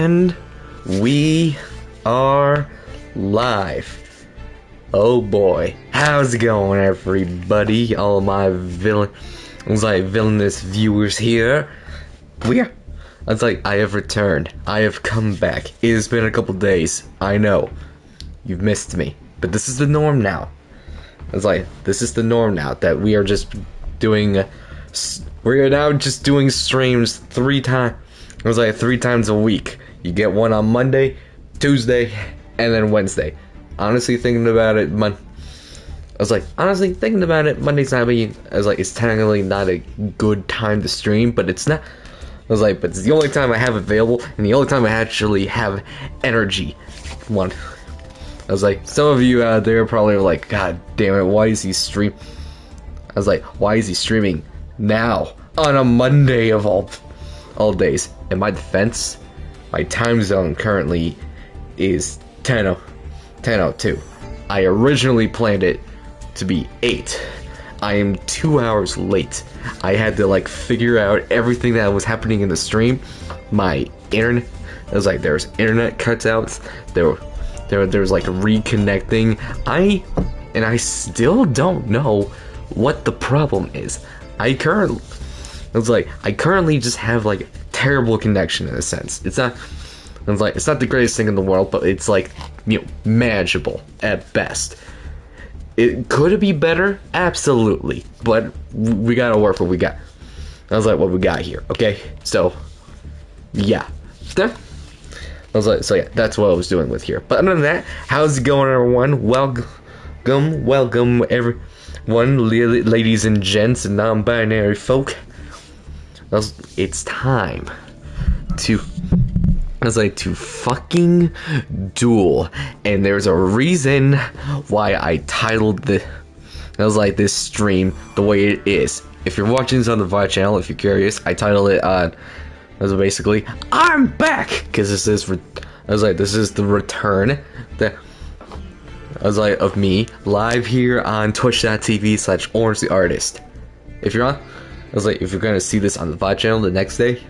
And we are live. Oh boy, how's it going, everybody? All of my villainous viewers here. It's like I have returned. I have come back. It has been a couple days. I know you've missed me, but this is the norm now. It's like this is the norm now that we are just doing. We are now just doing streams 3 times. It was like 3 times a week. You get one on Monday, Tuesday, and then Wednesday. Honestly, thinking about it, Monday's not being. I was like, it's technically not a good time to stream, but it's not. I was like, but it's the only time I have available, and the only time I actually have energy. I was like, some of you out there probably are like, God damn it, why is he stream? I was like, why is he streaming now on a Monday of all days? In my defense, my time zone currently is 10:02. I originally planned it to be 8. I am 2 hours late. I had to figure out everything that was happening in the stream. My internet, it was like there's internet cutouts. There was reconnecting. I still don't know what the problem is. I currently just have terrible connection in a sense. It's not the greatest thing in the world, but it's manageable at best. Could it be better? Absolutely. But we gotta work what we got. I was like, what we got here, okay? So, yeah. I was like, so yeah, that's what I was doing with here. But other than that, how's it going, everyone? Welcome, everyone, ladies and gents and non-binary folk. It's time to fucking duel, and there's a reason why I titled this stream the way it is. If you're watching this on the VOD channel, if you're curious, I titled it as basically I'm back, because this is the return of me live here on twitch.tv/Orange the Artist. If you're gonna see this on the VOD channel the next day,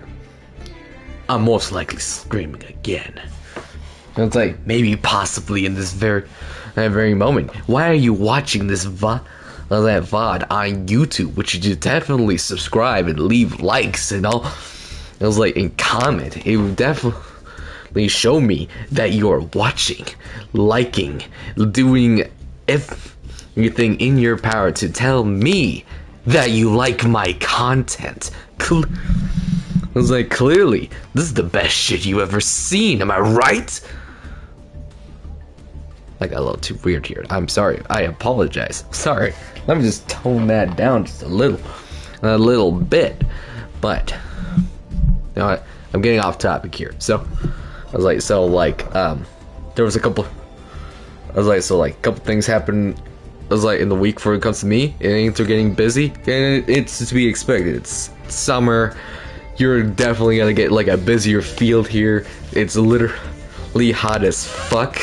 I'm most likely screaming again. It's maybe possibly in that very moment. Why are you watching this VOD on YouTube? Which you should definitely subscribe and leave likes and all. It was and comment. It would definitely show me that you are watching, liking, doing everything in your power to tell me that you like my content. I was like, clearly, this is the best shit you ever seen, am I right? I got a little too weird here. I'm sorry. I apologize. Sorry. Let me just tone that down just a little bit. But, you know what? I'm getting off topic here. So, I was there was a couple things happened. I was in the week before it comes to me, and things are getting busy, and it's to be expected. It's summer. You're definitely gonna get a busier field here. It's literally hot as fuck.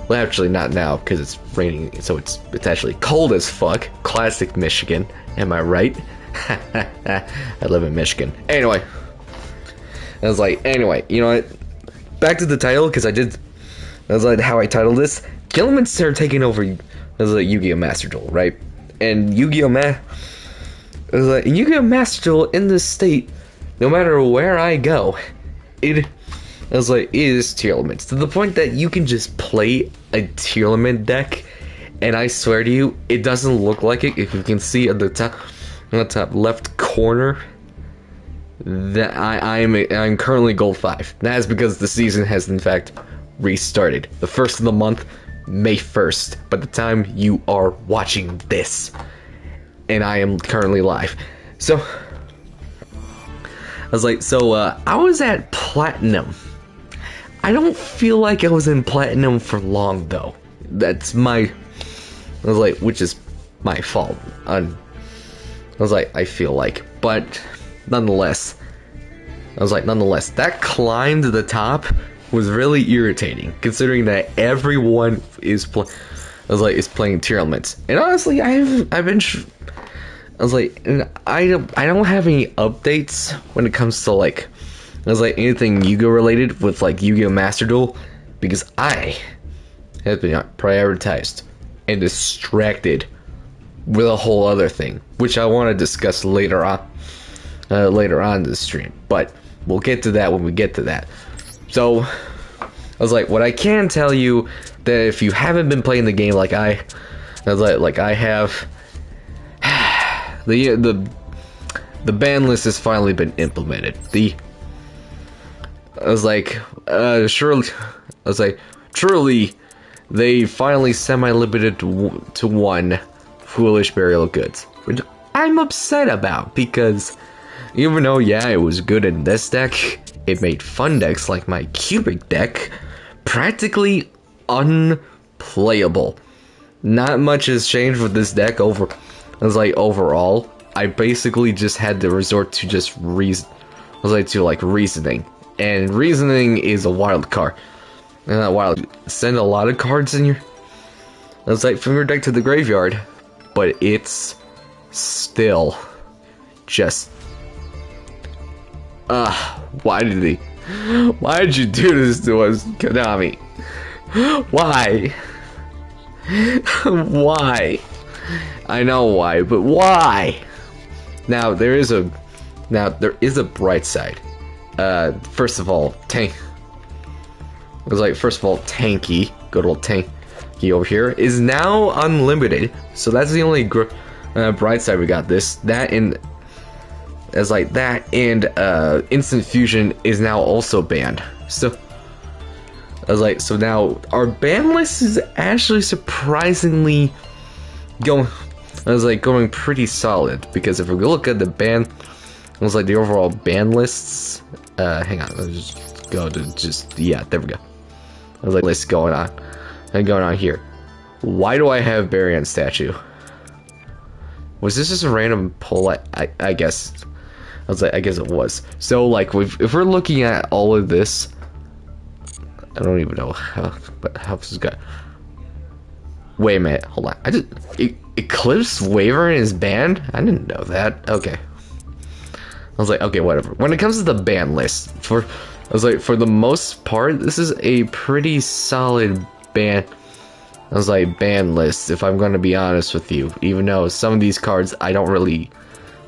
Well, actually not now because it's raining, so it's actually cold as fuck. Classic Michigan, am I right? I live in Michigan. Anyway, I was you know what? Back to the title, because how I titled this. Tearlaments are taking over. It was Yu-Gi-Oh! Master Duel, right? And Yu-Gi-Oh! Master Duel in this state, no matter where I go, it is Tearlaments, to the point that you can just play a Tearlament deck, and I swear to you, it doesn't look like it. If you can see at the top left corner, that I'm currently gold 5. That is because the season has in fact restarted. The first of the month, May 1st, by the time you are watching this. And I am currently live. So, I was at Platinum. I don't feel like I was in Platinum for long, though. Which is my fault. I feel like. But, nonetheless, that climb to the top was really irritating, considering that everyone is playing Tearlaments. And honestly, I've been I don't have any updates when it comes to It was like anything Yu-Gi-Oh related with like Yu-Gi-Oh Master Duel, because I have been prioritized and distracted with a whole other thing, which I want to discuss later on in the stream. But we'll get to that when we get to that. So I was like, what I can tell you that if you haven't been playing the game like I have, the ban list has finally been implemented. Truly, they finally semi-limited to one foolish burial goods, which I'm upset about, because even though, yeah, it was good in this deck, it made fun decks like my cubic deck practically unplayable. Not much has changed with this deck overall. I basically just had to resort to just reasoning. And reasoning is a wild card. And that wild send a lot of cards in from your deck to the graveyard, but it's still just why did you do this to us, Konami? Why? Why? I know why, but why? Now there is a bright side. First of all, Tanky, good old Tanky over here, is now unlimited. So that's the only bright side we got. Instant Fusion is now also banned. So now our ban list is actually surprisingly going pretty solid, because if we look at the ban, the overall ban lists, hang on, let's just go to there we go. List going on here. Why do I have Baryon statue? Was this just a random pull? I guess. I guess it was. So if we're looking at all of this, I don't even know how this is going. Wait a minute, hold on. Eclipse Wyvern is banned? I didn't know that. Okay. Okay, whatever. When it comes to the ban list, for the most part, this is a pretty solid ban. Ban list, if I'm gonna be honest with you. Even though some of these cards I don't really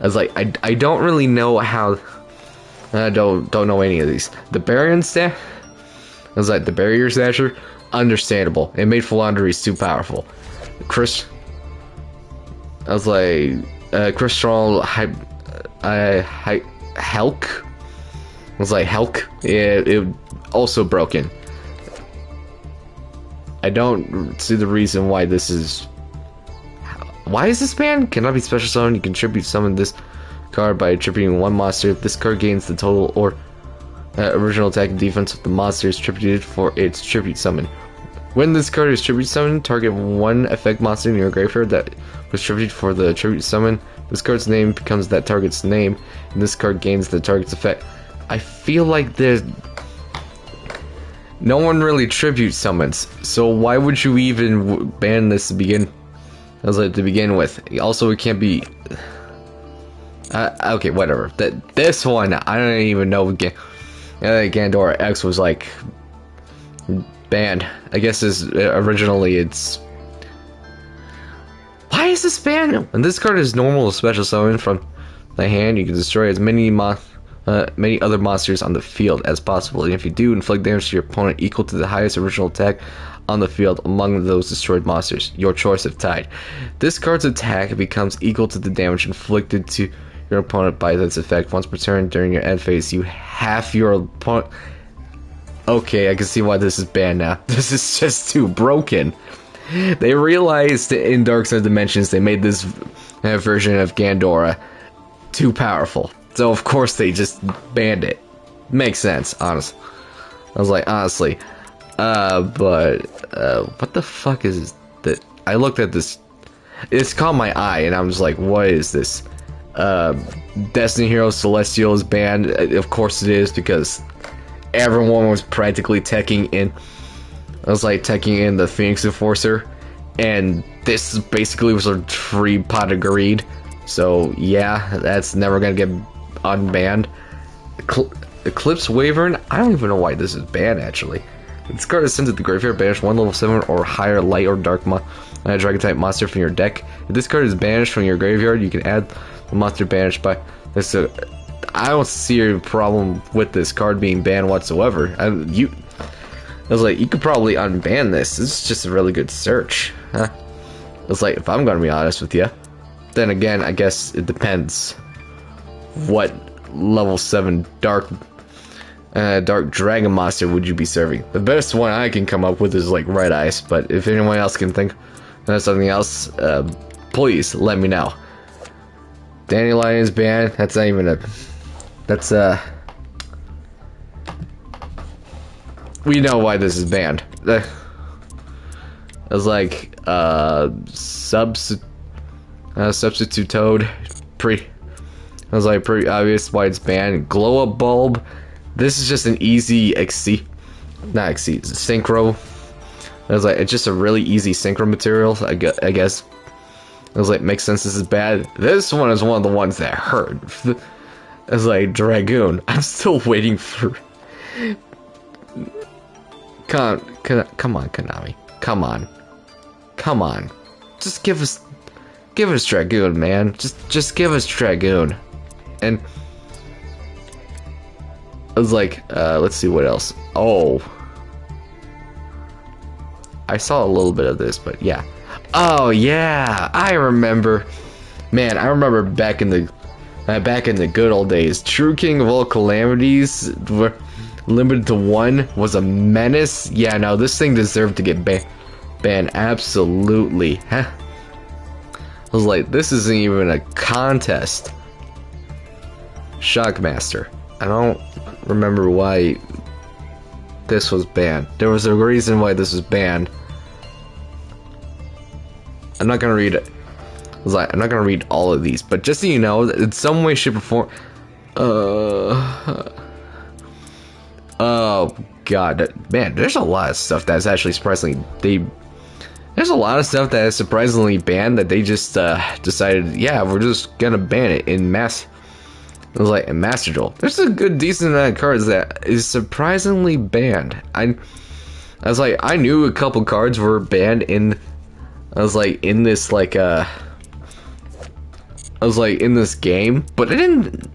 know how. I don't know any of these. The Baryon stat. The Barrier Snatcher, understandable. It made Philanderies too powerful. Chris Strong Helk. Helk. It also broken. I don't see the reason why this is. Why is this banned? Cannot be special summon. You can tribute summon this card by attributing one monster. This card gains the total or original attack and defense of the monster is tributed for its tribute summon. When this card is tribute summoned, target one effect monster in your graveyard that was tributed for the tribute summon. This card's name becomes that target's name, and this card gains the target's effect. I feel like no one really tribute summons, so why would you even ban this to begin? To begin with. Also, it can't be. Okay, whatever. This one, I don't even know. Gandora X was banned. I guess originally it's. Why is this banned? When this card is normal special summon from the hand, you can destroy as many other monsters on the field as possible, and if you do, inflict damage to your opponent equal to the highest original attack on the field among those destroyed monsters. Your choice if tied. This card's attack becomes equal to the damage inflicted to your opponent by this effect. Once per turn during your end phase, you half your opponent. Okay, I can see why this is banned now. This is just too broken. They realized in Dark Side Dimensions they made this version of Gandora too powerful. So of course they just banned it. Makes sense, honestly. Honestly. But what the fuck is that? I looked at this. It's caught my eye, and I'm just like, what is this? Destiny Hero Celestial is banned. Of course it is, because everyone was practically teching in. Teching in the Phoenix Enforcer, and this basically was a free pot of greed. So yeah, that's never gonna get unbanned. Eclipse Wyvern. I don't even know why this is banned, actually. This card is sent to the graveyard, banish one level 7 or higher light or dark dragon type monster from your deck. If this card is banished from your graveyard, you can add the monster banished by this. I don't see a problem with this card being banned whatsoever. I was like, you could probably unban this. This is just a really good search. Huh? It's like, if I'm gonna be honest with you. Then again, I guess it depends what level 7 dark dragon monster would you be serving. The best one I can come up with is like Red Ice, but if anyone else can think of something else, please let me know. Dandelion's banned. That's not even a... That's we know why this is banned. It was like substitute toad. It was like pretty obvious why it's banned. Glow up bulb. This is just an easy synchro. It was like, it's just a really easy synchro material. I guess it was like, makes sense. This is bad. This one is one of the ones that hurt. It's like Dragoon. I'm still waiting for. Come on, Konami. Come on. Just give us Dragoon, man. Just give us Dragoon. And I was like, let's see what else. Oh, I saw a little bit of this, but yeah. Oh yeah, I remember. Man, I remember back in the good old days. True King of all calamities were limited to 1 was a menace. Yeah, no, this thing deserved to get banned. Absolutely. Huh? I was like, this isn't even a contest. Shockmaster. I don't remember why this was banned. There was a reason why this was banned. I'm not gonna read it. I was like, I'm not gonna read all of these, but just so you know, in some way, shape, or form. Oh god, man, there's a lot of stuff that's actually surprisingly there's a lot of stuff that is surprisingly banned that they just decided, yeah, we're just gonna ban it in mass. It was like in Master Duel. There's a good decent amount of cards that is surprisingly banned. I was like, I knew a couple cards were banned in. I was like in this in this game, but I didn't.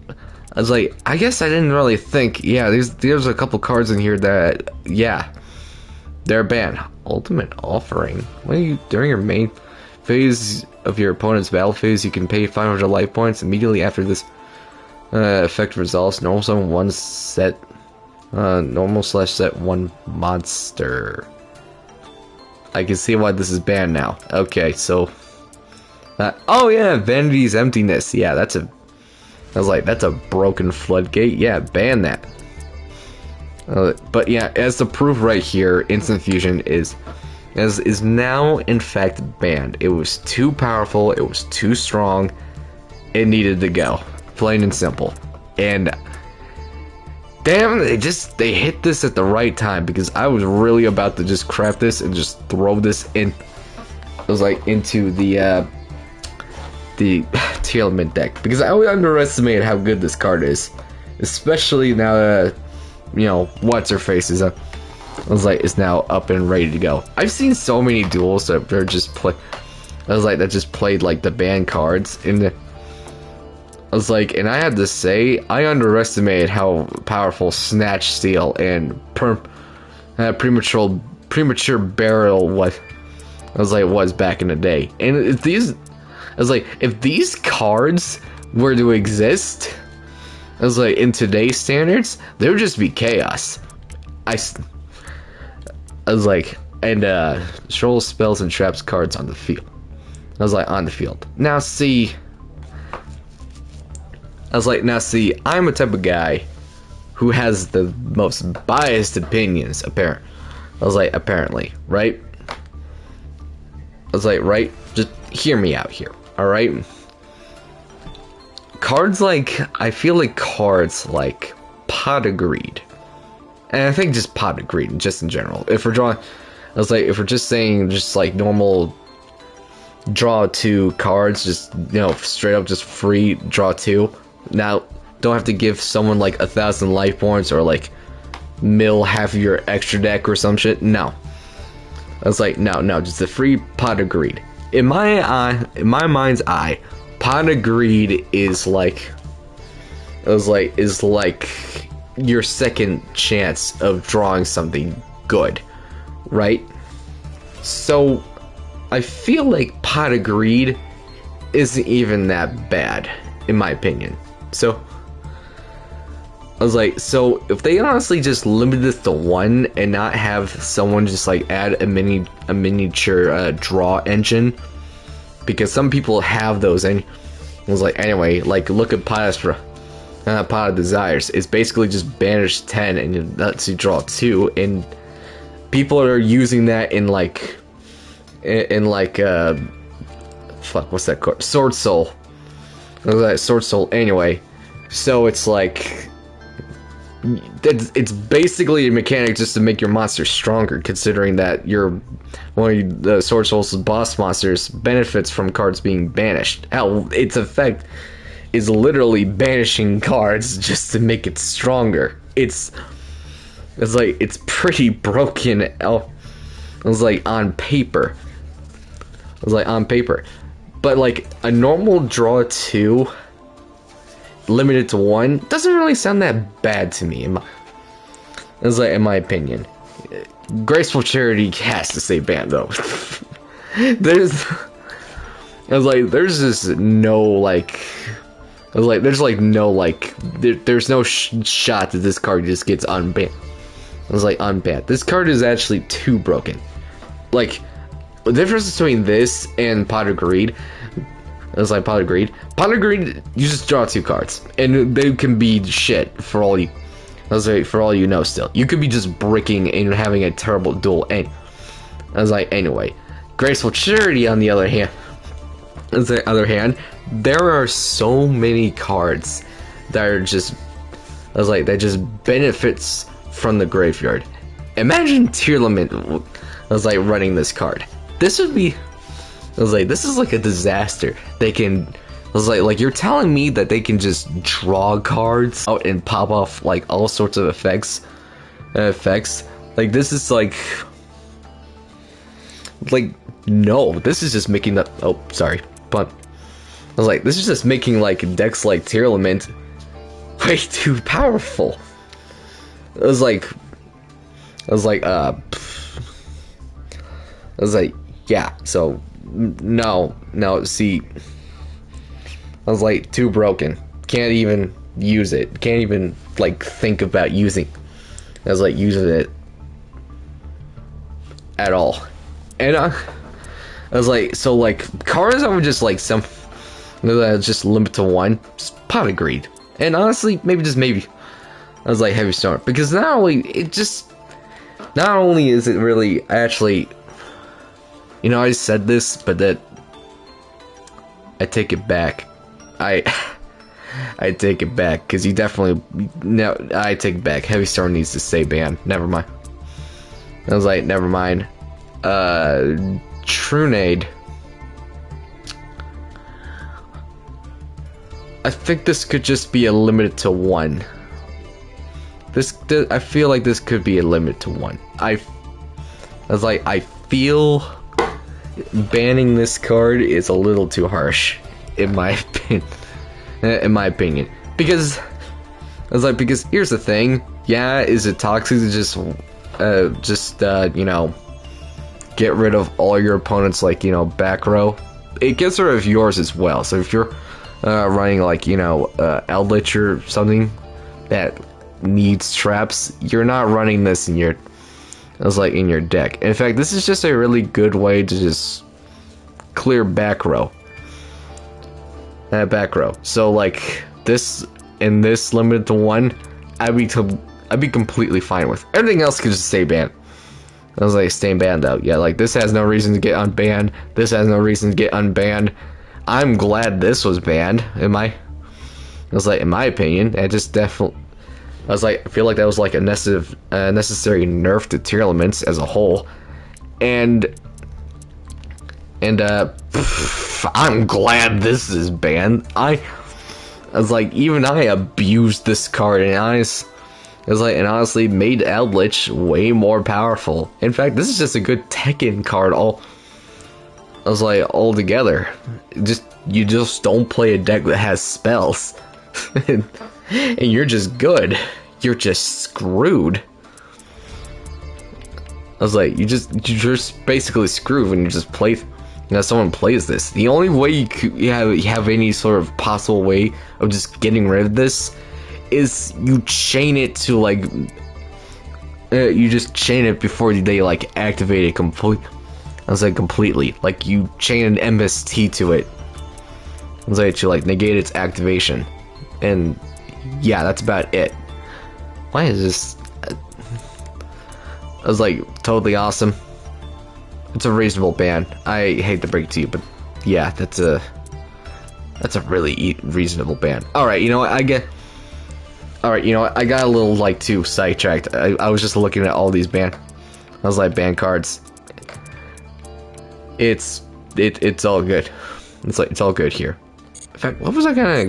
I was like, I guess I didn't really think. Yeah, there's a couple cards in here that, yeah, they're banned. Ultimate Offering. During your main phase of your opponent's battle phase, you can pay 500 life points immediately after this effect resolves. Normal summon 1 set. Normal/set 1 monster. I can see why this is banned now. Okay, so. Oh yeah, Vanity's Emptiness. Yeah, I was like, that's a broken floodgate. Yeah, ban that. But yeah, as the proof right here, Instant Fusion is now in fact banned. It was too powerful. It was too strong. It needed to go, plain and simple. And damn, they hit this at the right time, because I was really about to just crap this and just throw this in. It was like into the Tearlaments deck, because I underestimated how good this card is, especially now that you know what's her face is up. I was like, it's now up and ready to go. I've seen so many duels that they're just that just played like the banned cards in the. I was like, and I had to say, I underestimated how powerful Snatch Steal and premature burial was back in the day. And if these, I was like, if these cards were to exist, I was like, in today's standards, there would just be chaos. I was like, and control spells and traps cards on the field. I was like, on the field. Now see. I was like, now see, I'm a type of guy who has the most biased opinions, I was like, apparently, right? I was like, right? Just hear me out here, alright? Cards like, I feel like cards like Pot of Greed, and I think just Pot of Greed, just in general. If we're drawing, I was like, if we're just saying just like normal draw 2 cards, just, you know, straight up just free draw 2. Now, don't have to give someone like 1,000 life points or like mill half of your extra deck or some shit. No. I was like, no, just a free pot of greed. In my mind's eye, pot of greed is like your second chance of drawing something good, right? So I feel like pot of greed isn't even that bad, in my opinion. So I was like, so if they honestly just limit this to one and not have someone just like add a miniature draw engine, because some people have those, and I was like, anyway, like look at Pot of Desires. It's basically just banish 10 and it lets you draw 2, and people are using that in like fuck, what's that called? Sword Soul. Sword Soul anyway. So it's like it's basically a mechanic just to make your monster stronger, considering that one of the Sword Soul's boss monsters benefits from cards being banished. Hell, its effect is literally banishing cards just to make it stronger. It's pretty broken. I was like on paper. But like a normal draw 2 limited to 1 doesn't really sound that bad to me. In my opinion, Graceful Charity has to stay banned though. There's no shot that this card just gets unbanned. I was like, unbanned. This card is actually too broken. Like, the difference between this and Pot of Greed, Pot of Greed, you just draw 2 cards, and they can be shit for all you. For all you know, still, you could be just bricking and having a terrible duel. And I was like, anyway, Graceful Charity, on the other hand, there are so many cards that are just, that just benefits from the graveyard. Imagine Tearlaments, running this card. This would be, this is like a disaster. They can, you're telling me that they can just draw cards out and pop off like all sorts of effects. Like this is no, this is just making the, oh sorry, pun. I was like, this is just making like decks like Tearlaments way too powerful. I was like, yeah, so no, see, I was like, too broken. Can't even use it. Can't even like think about using. I was like, using it at all. And I was like, so like cards that were just like some just limit to 1, just Pot of Greed. And honestly, maybe I was like Heavy Storm, because not only is it really actually, I said this, but that I take it back. I take it back, because you definitely, no, I take it back. Heavy Storm needs to stay banned. Never mind. I was like, never mind. Trunade. I think this could just be a limited to 1. I feel like this could be a limit to 1. I feel banning this card is a little too harsh, in my opinion. Because because here's the thing. Yeah, is it toxic to just get rid of all your opponents, back row? It gets rid of yours as well. So if you're running Eldritch or something that needs traps, you're not running this in your deck. In fact, this is just a really good way to just clear back row. So like this, and this limited to 1, I'd be completely fine with. Everything else could just stay banned. I was like, stay banned out. Yeah, like this has no reason to get unbanned. This has no reason to get unbanned. I'm glad this was banned. In my opinion, I just definitely. I feel like that was like a necessary nerf to Tearlaments as a whole, and I'm glad this is banned. I I was like, even I abused this card, and it honestly made Eldritch way more powerful. In fact, this is just a good Tekken card altogether. You just don't play a deck that has spells. And you're just good. You're just screwed. I was like, you're just basically screwed when you just play, someone plays this. The only way you have any sort of possible way of just getting rid of this is you chain it to like, you just chain it before they like activate it completely. I was like, completely. Like you chain an MST to it. I was like, to like negate its activation. And yeah, that's about it. Why is this? I was like, totally awesome. It's a reasonable ban. I hate to break it to you, but yeah, that's a really reasonable ban. Alright, you know what, I got a little like too sidetracked. I was just looking at all these ban cards. It's all good. It's all good here. In fact, what was I gonna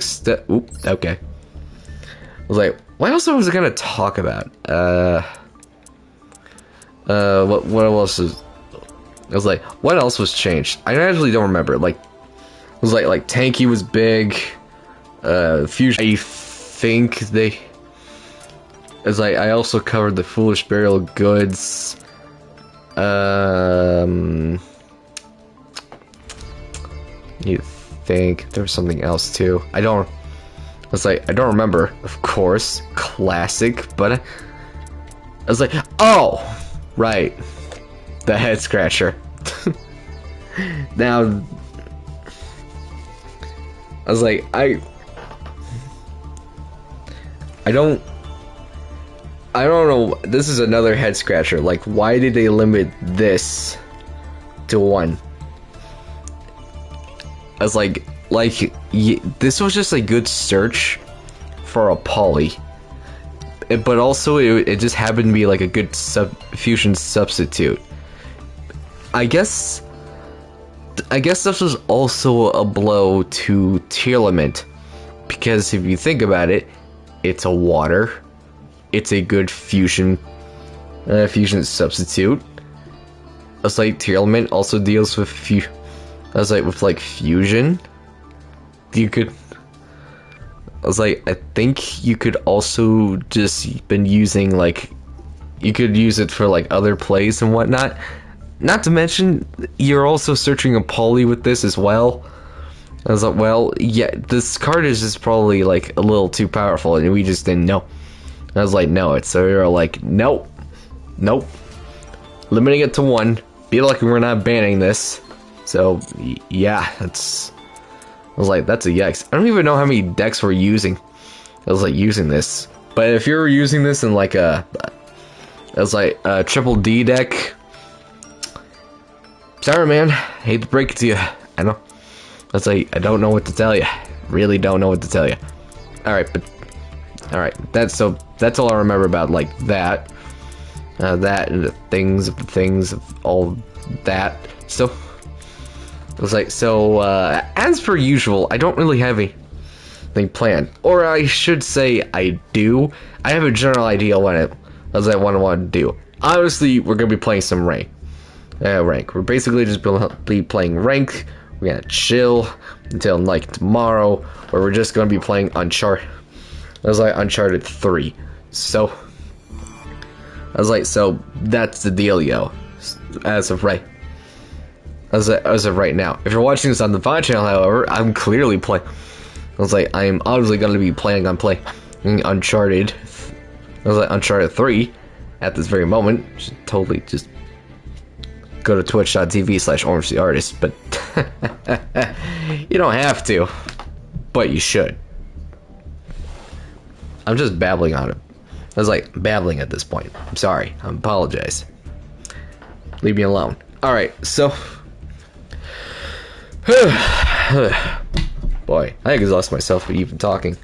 oop, okay. I was like, what else was I gonna talk about? What else is? I was like, what else was changed? I actually don't remember. Like, it was like Tanky was big. Fusion. I think they. It's like I also covered the Foolish Burial Goods. You think there was something else too? I don't remember. Of course, classic. But I was like, oh, right, the head scratcher. Now, I was like, I don't know. This is another head scratcher. Like, why did they limit this to 1? I was like, this was just a good search for a poly, but also it just happened to be like a good fusion substitute. I guess this was also a blow to Tearlament, because if you think about it, it's a water. It's a good fusion substitute. It's like Tearlament also deals with fusion. I think you could also just been using like, you could use it for like other plays and whatnot. Not to mention, you're also searching a poly with this as well. I was like, well, yeah, this card is just probably like a little too powerful, and we just didn't know. I was like, no, so we were like, nope, limiting it to 1. Be lucky we're not banning this. So yeah, I was like, that's a yikes. I don't even know how many decks we're using. I was like using this, but if you're using this in like a triple D deck, sorry man, hate to break it to you. I know. That's like, I don't know what to tell you. Really don't know what to tell you. Alright, that's all I remember about like that. That and the things of all that. So I was like, as per usual, I don't really have anything planned. Or I should say I do. I have a general idea what I want to do. Honestly, we're gonna be playing some rank. We're basically just be playing rank. We're gonna chill until like tomorrow, where we're just gonna be playing Uncharted. Uncharted 3. So I was like, so that's the dealio. As of right now. If you're watching this on the VOD channel, however, I'm clearly playing. I am obviously gonna be planning on playing Uncharted. Uncharted 3 at this very moment. Should totally just go to twitch.tv/OrangeTheArtist, but you don't have to, but you should. I'm just babbling on it. I was like babbling at this point. I'm sorry. I apologize. Leave me alone. Alright, so boy, I exhaust myself for even talking.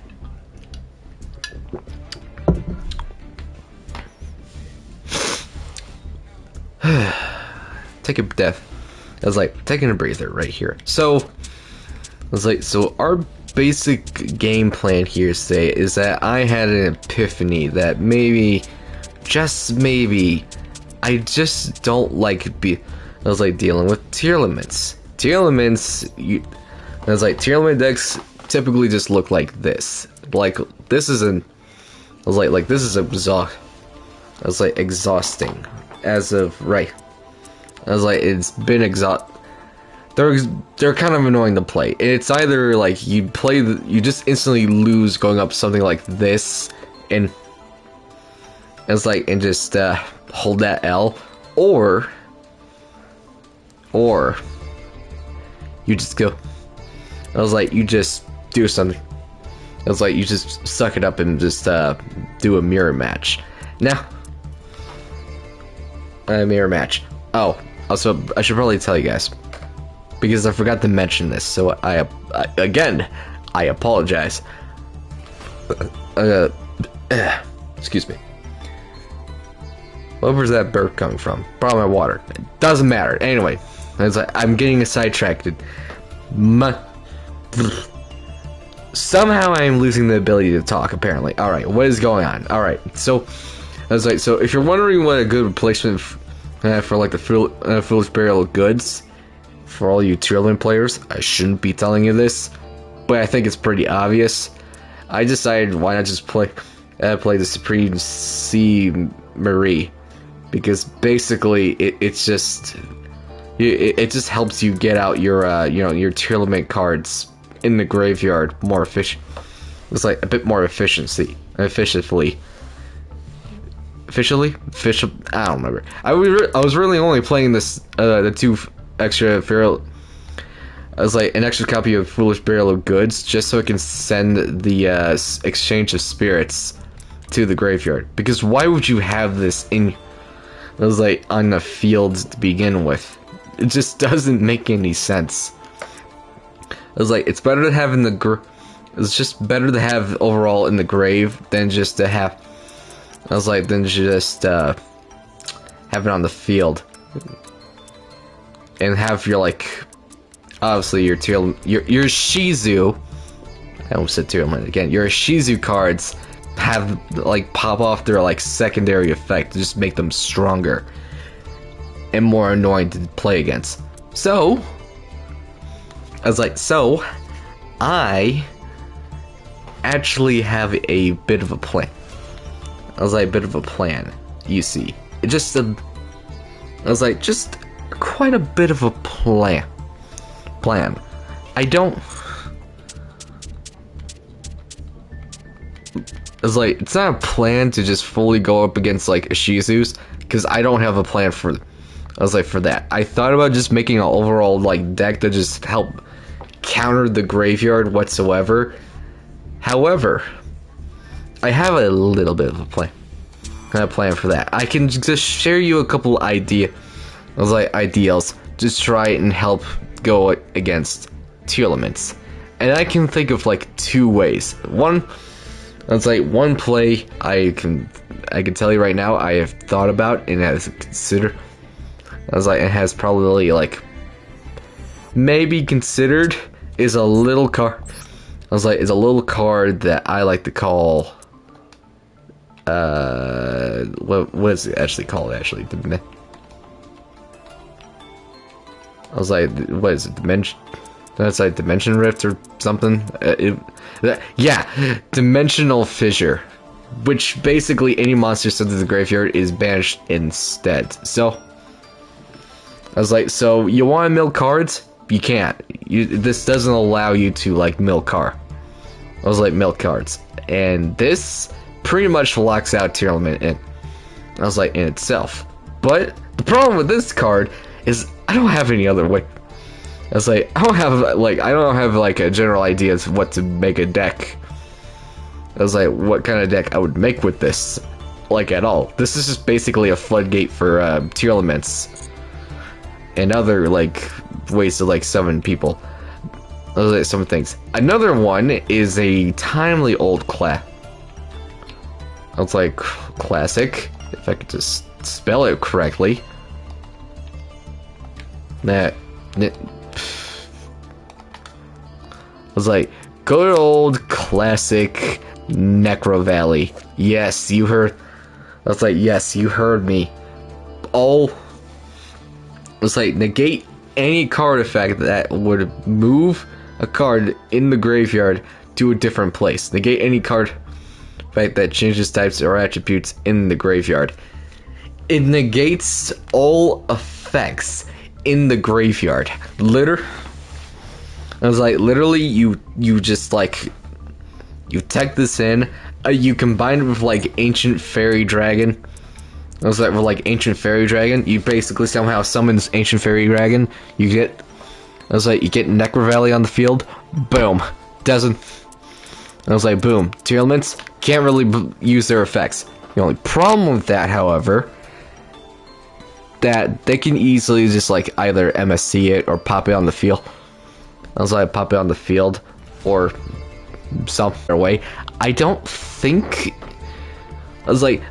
Take a breath. I was like taking a breather right here. So I was like, so our basic game plan here say is that I had an epiphany that maybe, just maybe, I just don't like I was like dealing with Tearlaments. Tearlament decks typically just look like this. Like this is this is exhausting as of right. I was like, it's been they're kind of annoying to play. It's either like you just instantly lose going up something like this, and it's like and just hold that L, or you just go. I was like, you just do something. I was like, you just suck it up and just do a mirror match. Now, a mirror match. Oh, also, I should probably tell you guys, because I forgot to mention this, so I apologize. Excuse me. Where was that burp coming from? Probably my water. It doesn't matter. Anyway, it's like I'm getting sidetracked. Somehow I am losing the ability to talk, apparently. Alright, what is going on? Alright, so I was like, so if you're wondering what a good replacement for like the Foolish Burial of Goods for all you Tearlaments players, I shouldn't be telling you this, but I think it's pretty obvious. I decided why not just play the Supreme Sea Marie, because basically it just helps you get out your your Tearlaments cards in the graveyard more efficient. It's like a bit more efficiently. I don't remember. I was really only playing this the two extra feral. I was like an extra copy of Foolish Burial of Goods just so I can send the exchange of spirits to the graveyard. Because why would you have this in? I was like on the field to begin with. It just doesn't make any sense. I was like, it's better to have in the it's just better to have overall in the grave than just to have. I was like, than just have it on the field and have your like, obviously your Shizu. I almost said Tearlaments again. Your Shizu cards have like pop off their like secondary effect to just make them stronger and more annoying to play against. So I was like, so I actually have a bit of a plan. I was like, a bit of a plan, you see. It just I was like, just quite a bit of a plan. I don't. I was like, it's not a plan to just fully go up against like a Shizu's, because I don't have a plan for. I was like, for that. I thought about just making an overall like deck that just help counter the graveyard whatsoever. However, I have a little bit of a plan. I have a plan for that. I can just share you a couple ideas. I was like, ideals. Just try it and help go against Tearlaments. And I can think of like two ways. One, I was like, one play I can tell you right now I have thought about and has considered. I was like, it has probably like maybe considered is a little card. I was like, it's a little card that I like to call. What is it actually called? Actually, I was like, what is it? Dimension? That's like Dimension Rift or something. Yeah, Dimensional Fissure, which basically any monster sent to the graveyard is banished instead. So I was like, so you want to mill cards? You can't. This doesn't allow you to like mill car. I was like, mill cards, and this pretty much locks out Tearlaments in. I was like, in itself. But the problem with this card is I don't have any other way. I was like, I don't have like a general idea of what to make a deck. I was like, what kind of deck I would make with this, like at all. This is just basically a floodgate for Tearlaments and other like ways to like summon people. Those are some things. Another one is a timely old class. I was like, classic, if I could just spell it correctly. I was like, good old classic Necro Valley. Yes, you heard. I was like, yes, you heard me. All. It's like negate any card effect that would move a card in the graveyard to a different place. Negate any card effect that changes types or attributes in the graveyard. It negates all effects in the graveyard. I was like, literally, you just like, you tech this in, you combine it with like Ancient Fairy Dragon. I was like, with like Ancient Fairy Dragon, you basically somehow summons Ancient Fairy Dragon. You get, I was like, you get Necro Valley on the field, boom, doesn't. I was like, boom, Tearlaments can't really use their effects. The only problem with that, however, that they can easily just like either MSC it or pop it on the field. I was like, pop it on the field or some other way. I don't think. I was like,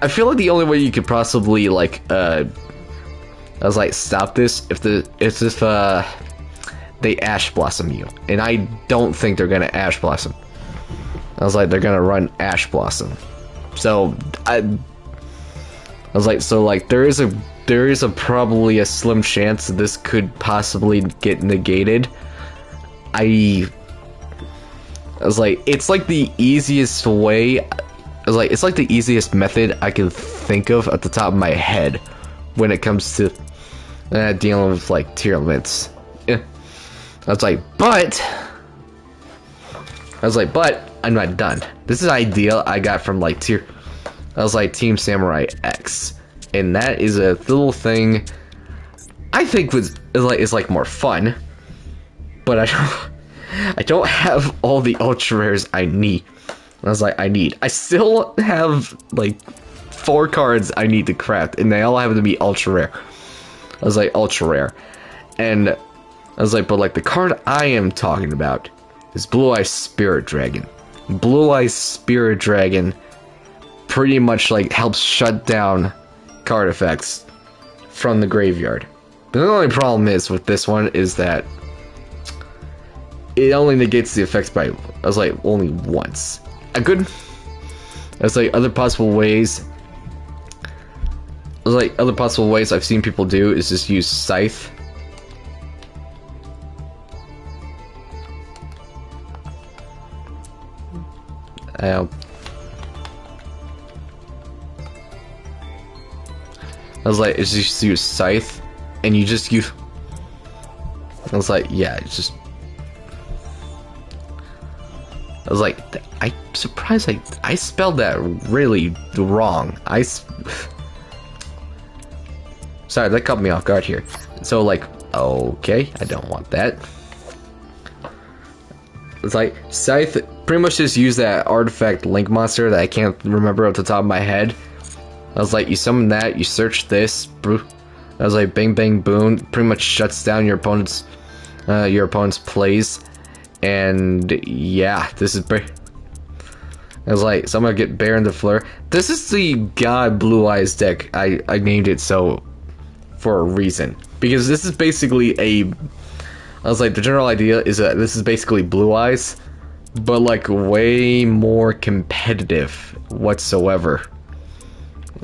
I feel like the only way you could possibly like, I was like, stop this if they Ash Blossom you, and I don't think they're gonna Ash Blossom. I was like, they're gonna run Ash Blossom, so I was like, so like there is a probably a slim chance that this could possibly get negated. I was like, it's like the easiest way. I was like, it's like the easiest method I can think of at the top of my head when it comes to dealing with like Tearlaments. Yeah. I was like, but I'm not done. This is ideal I got from like I was like Team Samurai X, and that is a little thing I think is like more fun, but I don't have all the ultra rares I need. I was like, I still have like 4 cards I need to craft, and they all have to be ultra rare. I was like, ultra rare, and I was like, but like the card I am talking about is Blue Eye Spirit Dragon. Blue Eye Spirit Dragon pretty much like helps shut down card effects from the graveyard. But the only problem is with this one is that it only negates the effects by, I was like, only once. I was like, other possible ways. I was like, other possible ways I've seen people do is just use Scythe. I was like, it's just use Scythe, and you just use. I was like, yeah, it's just. I was like, I'm surprised I spelled that really wrong. Sorry, that caught me off guard here. So like, okay, I don't want that. It's like, Scythe pretty much just use that artifact link monster that I can't remember off the top of my head. I was like, you summon that, you search this, I was like, bang bang boom, pretty much shuts down your opponent's plays. And yeah, this is I was like, so I'm gonna get Baron the Fleur. This is the God Blue Eyes deck. I named it so for a reason, because this is basically I was like, the general idea is that this is basically Blue Eyes, but like way more competitive whatsoever.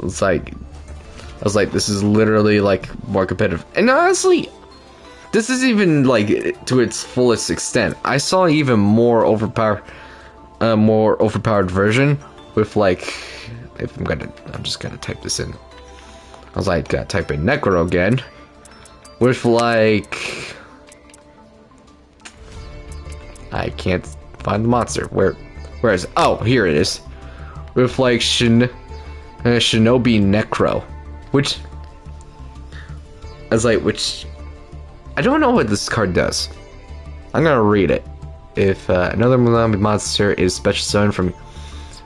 It's like, I was like, this is literally like more competitive, and honestly, this is even like to its fullest extent. I saw even more overpowered version with like, if I'm just gonna type this in. I was like, gotta type in Necro again, with like, I can't find the monster. Where is it? Oh, here it is. With like Shinobi Necro, which I was like, I don't know what this card does. I'm gonna read it. If another Mulambi monster is special summoned from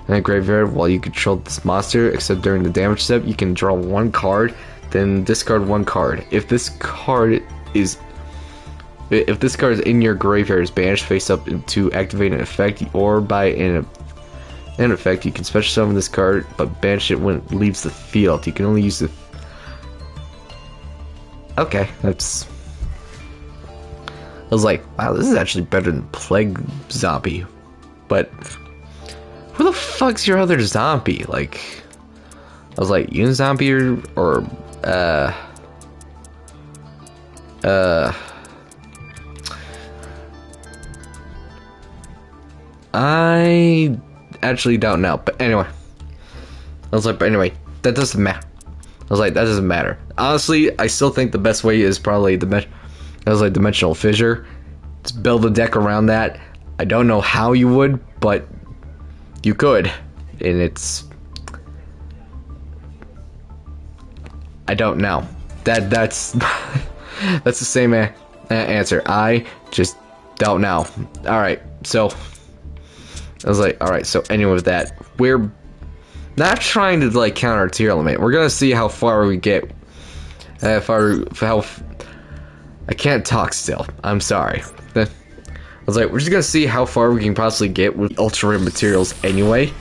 a graveyard while you control this monster, except during the damage step, you can draw 1 card, then discard 1 card. If this card is in your graveyard is banished face up to activate an effect, or by an effect, you can special summon this card, but banish it when it leaves the field. You can only use the. Okay, that's. was like, wow, this is actually better than Plague Zombie. But who the fuck's your other zombie? Like, I was like, Unit Zombie or I actually don't know. But anyway, I was like, but anyway, that doesn't matter. I was like, that doesn't matter. Honestly, I still think the best way is probably Dimensional Fissure. Just build a deck around that. I don't know how you would, but you could. And it's... I don't know. That's that's the same answer. I just don't know. Alright, so... I was like, alright, so anyway with that, we're not trying to like counter Tearlaments. We're gonna see how far we get. I can't talk still. I'm sorry. I was like, we're just gonna see how far we can possibly get with ultra rare materials anyway.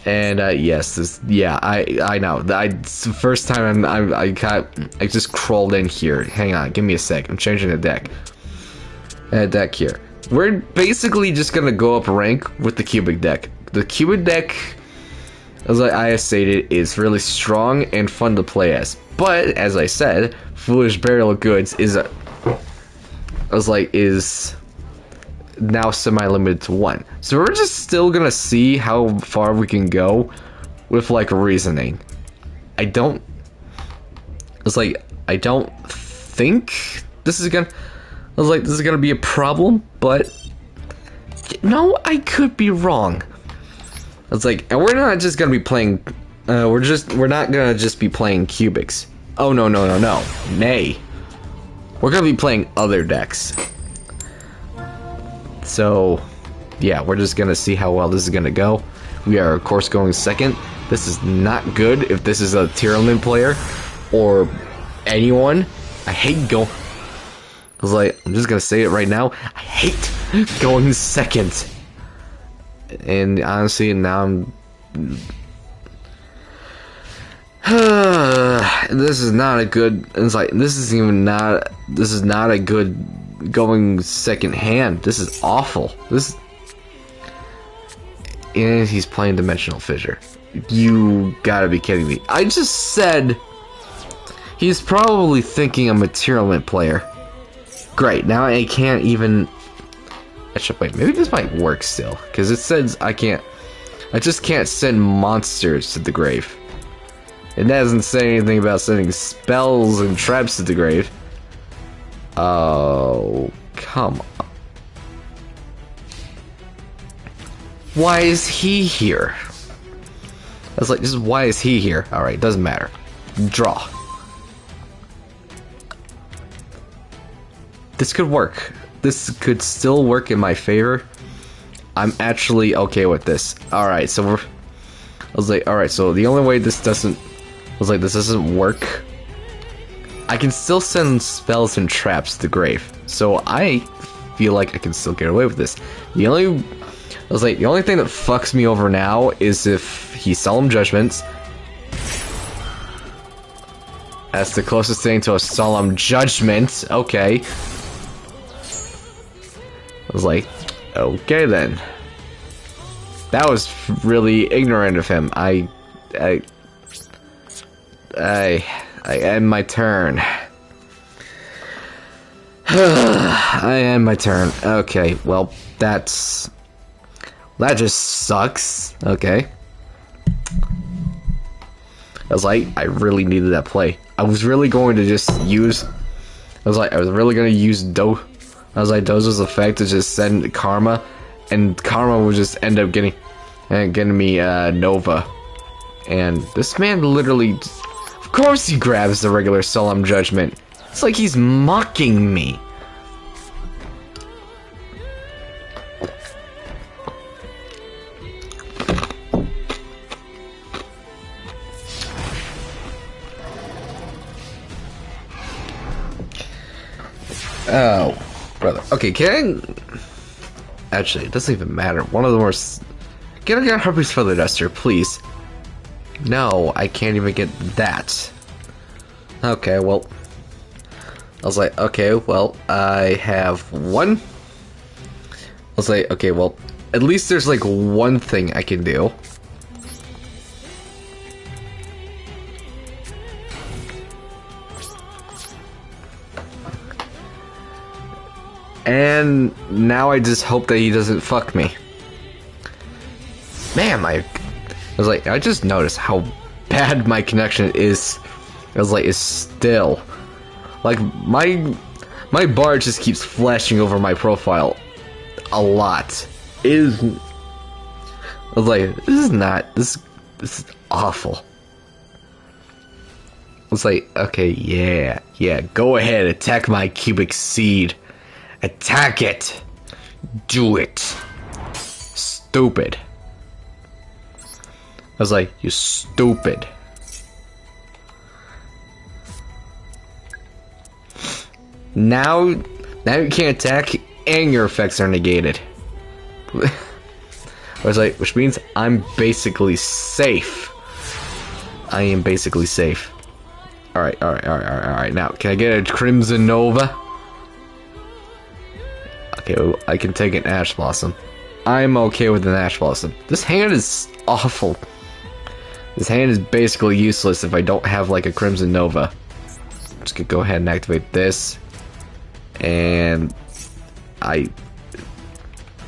And yes, I know. It's the first time I just crawled in here. Hang on, give me a sec. I'm changing the deck. Deck here. We're basically just gonna go up rank with the cubic deck. The cubic deck, as I stated, is really strong and fun to play as. But as I said, Foolish Burial of Goods is now semi-limited to 1. So we're just still gonna see how far we can go with like reasoning. I don't think this is gonna be a problem, but no, I could be wrong. It's like, and we're not just gonna be playing. We're not gonna just be playing cubics. Oh no, nay. We're gonna be playing other decks. So, yeah, we're just gonna see how well this is gonna go. We are, of course, going second. This is not good if this is a Tearlaments player or anyone. I hate going. I was like, I'm just gonna say it right now. I hate going second. And honestly, now I'm. This is not a good. It's like this is not a good going second hand. This is awful. And he's playing Dimensional Fissure. You gotta be kidding me. I just said he's probably thinking I'm a Tearlaments player. Great, now I can't even... Actually, wait, maybe this might work still. Because it says I just can't send monsters to the grave. It doesn't say anything about sending spells and traps to the grave. Oh, come on. Why is he here? I was like, this is why is he here? Alright, doesn't matter. Draw. This could work. This could still work in my favor. I'm actually okay with this. Alright, so I was like, alright, so the only way this doesn't work. I can still send spells and traps to the grave. So I feel like I can still get away with this. The only thing that fucks me over now is if he Solemn Judgments. That's the closest thing to a Solemn Judgment. Okay. I was like, okay then. That was really ignorant of him. I end my turn. I end my turn. Okay, well, that just sucks. Okay. I was like, I really needed that play. I was really going to just use... I was really going to use Doza's effect to just send Karma, and Karma would just end up getting me Nova. And this man literally... Of course he grabs the regular Solemn Judgment. It's like he's mocking me. Oh, brother. Okay, actually, it doesn't even matter. One of the more... Can I get Harpy's Feather Duster, please? No, I can't even get that. Okay, well... I was like, okay, well, I have one. I was like, okay, well, at least there's like one thing I can do. And now I just hope that he doesn't fuck me. Man, I was like, I just noticed how bad my connection is. I was like, it's still. Like, my bar just keeps flashing over my profile a lot. It is. I was like, this is awful. I was like, okay, yeah, go ahead, attack my cubic seed. Attack it! Do it! Stupid. I was like, you stupid. Now you can't attack and your effects are negated. I was like, which means I'm basically safe. I am basically safe. Alright. Now, can I get a Crimson Nova? Okay, well, I can take an Ash Blossom. I'm okay with an Ash Blossom. This hand is awful. This hand is basically useless if I don't have like a Crimson Nova. I'm just gonna go ahead and activate this. And I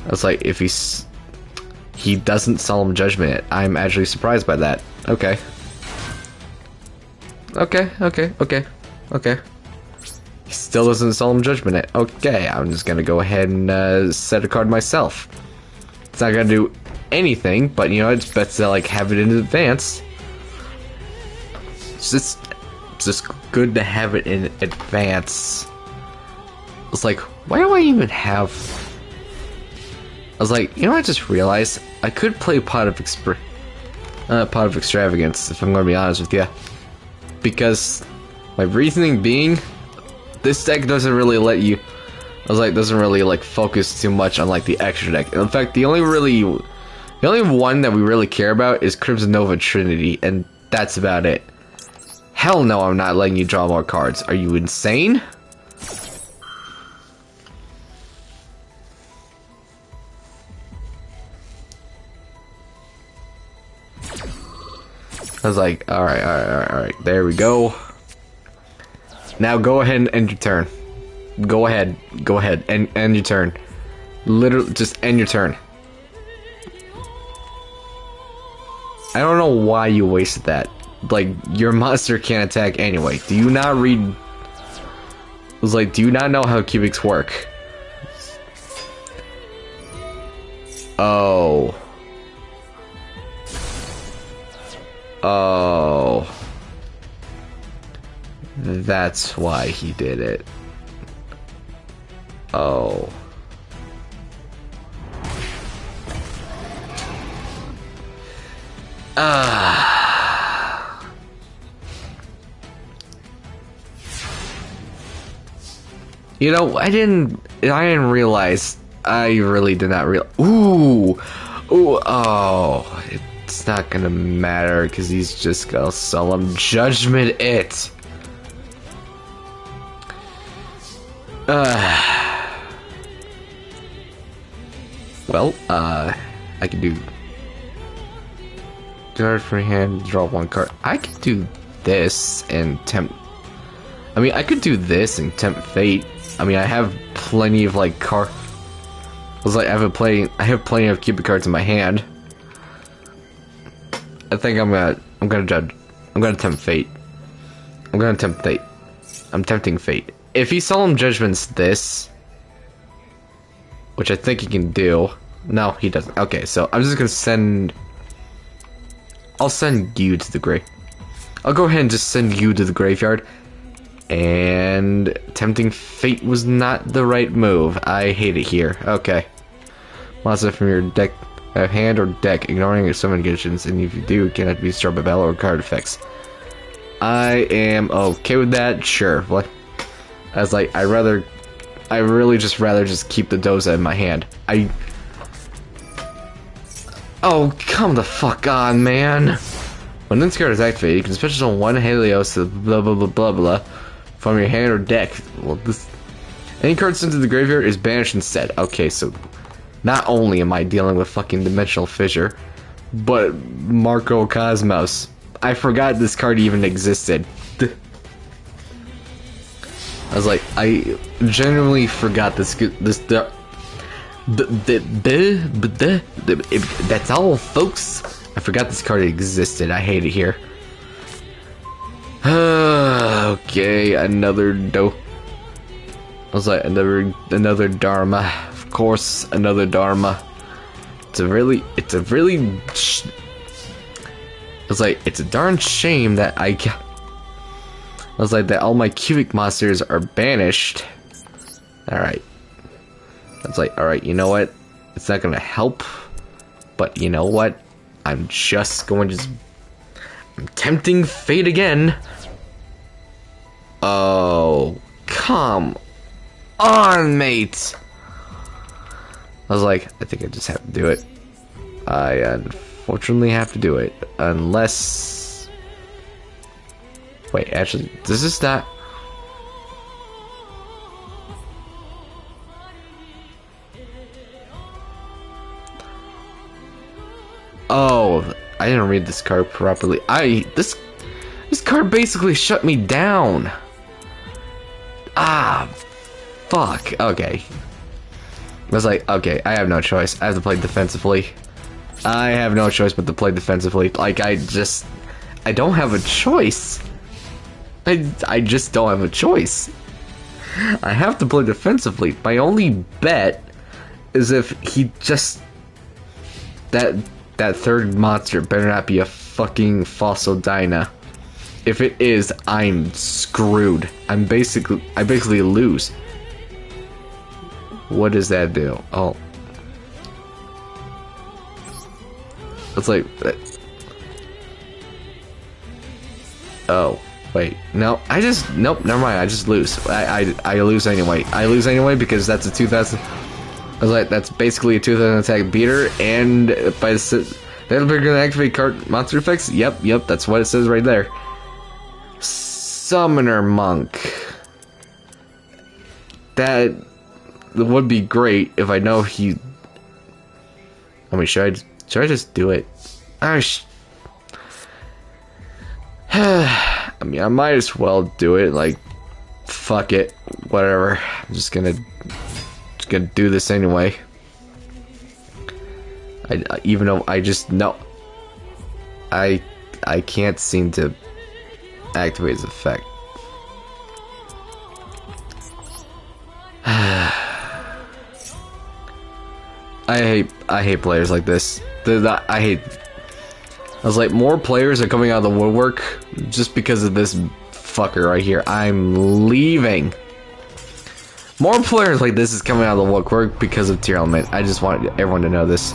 was like, if he doesn't Solemn Judgment it, I'm actually surprised by that. Okay. He still doesn't Solemn Judgment it. Okay, I'm just gonna go ahead and set a card myself. It's not gonna do anything, but you know, it's best to like have it in advance. It's just good to have it in advance. It's like, why do I even have... I was like, you know, I just realized I could play Pot of Extravagance, if I'm gonna be honest with you. Because my reasoning being, this deck doesn't really let you... I was like, doesn't really like focus too much on like the extra deck. In fact, the only one that we really care about is Crimson Nova Trinity, and that's about it. Hell no, I'm not letting you draw more cards. Are you insane? I was like, alright, there we go. Now go ahead and end your turn. Go ahead, and end your turn. Literally, just end your turn. I don't know why you wasted that. Like, your monster can't attack anyway. Do you not read... I was like, do you not know how cubics work? Oh. Oh. That's why he did it. Oh. You know, I didn't realize. I really did not realize. Ooh, oh, it's not gonna matter because he's just gonna Solemn Judgment it. Well, I can do card free hand, draw one card. I could do this and tempt. I mean, I could do this and tempt fate. I mean, I have plenty of like I was like, I have plenty of cubic cards in my hand. I think I'm gonna tempt fate. I'm tempting fate. If he Solemn Judgments this, which I think he can do. No, he doesn't. Okay, so I'm just gonna send... I'll send you to the grave. I'll go ahead and just send you to the graveyard. And tempting fate was not the right move. I hate it here. Okay. Monster from your deck, hand or deck, ignoring summon conditions, and if you do, it cannot be destroyed by battle or card effects. I am okay with that. Sure. What? I was like, I really just rather keep the Doza in my hand. Oh, come the fuck on, man. When this card is activated, you can special summon one Helios to blah blah blah blah blah from your hand or deck. Well, this any card sent to the graveyard is banished instead. Okay, so not only am I dealing with fucking Dimensional Fissure, but Marco Cosmos. I forgot this card even existed. I was like, I genuinely forgot this. That's all, folks. I forgot this card existed. I hate it here. Okay, another I was like, another Dharma. Of course, another Dharma. It's a really. It's like, it's a darn shame that I was like, that all my cubic monsters are banished. Alright. I was like, alright, you know what? It's not gonna help. But you know what? I'm just going to... I'm tempting fate again. Oh, come on, mate. I was like, I think I just have to do it. I unfortunately have to do it. Unless... Wait, actually, does this not... Oh, I didn't read this card properly. This card basically shut me down. Ah, fuck. Okay. I was like, okay, I have no choice. I have to play defensively. I have no choice but to play defensively. Like, I don't have a choice. I just don't have a choice. I have to play defensively. My only bet is if he just... That third monster better not be a fucking Fossil Dyna. If it is, I'm screwed. I basically lose. What does that do? Oh. It's like... Oh. Wait. No. Nope, never mind. I just lose. I lose anyway. I lose anyway because that's a 2000... I was like, that's basically a 2000 attack beater, and by the... That'll be gonna activate card monster effects? Yep, that's what it says right there. Summoner Monk. That would be great if I know he... I mean, should I just do it? I mean, I might as well do it. Like, fuck it, whatever. I'm just gonna do this anyway. Even though I just know I can't seem to activate his effect. I hate players like this. I was like, more players are coming out of the woodwork just because of this fucker right here. I'm leaving. More players like this is coming out of the woodwork because of Tearlaments. I just want everyone to know this.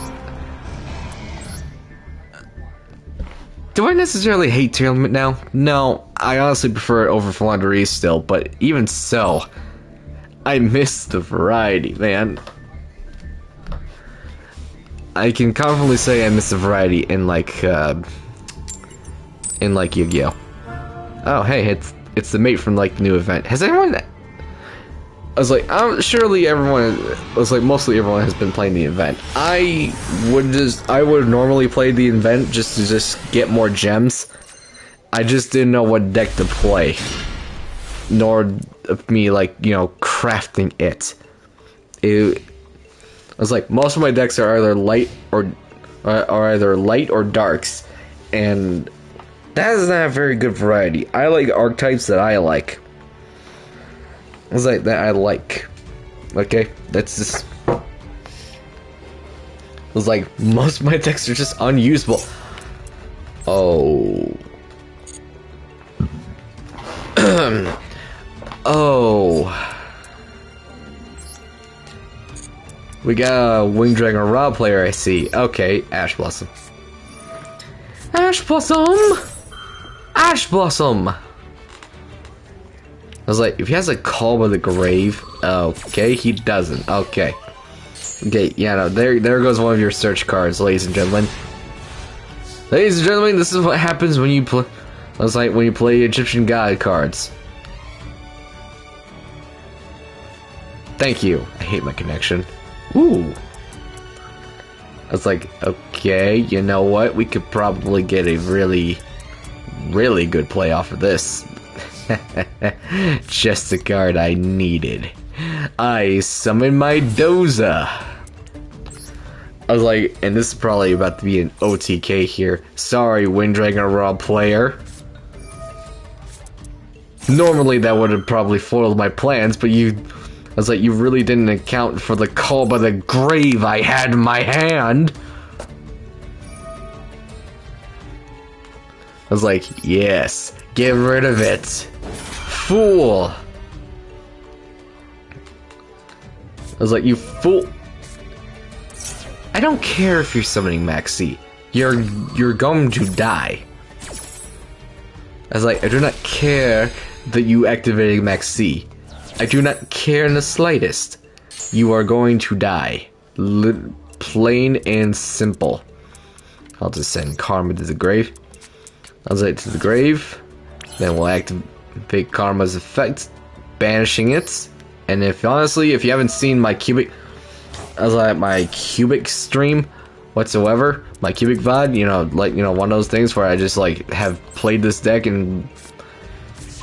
Do I necessarily hate Tearlaments now? No, I honestly prefer it over Philanderies still, but even so, I miss the variety, man. I can confidently say I miss the variety in like Yu-Gi-Oh! Oh, hey, it's the mate from like the new event. Has anyone? I was like, surely everyone. I was like, mostly everyone has been playing the event. I would normally play the event just to get more gems. I just didn't know what deck to play, nor me like, you know, crafting it. I was like, most of my decks are either light or darks, and that is not a very good variety. I like archetypes that I like. I was like, that I like. Okay, that's just... I was like, most of my decks are just unusable. Oh. Oh. We got a Winged Dragon Raw player, I see. Okay, Ash Blossom. Ash Blossom! Ash Blossom! I was like, if he has a Call by the Grave, okay, he doesn't. Okay. Okay, yeah, no, there goes one of your search cards, ladies and gentlemen. Ladies and gentlemen, this is what happens when you play... I was like, when you play Egyptian God cards. Thank you. I hate my connection. Ooh. I was like, okay, you know what? We could probably get a really, really good play off of this. Just the card I needed. I summoned my Doza. I was like, and this is probably about to be an OTK here. Sorry, Wind Dragon Raw player. Normally that would have probably foiled my plans, but I was like, you really didn't account for the call by the grave I had in my hand. I was like, yes, get rid of it. Fool. I was like, you fool. I don't care if you're summoning Maxi. You're going to die. I was like, I do not care that you activated Maxi. I do not care in the slightest. You are going to die. Plain and simple. I'll just send Karma to the grave. I'll send it to the grave. Then we'll activate Karma's effect, banishing it. And if honestly, if you haven't seen my cubic, I was like my cubic stream whatsoever, my cubic VOD, you know, like, you know, one of those things where I just like have played this deck and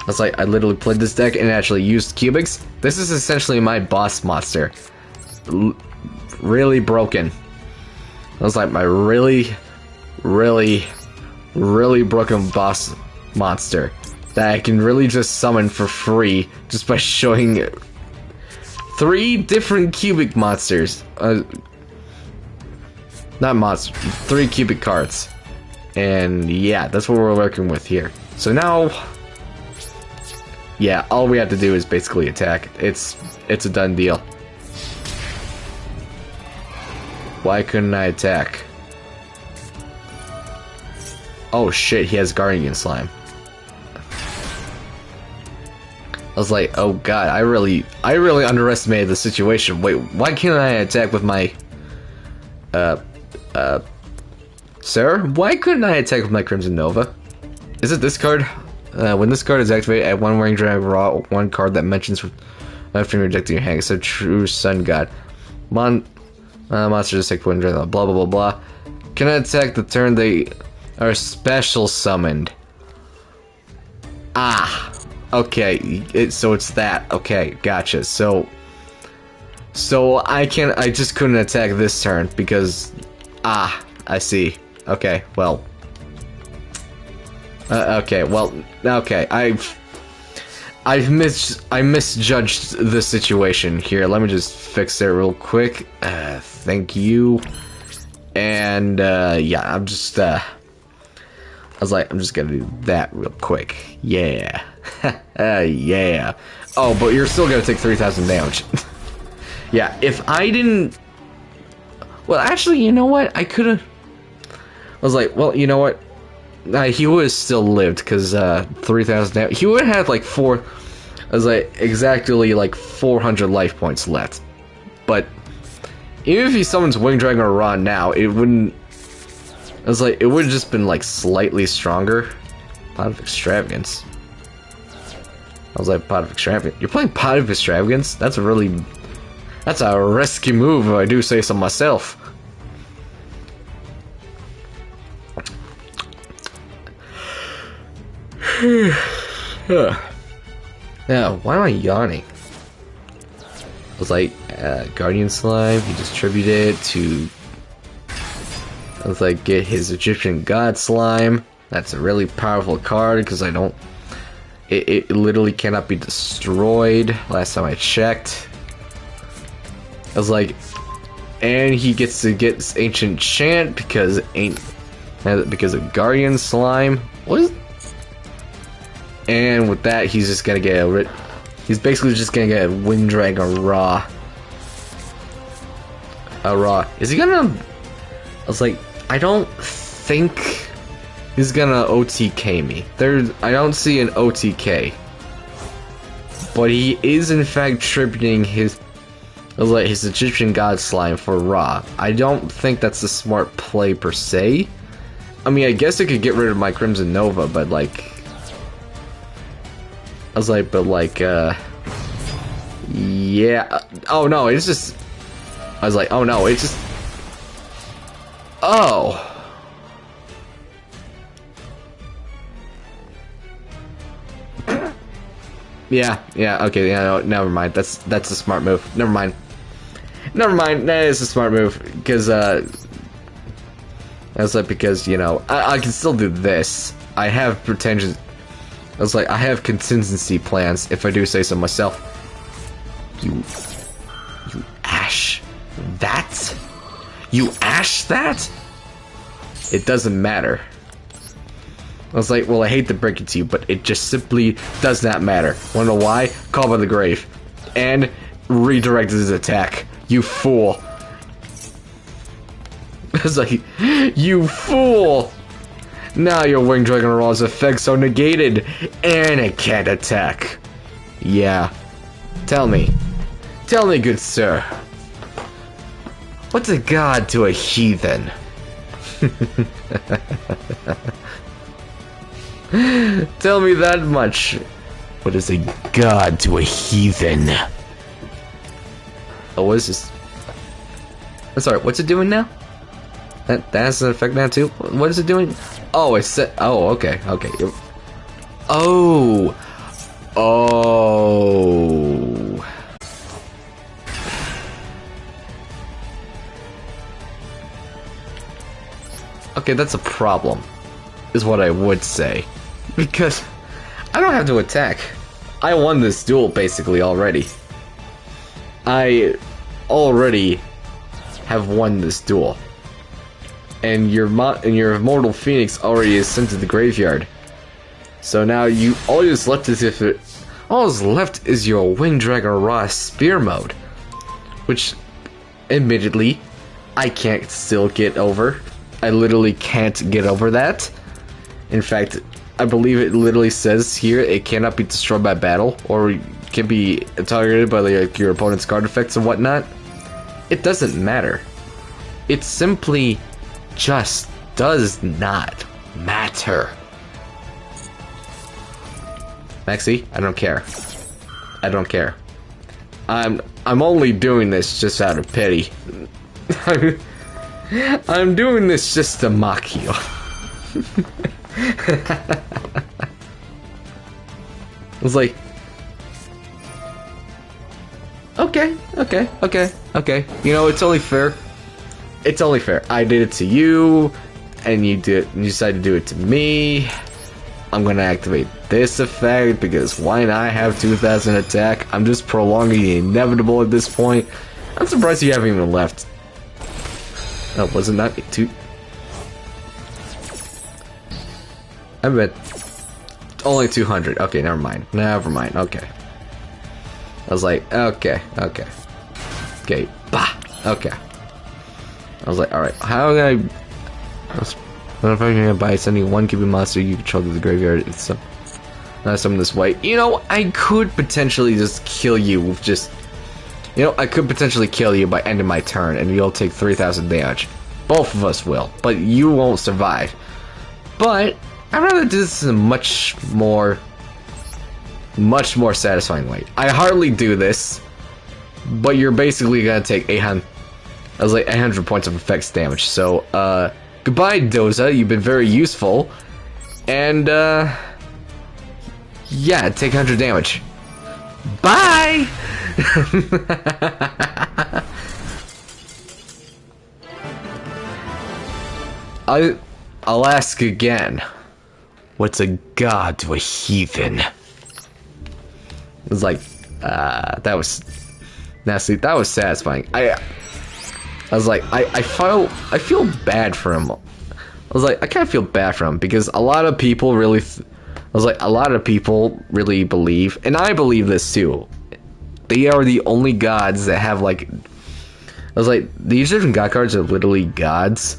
I was like, I literally played this deck and actually used cubics. This is essentially my boss monster. Really broken. I was like my really broken boss monster that I can really just summon for free just by showing 3 different cubic monsters. Not monsters, 3 cubic cards. And yeah, that's what we're working with here. So now, yeah, all we have to do is basically attack. It's a done deal. Why couldn't I attack? Oh shit, he has Guardian Slime. I was like, oh god, I really underestimated the situation. Wait, why can't I attack with my sir? Why couldn't I attack with my Crimson Nova? Is it this card? When this card is activated, add 1 Ring Dragon Raw, 1 card that mentions after rejecting your hand. It's a true Sun God. Monsters take 1 Dragon, blah blah blah blah. Can I attack the turn they are special summoned? Ah. Okay, so it's that. Okay, gotcha. So I just couldn't attack this turn because, I see. Okay, well. Okay, I misjudged the situation here. Let me just fix it real quick. Thank you. And yeah, I was like, I'm just gonna do that real quick. Yeah. Yeah. Oh, but you're still gonna take 3,000 damage. Yeah, if I didn't... Well, actually, you know what? I could've... I was like, well, you know what? He would've still lived, because 3,000 damage... He would've had, like, I was like, exactly, like, 400 life points left. But, even if he summons Wing Dragon or Ron now, it wouldn't... I was like, it would've just been, like, slightly stronger. Pot of Extravagance. I was like, Pot of Extravagance? You're playing Pot of Extravagance? That's a risky move if I do say so myself. Yeah, why am I yawning? I was like, Guardian Slime, he distributed it to... I was like, get his Egyptian God Slime. That's a really powerful card, because I don't... It literally cannot be destroyed, last time I checked. I was like... And he gets to get Ancient Chant, because of Guardian Slime. What is... And with that, he's just gonna get he's basically just gonna get a Wind Dragon Raw. Is he gonna... I was like, I don't think he's gonna OTK me. I don't see an OTK. But he is in fact tributing his Egyptian God Slime for Ra. I don't think that's a smart play per se. I mean, I guess I could get rid of my Crimson Nova, but like... I was like, but like, yeah, Yeah. Oh no, it's just. I was like, oh no, it's just. Oh. Yeah, okay, yeah, no, never mind. That's a smart move. Never mind. That is a smart move because that's like because you know I can still do this. I have pretensions. I was like I have contingency plans if I do say so myself. You ash that? You ash that? It doesn't matter. I was like, well, I hate to break it to you, but it just simply does not matter. Wanna know why? Call by the grave. And redirected his attack. You fool. I was like, you fool! Now your Winged Dragon Raw's effects are negated, and it can't attack. Yeah. Tell me, good sir. What's a god to a heathen? Tell me that much. What is a god to a heathen? Oh, what is this? I'm sorry, what's it doing now? That has an effect now too? What is it doing? Oh, it's set. Oh, okay. Oh. Okay, that's a problem, is what I would say. Because I don't have to attack. I won this duel basically already. I already have won this duel. And your immortal phoenix already is sent to the graveyard. So now all that's left is your Winged Dragon Raw Spear mode, which, admittedly, I can't still get over. I literally can't get over that. In fact, I believe it literally says here it cannot be destroyed by battle or can be targeted by your opponent's card effects and whatnot. It doesn't matter. It simply just does not matter. Maxie, I don't care. I'm only doing this just out of pity. I'm doing this just to mock you. It's like, okay. You know, it's only fair. I did it to you, and you decided to do it to me. I'm gonna activate this effect because why not have 2,000 attack? I'm just prolonging the inevitable at this point. I'm surprised you haven't even left. Oh, wasn't that too? I bet only 200. Okay, never mind. Okay. I was like, okay, bah, okay. I was like, alright, how can what if I'm gonna buy sending one cubing monster you control to the graveyard? It's some, not some this way. You know, I could potentially just kill you with just. You know, I could potentially kill you by ending my turn, and you'll take 3,000 damage. Both of us will, but you won't survive. But I'd rather do this in a much more satisfying way. I hardly do this, but you're basically gonna take 800. I was like 800 points of effects damage. So, goodbye, Doza. You've been very useful, and yeah, take 100 damage. Bye. I'll ask again. What's a god to a heathen? It's like, that was nasty. That was satisfying. I was like, I feel bad for him. I was like, I kind of feel bad for him because a lot of people really. A lot of people really believe, and I believe this too. They are the only gods that have like. I was like, the Egyptian god cards are literally gods.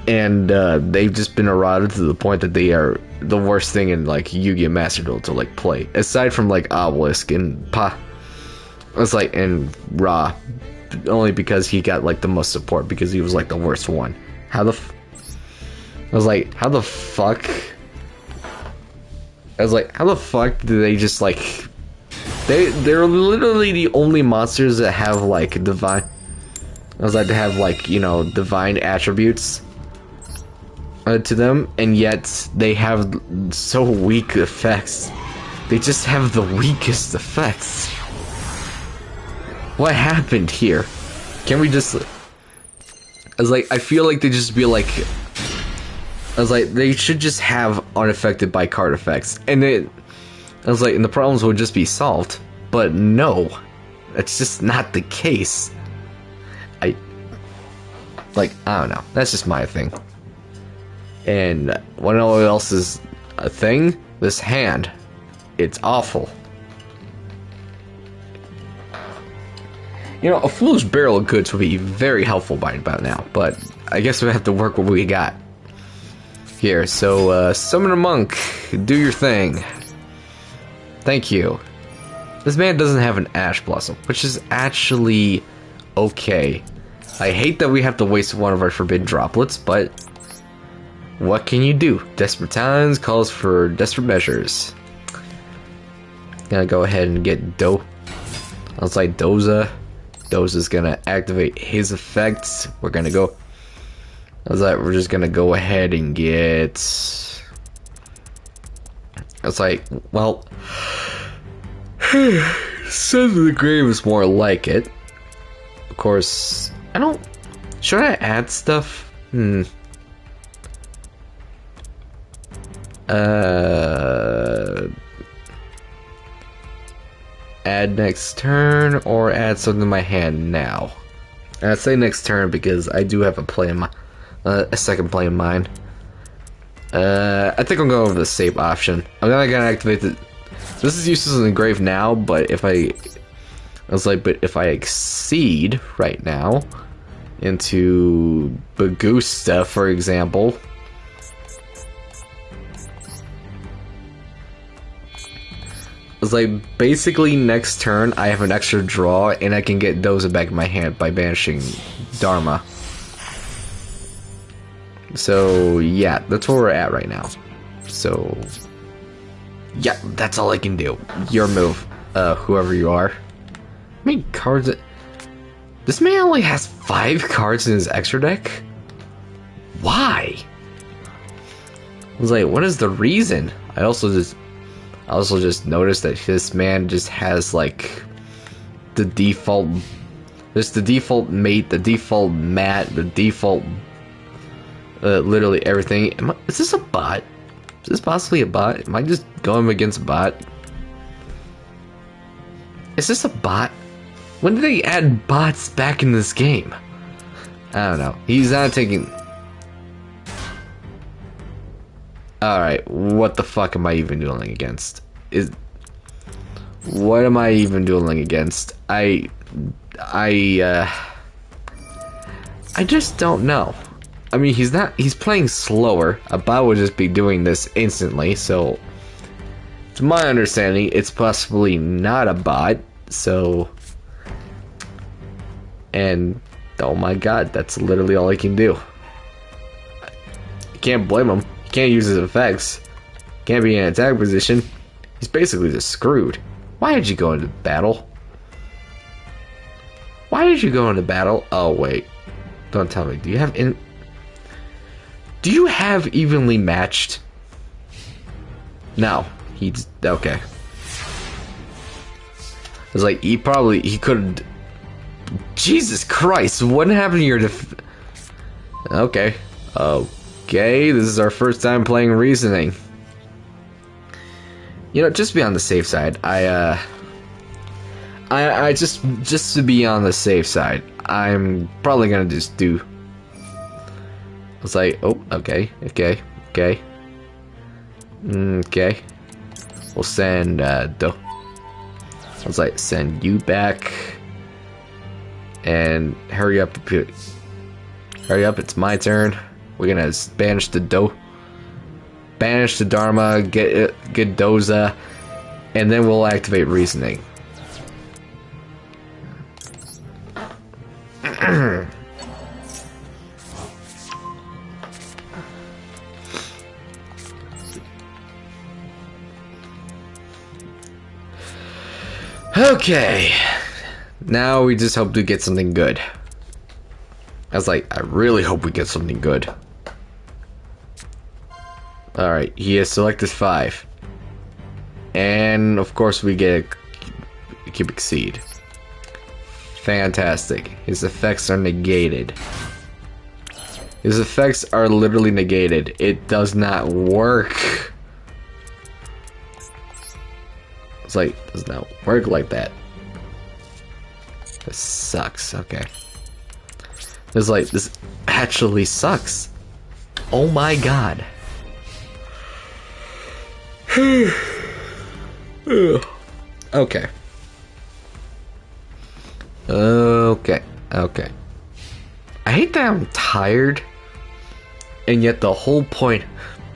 And they've just been eroded to the point that they are the worst thing in like Yu-Gi-Oh! Master Duel to like play. Aside from like Obelisk and Pa. It's like, and Ra. Only because he got like the most support because he was like the worst one. I was like, how the fuck? I was like, how the fuck do they just like They're literally the only monsters that have like divine. I was like to have like, you know, divine attributes to them, and yet they have so weak effects. They just have the weakest effects. What happened here? Can we just? I was like, I feel like they just be like. I was like, they should just have unaffected by card effects, and I was like, and the problems would just be solved. But no, that's just not the case. I don't know. That's just my thing. And wanna know what else is a thing? This hand. It's awful. You know, a foolish barrel of goods would be very helpful by about now, but I guess we have to work what we got. Here, so, summon a monk. Do your thing. Thank you. This man doesn't have an Ash Blossom, which is actually okay. I hate that we have to waste one of our forbidden droplets, but what can you do? Desperate times calls for desperate measures. Gonna go ahead and get I was like Doza. Doza's gonna activate his effects. We're gonna go. I was like, we're just gonna go ahead and get. I was like, well, Son of the Grave is more like it. Of course, I don't. Should I add stuff? Add next turn or add something to my hand now. And I say next turn because I do have a play in my a second play in mind. I think I'm going over the save option. I'm gonna activate the. This is useless in the grave now, but if I was like, but if I exceed right now into Bagusta, for example. It's like basically next turn I have an extra draw and I can get Doza back in my hand by banishing Dharma. So yeah, that's where we're at right now. So yeah, that's all I can do. Your move, whoever you are. How many cards? This man only has 5 cards in his extra deck? Why? I was like, what is the reason? I also just noticed that this man just has like the default, just the default mate, the default mat, the default, literally everything. Is this a bot? Is this possibly a bot? Am I just going against a bot? Is this a bot? When did they add bots back in this game? I don't know. He's not taking. Alright, what the fuck am I even dueling against? What am I even dueling against? I just don't know. I mean, he's playing slower. A bot would just be doing this instantly, so to my understanding, it's possibly not a bot, so. And oh my god, that's literally all I can do. You can't blame him. Can't use his effects. Can't be in attack position. He's basically just screwed. Why did you go into battle? Why did you go into battle? Oh wait, don't tell me. Do you have evenly matched? No, he's okay. It's like he could. Jesus Christ! What happened to your Okay. Okay, this is our first time playing Reasoning. You know, just to be on the safe side, I just to be on the safe side, I'm probably gonna just do. It's like, oh, okay. We'll send I was like, send you back, and hurry up, it's my turn. We're gonna banish the Dharma, get Doza, and then we'll activate Reasoning. Okay. Now we just hope to get something good. I was like, I really hope we get something good. Alright, he has selected 5. And of course we get a cubic seed. Fantastic. His effects are negated. His effects are literally negated. It does not work. It's like, it does not work like that. This sucks. Okay. It's like, this actually sucks. Oh my god. Okay. Okay. I hate that I'm tired, and yet the whole point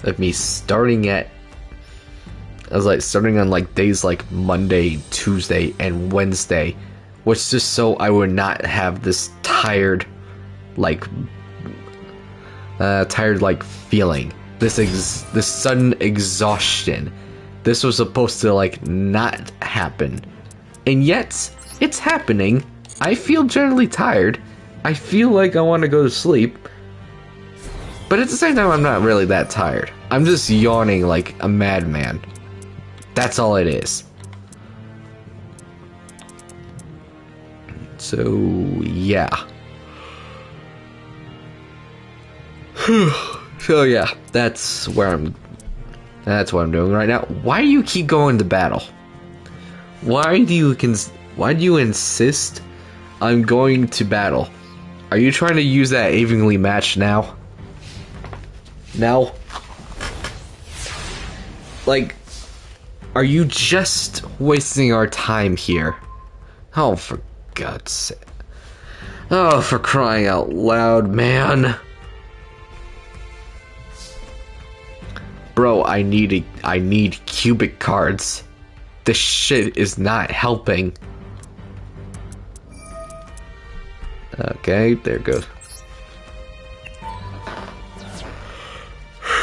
of me starting at, I was like starting on like days like Monday, Tuesday, and Wednesday, was just so I would not have this tired feeling, this sudden exhaustion. This was supposed to like not happen, and yet it's happening. I feel generally tired. I feel like I want to go to sleep, but at the same time I'm not really that tired. I'm just yawning like a madman. That's all it is. So yeah. So yeah, that's what I'm doing right now. Why do you keep going to battle? Why do you insist on going to battle? Are you trying to use that evenly matched now? Like, are you just wasting our time here? Oh, for God's sake. Oh, for crying out loud, man. Bro, I need cubic cards. This shit is not helping. Okay, there it goes.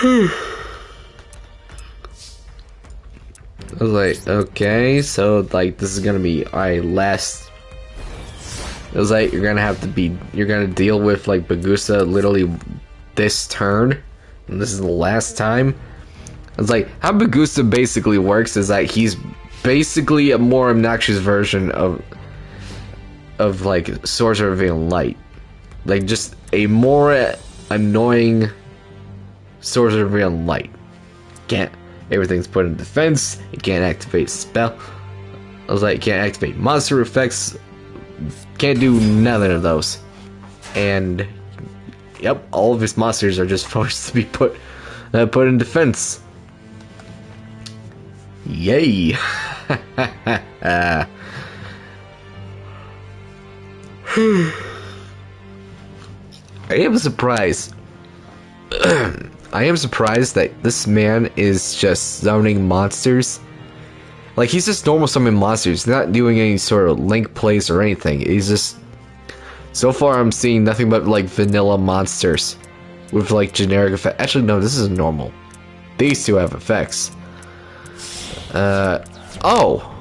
I was like, okay, so like this is gonna be last. It was like you're gonna deal with like Bagusa literally this turn, and this is the last time. It's like how Bagusa basically works is that he's basically a more obnoxious version of like Sorcerer of Veil Light, like just a more annoying Sorcerer of Veil Light. Everything's put in defense. It can't activate spell. I was like, can't activate monster effects. Can't do none of those. And yep, all of his monsters are just forced to be put in defense. Yay! I am surprised. I am surprised that this man is just summoning monsters. Like, he's just normal summoning monsters, not doing any sort of link plays or anything. He's just... So far, I'm seeing nothing but, like, vanilla monsters with, like, generic effects. Actually, no, this is normal. These two have effects. Oh!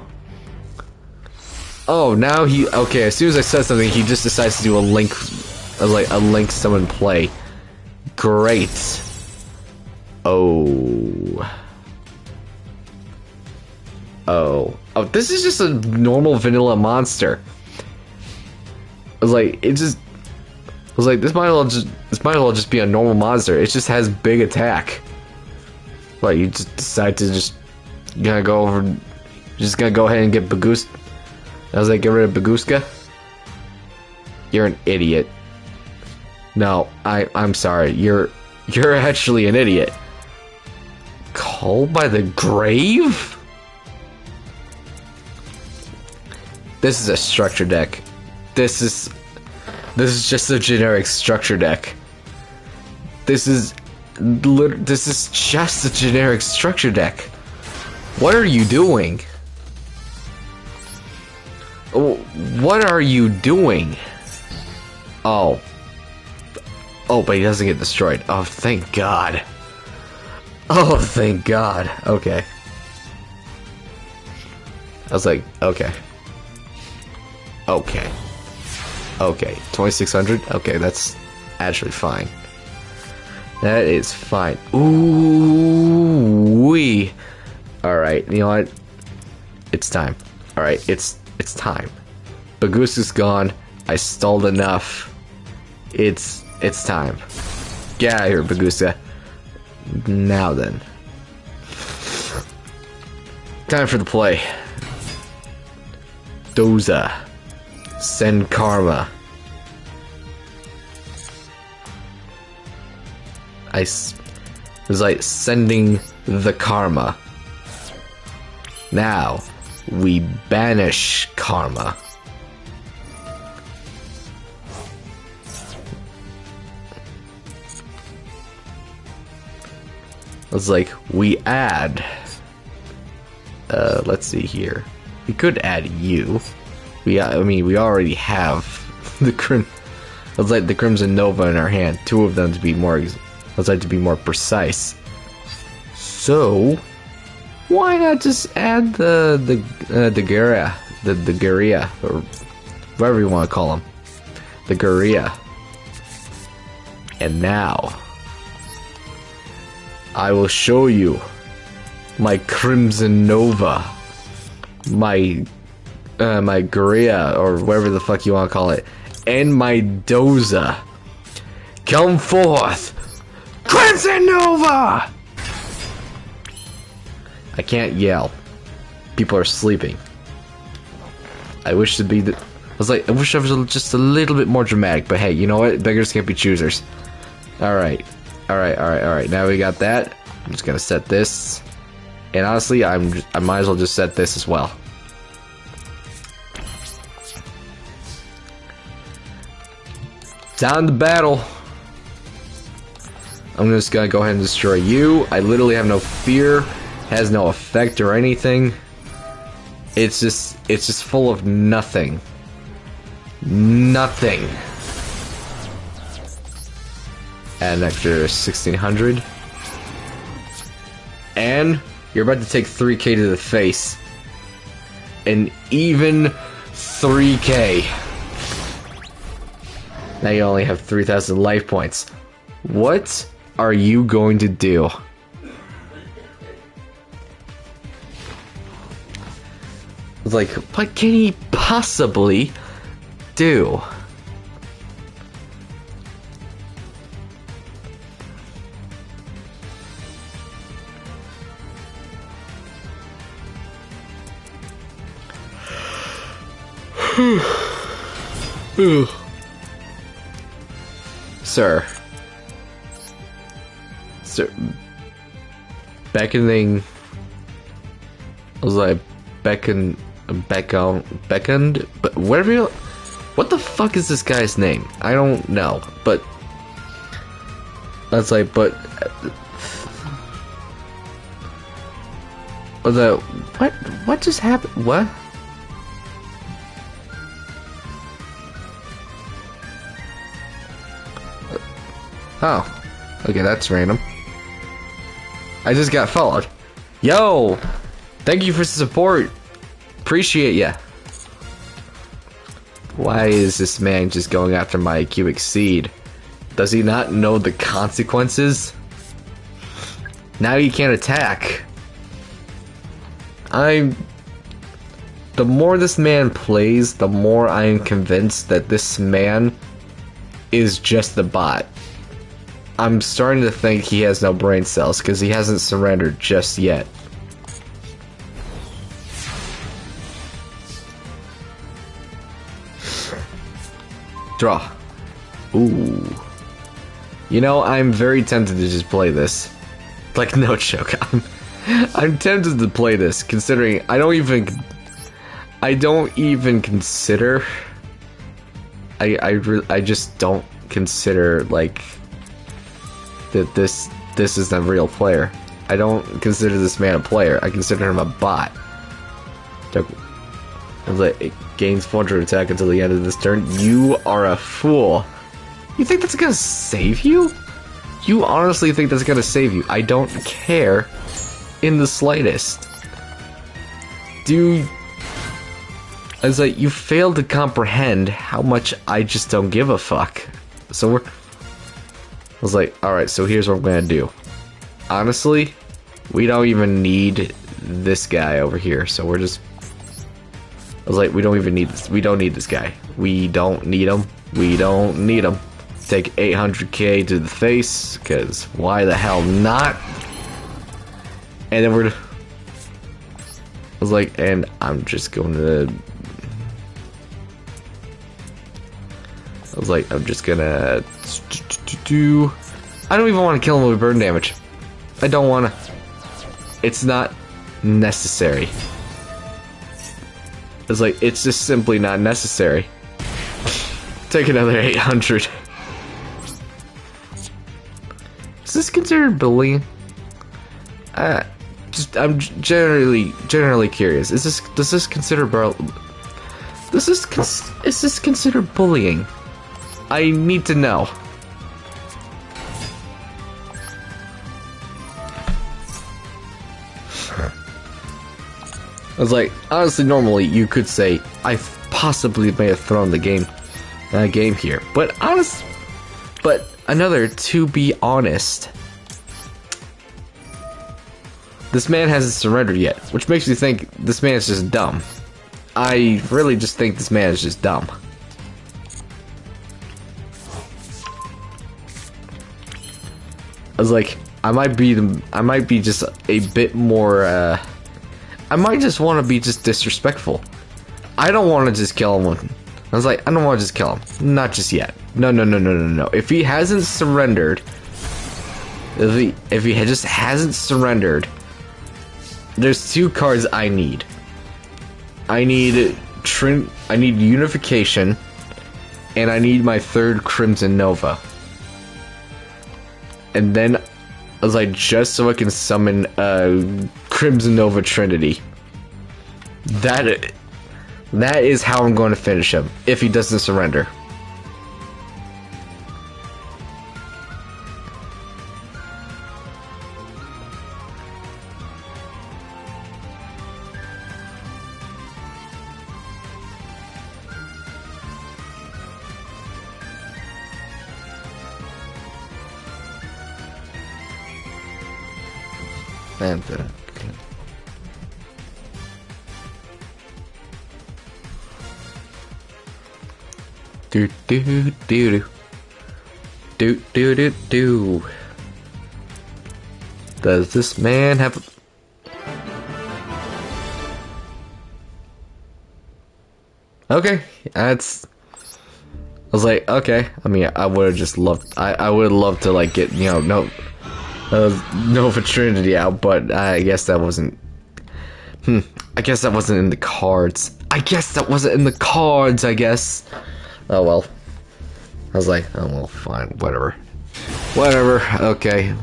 Oh, now he... Okay, as soon as I said something, he just decides to do a link... like, a link summon play. Great. Oh, this is just a normal vanilla monster. I was like, this might as well just be a normal monster. It just has big attack. Like, you just decide to just gonna go ahead and get Baguska. I was like, get rid of Baguska? You're an idiot. No, I'm sorry. You're actually an idiot. Called by the Grave? This is a structure deck. This is just a generic structure deck. This is just a generic structure deck. What are you doing? What are you doing? Oh, but he doesn't get destroyed. Oh, thank God. Oh, thank God. Okay. I was like, okay. Okay. Okay, 2600? Okay, that's actually fine. That is fine. Ooh wee. Alright, you know what? It's time. Alright, it's time. Bagusa's gone. I stalled enough. It's time. Get out of here, Bagusa. Now then. Time for the play. Doza. Send karma. It was like sending the karma. Now, we banish karma. It's like, we add... let's see here. We could add you. I mean, we already have the It's like the Crimson Nova in our hand. Two of them to be more... Let's like to be more precise. So... Why not just add the Guerilla, the Guerilla, or whatever you want to call them, the Guerilla. And now, I will show you my Crimson Nova, my Guerilla, or whatever the fuck you want to call it, and my Doza. Come forth, Crimson Nova! I can't yell. People are sleeping. I wish to be I wish I was just a little bit more dramatic, but hey, you know what? Beggars can't be choosers. Alright. Alright. Now we got that. I'm just gonna set this. And honestly, I might as well just set this as well. Down to battle. I'm just gonna go ahead and destroy you. I literally have no fear. Has no effect or anything. It's just full of nothing. Nothing. Add an extra 1600. And you're about to take 3k to the face. An even 3k. Now you only have 3000 life points. What are you going to do? Like, what can he possibly do? Sir. Beckoning. I was like, beckoned, but whatever you... What the fuck is this guy's name? I don't know, but... That's like, but... What just happened? What? Oh. Okay, that's random. I just got followed. Yo! Thank you for the support. Appreciate ya. Why is this man just going after my cubic seed? Does he not know the consequences? Now he can't attack. The more this man plays, the more I am convinced that this man is just the bot. I'm starting to think he has no brain cells because he hasn't surrendered just yet. Draw. Ooh. You know, I'm very tempted to just play this. Like, no joke. I'm tempted to play this, considering I don't even consider. I just don't consider, like, that this is a real player. I don't consider this man a player. I consider him a bot. It gains 400 attack until the end of this turn. You are a fool. You think that's gonna save you? You honestly think that's gonna save you? I don't care in the slightest. I was like, you failed to comprehend how much I just don't give a fuck. So I was like, alright, so here's what I'm gonna do. Honestly, we don't even need this guy over here, so we're just... I was like, we don't even need this. We don't need this guy. We don't need him. We don't need him. Take 800k to the face, because why the hell not? And then I was like, and I'm just going to... I was like, I'm just gonna... I don't even want to kill him with burn damage. I don't want to. It's not necessary. It's like, it's just simply not necessary. Take another 800. Is this considered bullying? I'm generally curious. Is this considered is this considered bullying? I need to know. I was like, honestly, normally you could say I possibly may have thrown the game here, but to be honest, this man hasn't surrendered yet, which makes me think this man is just dumb. I really just think this man is just dumb. I was like, I might be just a bit more, I might just want to be just disrespectful. I don't want to just kill him. I was like, I don't want to just kill him. Not just yet. No. If he hasn't surrendered, if he just hasn't surrendered, there's two cards I need. I need Unification, and I need my third Crimson Nova. And then I was like, just so I can summon Crimson Nova Trinity. That is how I'm going to finish him if he doesn't surrender. And do. Does this man have? Okay, that's. I was like, okay. I mean, I would have just loved. I would have loved to like get Nova Trinity out, but I guess that wasn't. I guess that wasn't in the cards. I guess. Oh well. I was like, oh well, fine, whatever. Okay.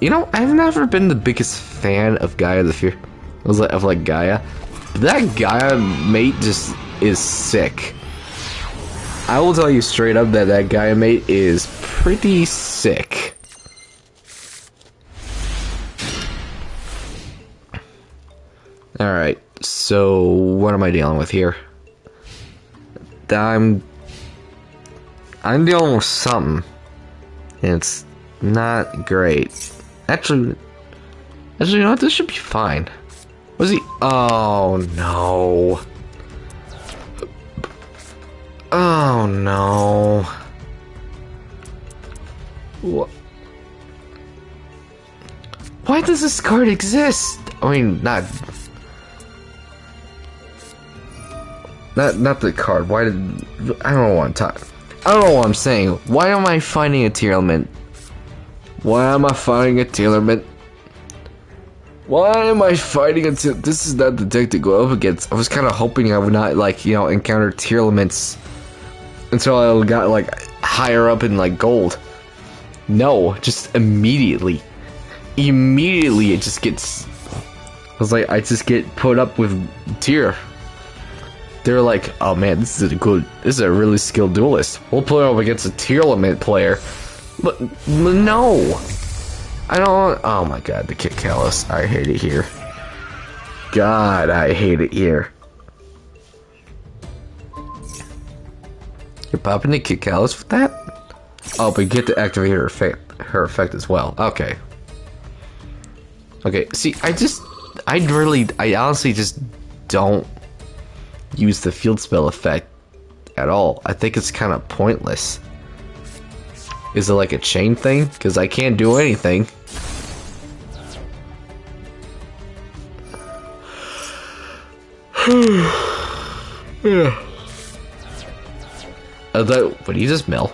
You know, I've never been the biggest fan of Gaia the Fear. I was like, of like Gaia. That Gaia mate just is sick. I will tell you straight up that Gaia mate is pretty sick. Alright, so what am I dealing with here? I'm dealing with something. And it's not great. Actually, you know what? This should be fine. Was he? Oh no. Oh no. What? Why does this card exist? I mean, not the card. Why did I don't know what I'm talking. I don't know what I'm saying. Why am I finding a Tearlament? Why am I fighting a Tearlament? Why am I fighting until this is not the deck to go up against? I was kind of hoping I would not like encounter Tearlaments until I got like higher up in like gold. No, just immediately it just gets. I was like, I just get put up with Tear. They're like, oh man, this is a really skilled duelist. We'll play up against a Tearlament player. But no, I don't. Oh my god, the Kit Callus. I hate it here. God, I hate it here. You're popping the Kit Callus with that? Oh, but you get to activate her effect as well. Okay. Okay, see, I honestly just don't use the field spell effect at all. I think it's kind of pointless. Is it like a chain thing? Because I can't do anything. Yeah. What, he just mill?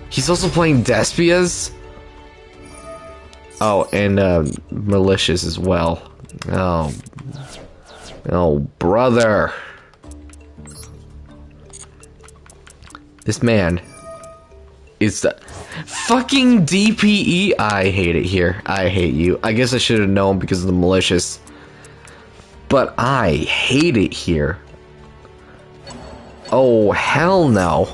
He's also playing Despias? Oh, and Malicious as well. Oh. Oh, brother. This man is the fucking DPE. I hate it here. I hate you. I guess I should have known because of the Malicious. But I hate it here. Oh, hell no.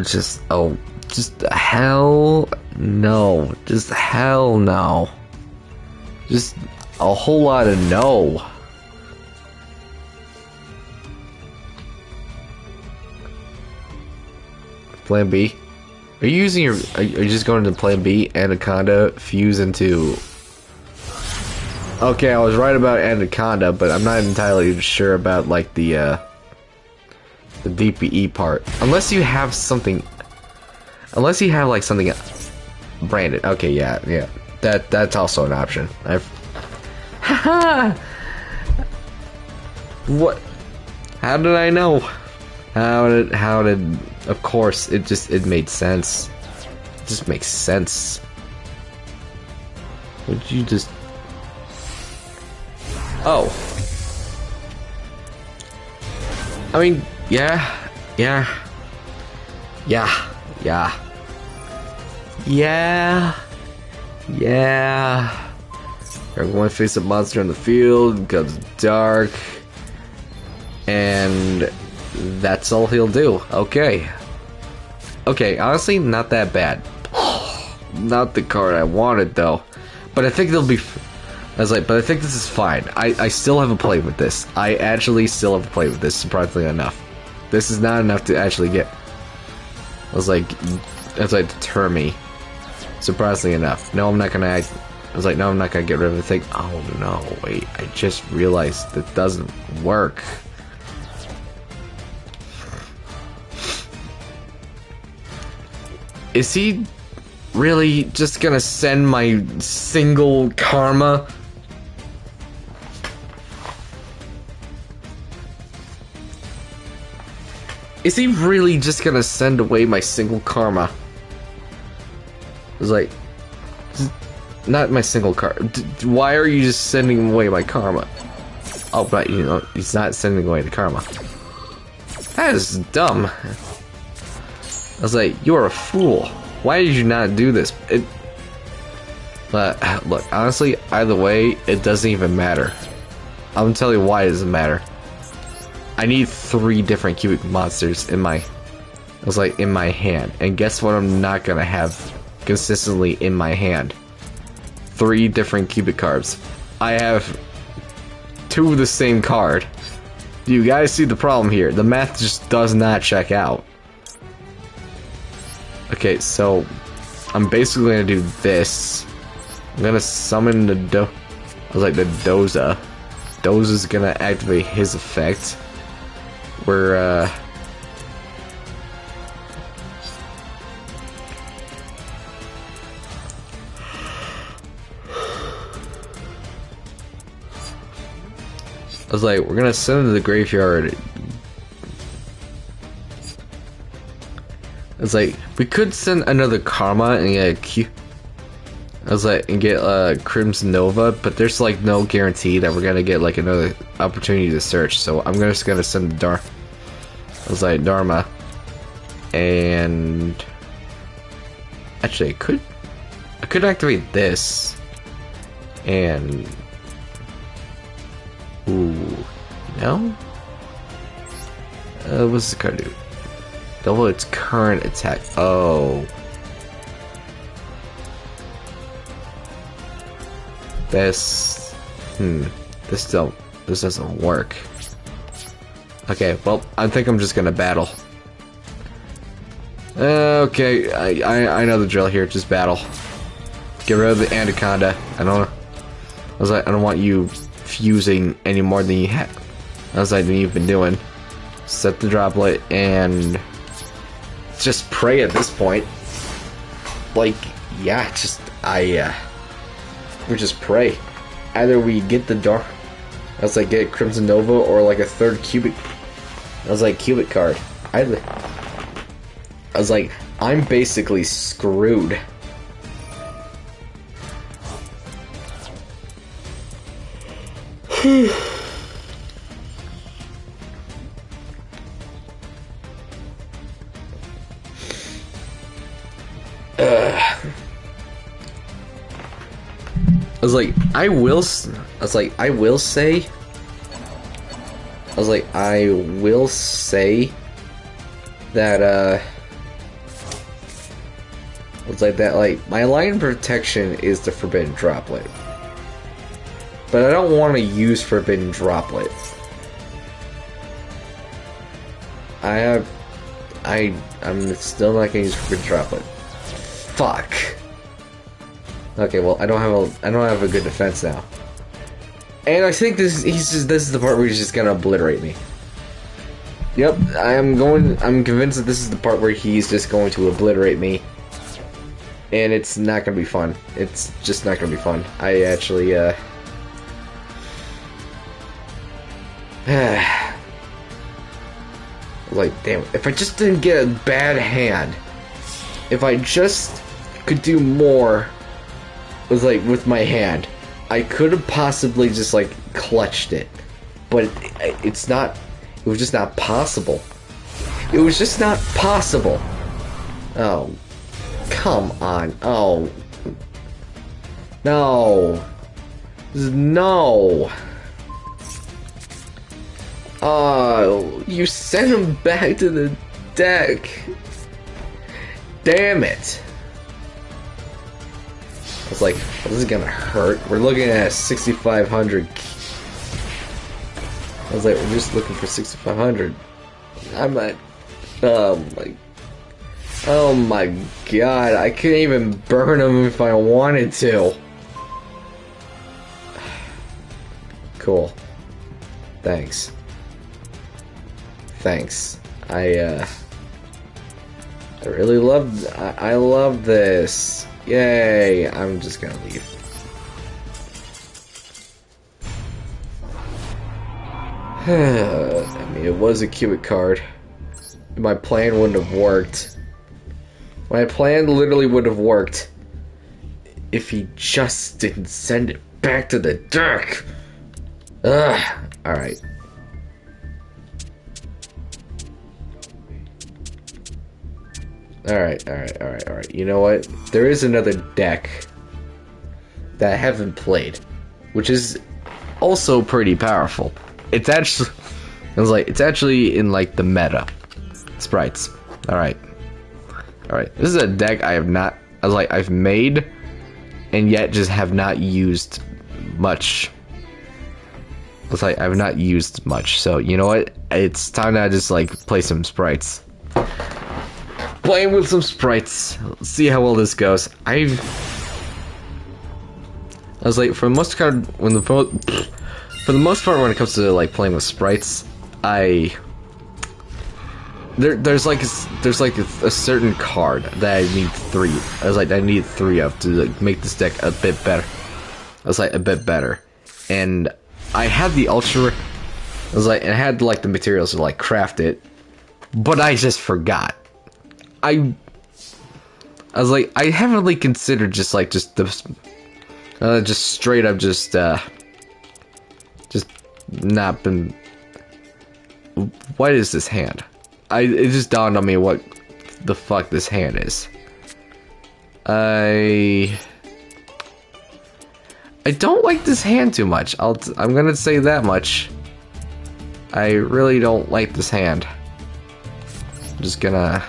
Just hell no. Just hell no. Just a whole lot of no. Plan B? Are you using your... Are you just going to Plan B? Anaconda fuse into... Okay, I was right about Anaconda, but I'm not entirely sure about, like, the DPE part. Unless you have something... Unless you have, like, something... branded. Okay, yeah. That's also an option. Haha! What? How did I know? How did... Of course, it made sense. It just makes sense. Would you just... Oh. I mean, yeah. Everyone face a monster in the field, becomes dark. And that's all he'll do. Okay, honestly, not that bad. Not the card I wanted, though. But I think they'll be... but I think this is fine. I still haven't played with this. I actually still haven't played with this, surprisingly enough. This is not enough to actually get... deter me. Surprisingly enough. No, I'm not gonna... no, I'm not gonna get rid of the thing. Oh, no, wait. I just realized that doesn't work. Is he really just gonna send my single karma? Is he really just gonna send away my single karma? It's like, not my single karma. Why are you just sending away my karma? Oh, but you know, he's not sending away the karma. That is dumb. I was like, you're a fool. Why did you not do this? But look, honestly, either way, it doesn't even matter. I'm gonna tell you why it doesn't matter. I need 3 different cubic monsters in my... in my hand. And guess what I'm not gonna have consistently in my hand? 3 different cubic cards. I have 2 of the same card. You guys see the problem here. The math just does not check out. Okay, so I'm basically gonna do this. I'm gonna summon the the Doza. Doza's gonna activate his effect. We're we're gonna send him to the graveyard. It's like, we could send another Karma and get and get Crimson Nova, but there's like no guarantee that we're gonna get like another opportunity to search. So I'm just gonna send Dharma, and actually I could activate this, and ooh, no. What's the card do? Double its current attack. Oh. This doesn't work. Okay, well, I think I'm just gonna battle. Okay, I know the drill here. Just battle. Get rid of the anaconda. I don't want you fusing any more than you have. Than you've been doing. Set the droplet and just pray at this point. Like, yeah, we just pray. Either we get the dark. Get Crimson Nova or like a third cubic. Cubic card. I'm basically screwed. I will say that my line protection is the Forbidden Droplet. But I don't want to use Forbidden Droplet. I'm still not gonna use Forbidden Droplet. Fuck. Okay, well I don't have a good defense now. And I think this is the part where he's just gonna obliterate me. Yep, I'm convinced that this is the part where he's just going to obliterate me. And it's not gonna be fun. It's just not gonna be fun. I actually damn, if I just didn't get a bad hand, if I just could do more with my hand, I could have possibly just clutched it, but it's not. It was just not possible. It was just not possible. Oh, come on. Oh, no, no. Oh, you sent him back to the deck. Damn it. I was like, oh, this is gonna hurt. We're looking at 6,500. I was like, we're just looking for 6,500. I'm at, oh my god, I couldn't even burn him if I wanted to. Cool. Thanks. Thanks. I really I love this. Yay! I'm just gonna leave. I mean, it was a cubic card. My plan wouldn't have worked. My plan literally would have worked if he just didn't send it back to the deck. Ugh. Alright. Alright. You know what? There is another deck that I haven't played, which is also pretty powerful. It's actually in the meta. Sprites. Alright. This is a deck I've made and yet just have not used much. I've not used much. So, you know what? It's time to just play some sprites. Playing with some sprites. Let's see how well this goes. For the most part, when it comes to playing with sprites, there's a certain card that I need three. I need three of to make this deck a bit better. A bit better, and I had the ultra. It had the materials to craft it, but I just forgot. I haven't really considered just straight up just not been. What is this hand? It just dawned on me what the fuck this hand is. I don't like this hand too much. I'm gonna say that much. I really don't like this hand. I'm just gonna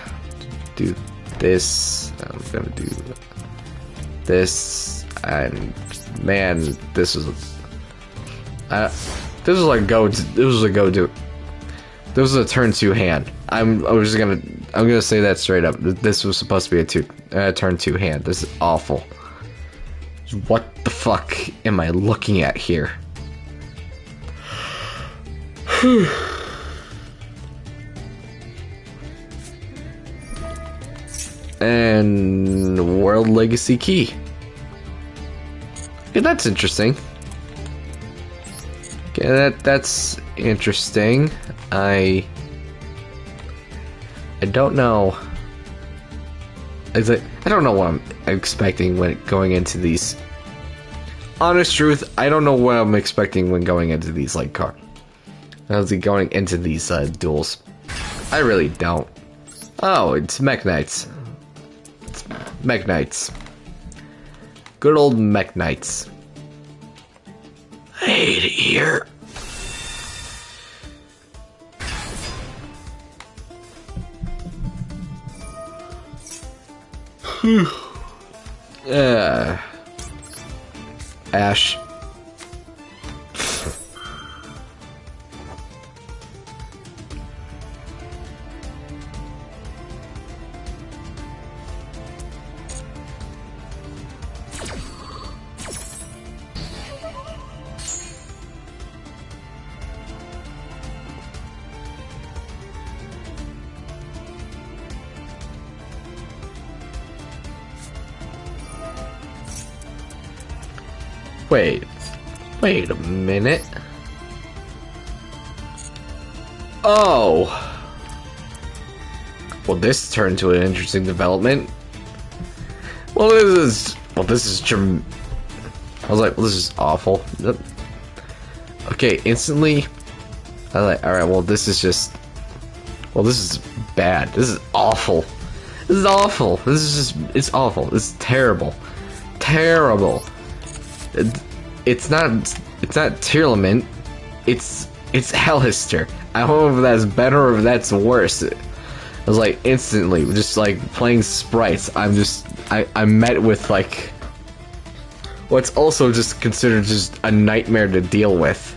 do this. I'm gonna do this and Man, this was a go. This was a go do. This was a turn 2 hand. I'm gonna say that straight up. This was supposed to be a turn 2 hand. This is awful. What the fuck am I looking at here? And World Legacy Key. Okay, that's interesting. Okay, that's interesting. I don't know. I don't know what I'm expecting when going into these. Honest truth, I don't know what I'm expecting when going into these going into these duels. I really don't. Oh, it's Mech Knights. It's Mech Knights. Good old Mech Knights. I hate it here. Ash. Wait a minute. Oh. Well, this turned to an interesting development. Well, this is I was like, well, this is awful. Okay, instantly. I was like, all right, well, this is bad. This is awful. This is awful. It's awful. This is terrible. Terrible. It's not Tearlament. It's Alistair. I don't know if that's better or if that's worse. I was like instantly just like playing sprites. I'm met with like what's also just considered just a nightmare to deal with.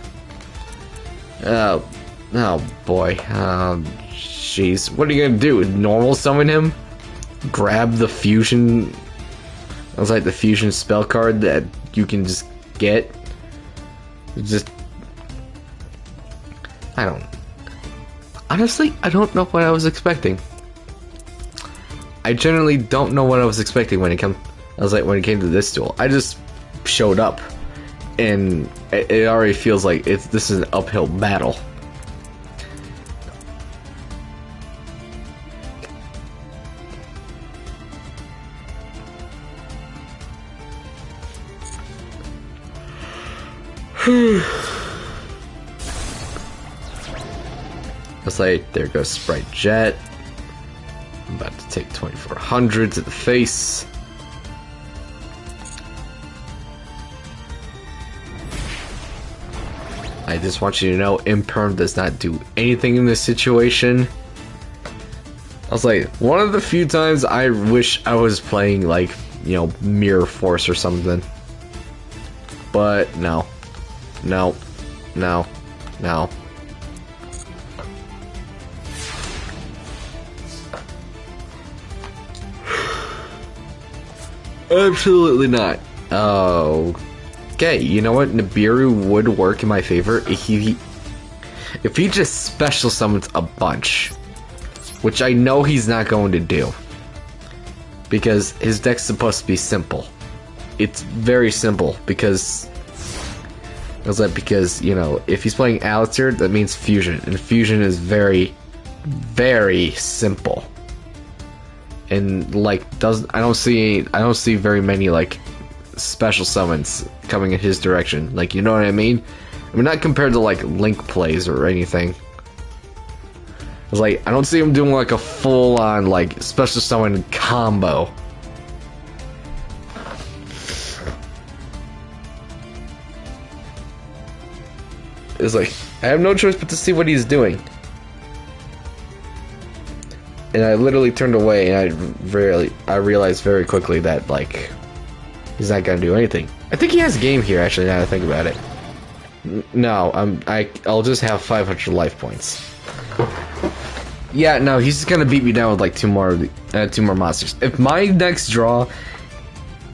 Oh boy. Jeez. What are you gonna do? Normal summon him? Grab the fusion? I was like the fusion spell card that you can just get. Honestly, I don't know what I was expecting. I generally don't know what I was expecting when it came to this duel. I just showed up, and it already feels like this is an uphill battle. It's like, there goes Sprite Jet. I'm about to take 2400 to the face. I just want you to know, Imperm does not do anything in this situation. I was like, one of the few times I wish I was playing, like, you know, Mirror Force or something. But, no. No. No. No. Absolutely not. Oh. Okay, you know what? Nibiru would work in my favor if he just special summons a bunch. Which I know he's not going to do. Because his deck's supposed to be simple. It's very simple because you know, if he's playing Alistair, that means fusion, and fusion is very, very simple. And like, I don't see very many like special summons coming in his direction. Like, you know what I mean? I mean, not compared to like Link plays or anything. I was like, I don't see him doing like a full-on like special summon combo. It's like, I have no choice but to see what he's doing. And I literally turned away, and I realized very quickly that, like, He's not gonna do anything. I think he has game here, actually, now that I think about it. No, I'll just have 500 life points. Yeah, no, he's just gonna beat me down with like two more monsters. If my next draw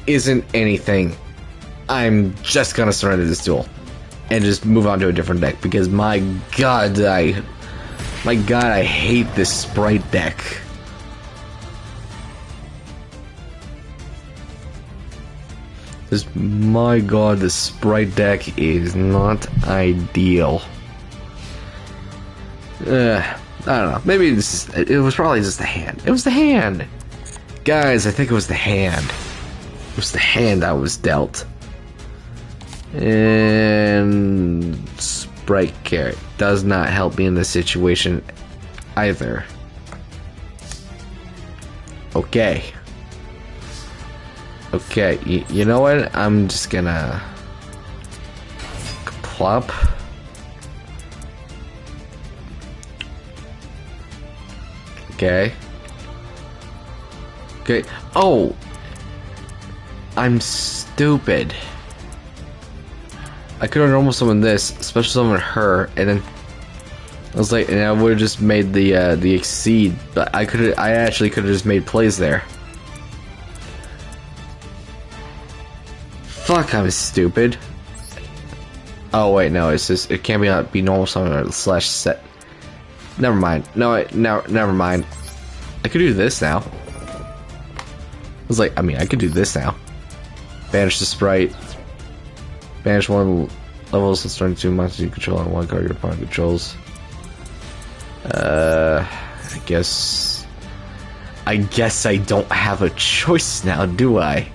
isn't anything, I'm just gonna surrender this duel and just move on to a different deck because my god, I hate this sprite deck. My god, the sprite deck is not ideal. I don't know. Maybe it was probably just the hand. It was the hand! Guys, I think it was the hand. It was the hand I was dealt. And Sprite Carrot does not help me in this situation either. Okay. Okay, you know what? I'm just gonna plop. Okay. Okay. Oh! I'm stupid. I could have normal summoned this, special summoned her, and then I was like, and I would have just made the exceed, but I actually could have just made plays there. Fuck, I'm stupid. Oh wait, no, it's just it can't be normal summon slash set. Never mind. No, never mind. I could do this now. I was like, I mean, I could do this now. Banish the sprite. Banish one levels and starting two monsters you control on one card your opponent controls. I guess I don't have a choice now, do I?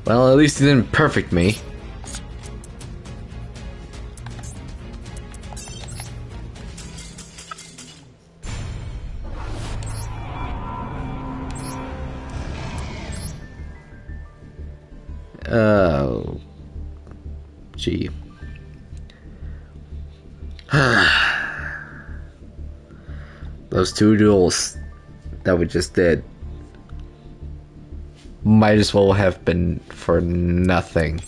Well, at least he didn't perfect me. Oh. Gee. Those two duels that we just did might as well have been for nothing.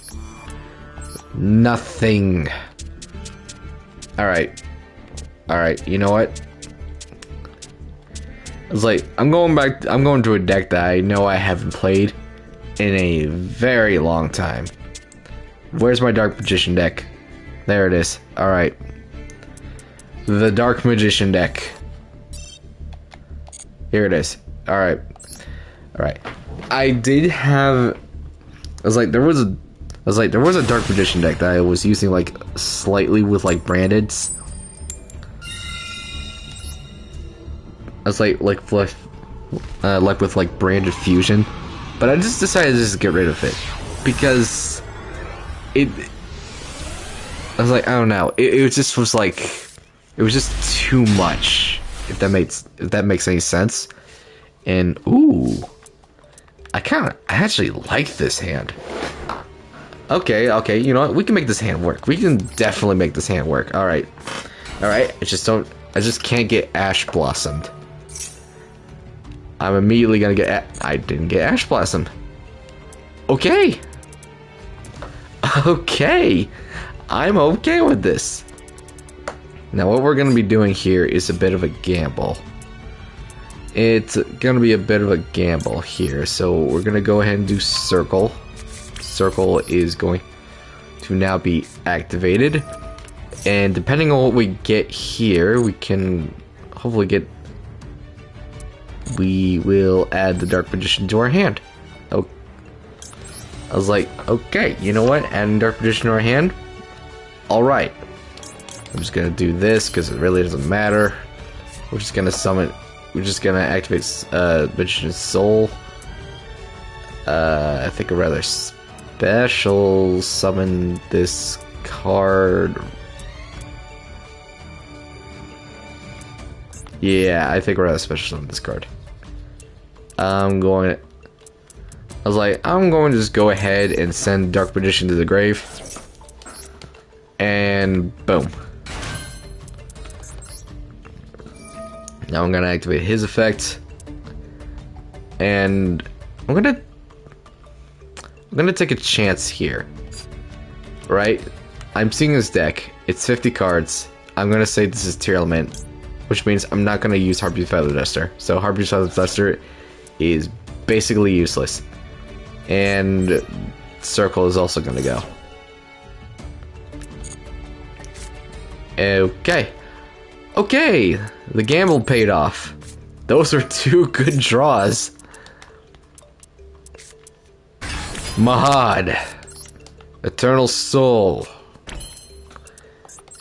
Nothing. Alright. Alright, you know what? It's like, I'm going to a deck that I know I haven't played in a very long time. Where's my Dark Magician deck? There it is. Alright. The Dark Magician deck. Here it is. Alright. Alright. I did have... there was a Dark Magician deck that I was using, like, slightly with, like, brandeds. I was like with, like, branded fusion. But I just decided to just get rid of it. Because... I was like, I don't know. It just was like... It was just too much. If that makes any sense. And, ooh... I actually like this hand. Okay, you know what? We can make this hand work. We can definitely make this hand work. Alright. Alright, I just can't get Ash Blossomed. I'm immediately gonna get I didn't get Ash Blossomed. Okay. Okay. I'm okay with this. Now what we're gonna be doing here is a bit of a gamble. It's gonna be a bit of a gamble here, so we're gonna go ahead and do Circle. Circle is going to now be activated, and depending on what we get here, we can hopefully get... We will add the Dark Magician to our hand. Oh, I was like, okay, you know what? Adding Dark Magician to our hand. All right. I'm just gonna do this because it really doesn't matter. We're just gonna summon. We're just gonna activate Magician's Soul. I think a rather special summon this card. Yeah, I think we're rather special summon this card. I'm going I was like, I'm going to just go ahead and send Dark Magician to the grave. And boom. Now I'm gonna activate his effect. And I'm gonna take a chance here. Right? I'm seeing this deck. It's 50 cards. I'm gonna say this is Tearlament, which means I'm not gonna use Harpy's Feather Duster. So Harpy's Feather Duster is basically useless. And Circle is also gonna go. Okay. Okay! The gamble paid off. Those are 2 good draws. Mahad. Eternal Soul.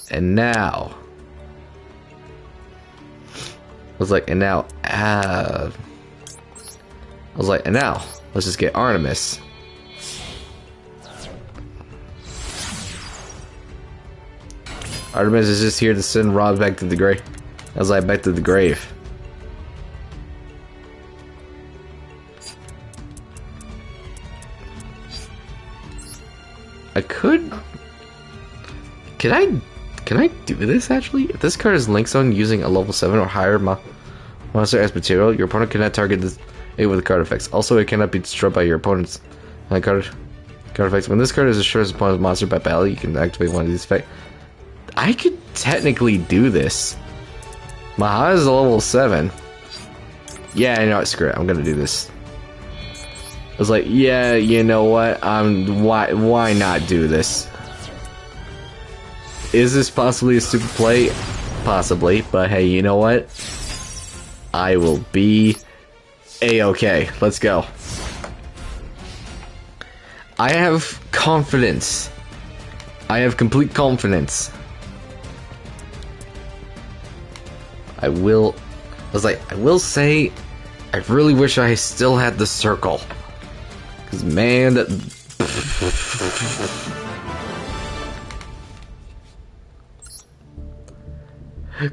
And now... I was like, and now... let's just get Artemis. Artemis is just here to send Rob back to the grave. I was like, back to the grave. I could... Can I do this actually? If this card is linked on using a level 7 or higher monster as material, your opponent cannot target it with card effects. Also, it cannot be destroyed by your opponent's card effects. When this card is destroyed as opponent's monster by battle, you can activate one of these effects. I could technically do this. Mahad is a level 7. Yeah, you know what? Screw it. I'm gonna do this. I was like, yeah, you know what? Why not do this? Is this possibly a stupid play? Possibly, but hey, you know what? I will be A-okay. Let's go. I have confidence. I have complete confidence. I will say, I really wish I still had the circle. Cause man,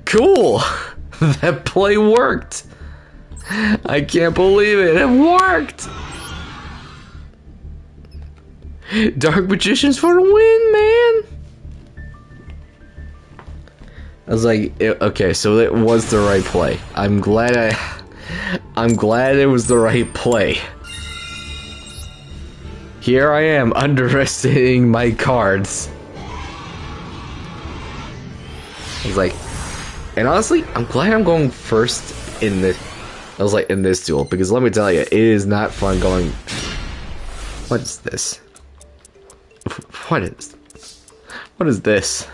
cool! That play worked! I can't believe it, it worked! Dark Magicians for the win, man! I was like, okay, so it was the right play. I'm glad it was the right play. Here I am, underestimating my cards. I was like, and honestly, I'm glad I'm going first in this. I was like, in this duel, because let me tell you, it is not fun going. What is this? What is this?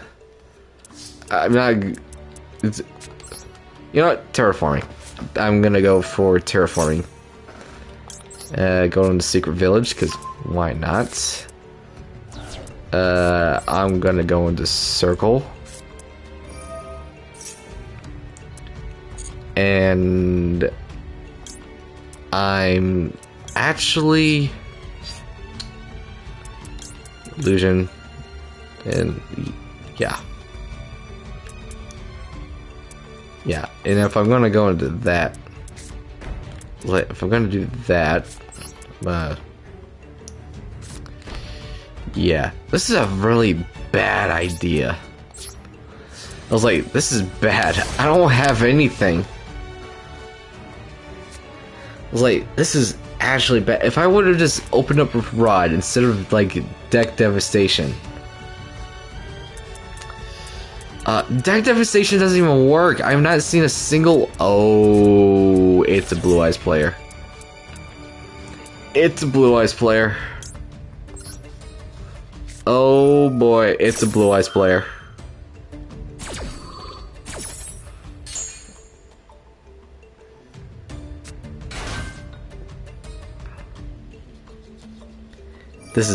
I'm not. It's, you know what? Terraforming. I'm gonna go for terraforming. Go into Secret Village, because why not? I'm gonna go into Circle. And I'm actually illusion, and yeah, and if I'm gonna go into that, if I'm gonna do that, yeah, this is a really bad idea. I was like, this is bad. I don't have anything. I was like, this is actually bad. If I would have just opened up with Rod instead of like Deck Devastation. Deck Devastation doesn't even work. I've not seen a single. Oh, it's a Blue Eyes player. It's a Blue Eyes player. Oh boy, it's a Blue Eyes player. This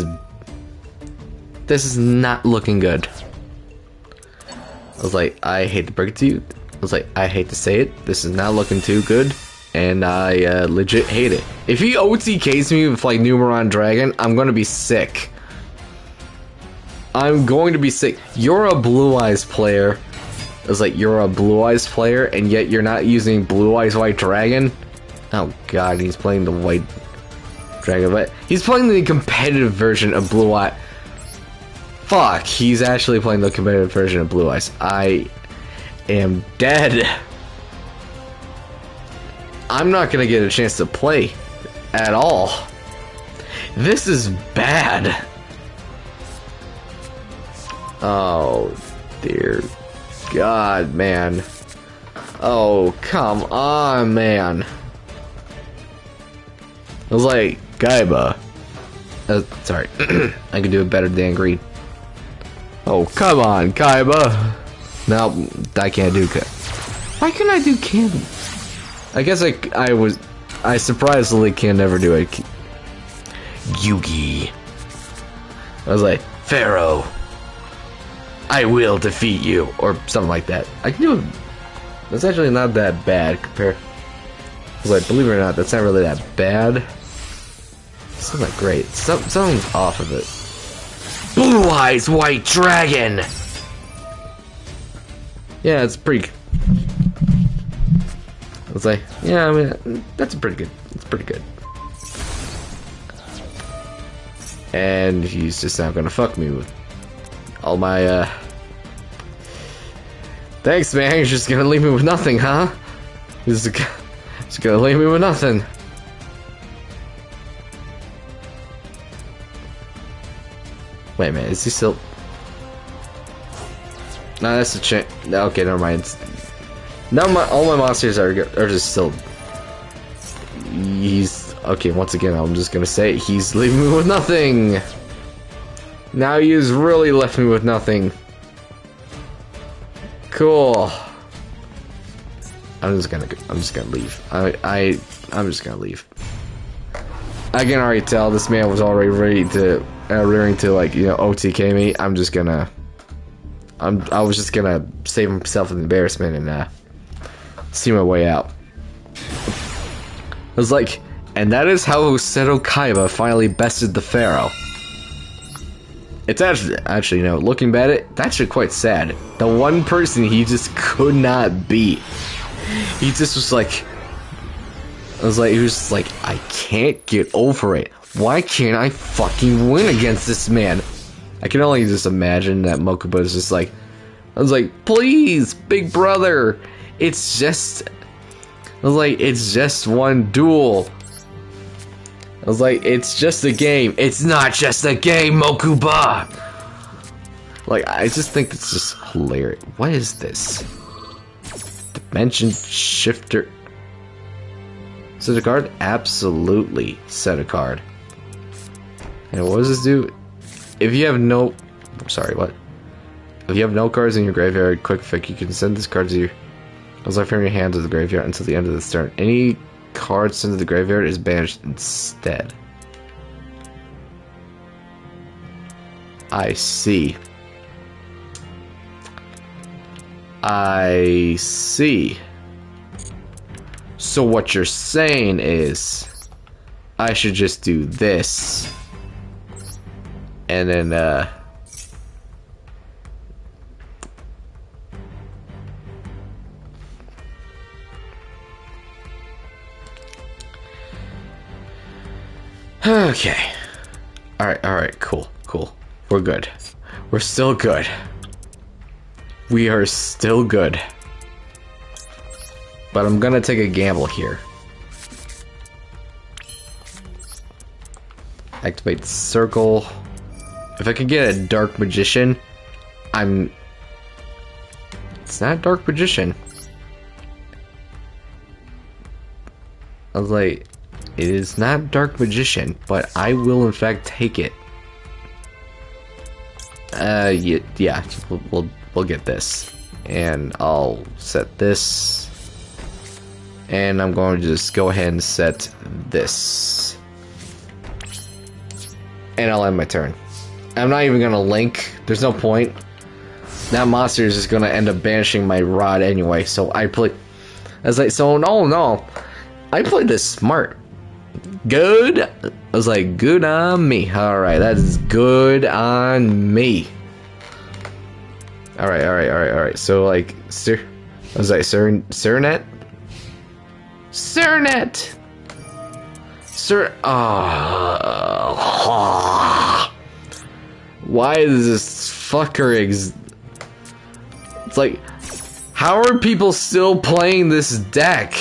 is not looking good. I was like, I hate to break it to you. I was like, I hate to say it. This is not looking too good. And I legit hate it. If he OTKs me with like Numeron Dragon, I'm gonna be sick. I'm going to be sick. You're a Blue Eyes player. I was like, you're a Blue Eyes player, and yet you're not using Blue Eyes White Dragon? Oh god, he's playing the white. Dragon, but he's playing the competitive version of Blue Eye. Fuck, he's actually playing the competitive version of Blue Eyes. I am dead. I'm not gonna get a chance to play at all. This is bad. Oh, dear God, man. Oh, come on, man. I was like, Kaiba. Sorry, I can do it better than Green. Oh, come on, Kaiba. No, I can't do Kaiba. Why couldn't I do Kim? I guess I surprisingly can never do it. Yugi. I was like, Pharaoh, I will defeat you, or something like that. I can do it. That's actually not that bad compared. I was like, believe it or not, that's not really that bad. It's not that great. Something's off of it. Blue Eyes White Dragon! Yeah, it's pretty. I was like, yeah, I mean, that's pretty good. It's pretty good. And he's just not gonna fuck me with all my, Thanks, man. You're just gonna leave me with nothing, huh? Just gonna leave me with nothing. Wait a minute, is he still... No, that's a change. Okay, never mind. Now all my monsters are just still... He's... Okay, once again, I'm just gonna say, he's leaving me with nothing! Now he's really left me with nothing. Cool. I'm just gonna leave. I'm just gonna leave. I can already tell this man was already ready to like, you know, OTK me. I was just gonna save himself an embarrassment and see my way out. I was like, and that is how Seto Kaiba finally bested the Pharaoh. It's actually, you know, looking back at it, that's actually quite sad. The one person he just could not beat. He just was like, he was just like, I can't get over it. Why can't I fucking win against this man? I can only just imagine that Mokuba is just like, I was like, please, big brother, it's just one duel. I was like, it's just a game. It's not just a game, Mokuba! Like, I just think it's just hilarious. What is this? Dimension Shifter. Set a card? Absolutely set a card. And what does this do? If you have no... Sorry, what? If you have no cards in your graveyard, quick fix, you can send this card to your... from your hand to the graveyard until the end of the turn. Any card sent to the graveyard is banished instead. I see. I see. So what you're saying is I should just do this and then okay. Alright, cool. We're good. We're still good. We are still good. But I'm gonna take a gamble here. Activate the circle. If I can get a Dark Magician, It's not Dark Magician. I was like, it is not Dark Magician, but I will in fact take it. Yeah, we'll get this. And I'll set this. And I'm going to just go ahead and set this. And I'll end my turn. I'm not even gonna link. There's no point. That monster is just gonna end up banishing my rod anyway. So I play. I was like, so no. I played this smart. Good. I was like, good on me. Alright, that is good on me. Alright. So, like, I was like, Cernet? monster? Why is this fucker it's like, how are people still playing this deck?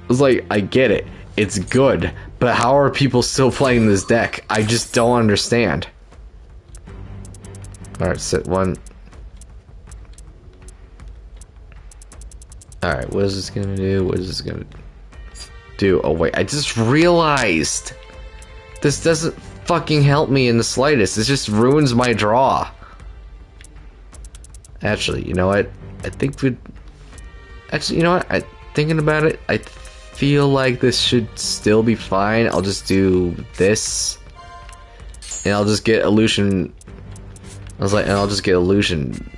It's like, I get it. It's good. But how are people still playing this deck? I just don't understand. Alright, sit one. Alright, what is this gonna do? What is this gonna do? Oh wait, I just realized! This doesn't fucking help me in the slightest. It just ruins my draw. Actually, you know what? I think we'd... Actually, you know what? Thinking about it, I feel like this should still be fine. I'll just do this. And I'll just get illusion... and I'll just get illusion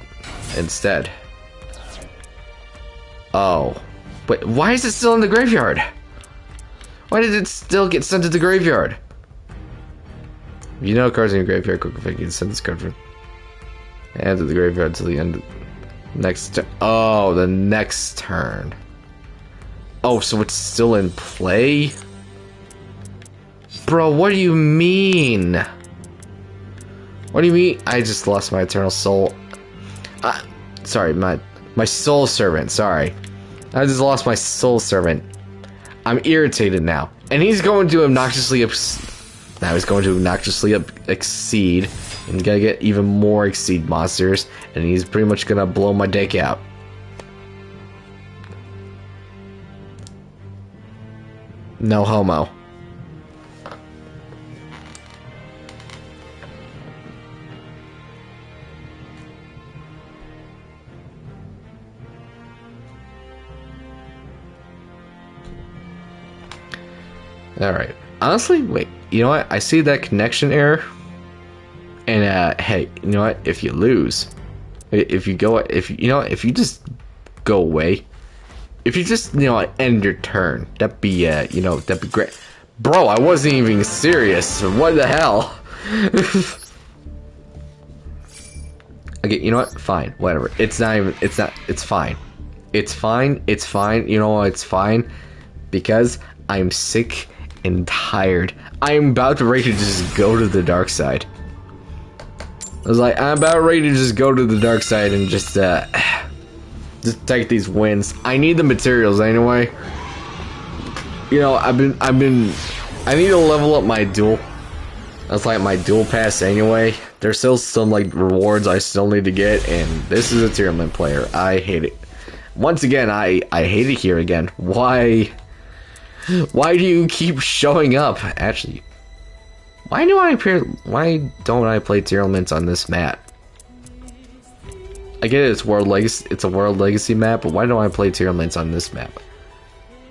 instead. Oh. Wait, why is it still in the graveyard? Why did it still get sent to the graveyard? If you know cards in your graveyard, quick effect, you can send this card from and to the graveyard till the end of next oh, the next turn. Oh, so it's still in play? Bro, what do you mean? What do you mean? I just lost my eternal soul. Sorry, my soul servant, sorry. I just lost my soul servant. I'm irritated now. And he's going to obnoxiously exceed. And gotta get even more exceed monsters. And he's pretty much gonna blow my deck out. No homo. Alright. Honestly, wait. You know what? I see that connection error. And, hey, you know what? If you lose, if you just go away, if you just, end your turn, that'd be, that'd be great. Bro, I wasn't even serious. What the hell? Okay, you know what? Fine. Whatever. It's fine. It's fine. You know what? It's fine. Because I'm sick and tired. I'm about ready to just go to the dark side. I'm about ready to just go to the dark side and just take these wins. I need the materials anyway. I need to level up my duel. That's like my duel pass anyway. There's still some rewards I still need to get, and this is a Tearlaments player. I hate it. Once again, I hate it here again. Why do you keep showing up? Actually, why don't I play Tearlaments on this map? I get it, it's a World Legacy map, but why don't I play Tearlaments on this map?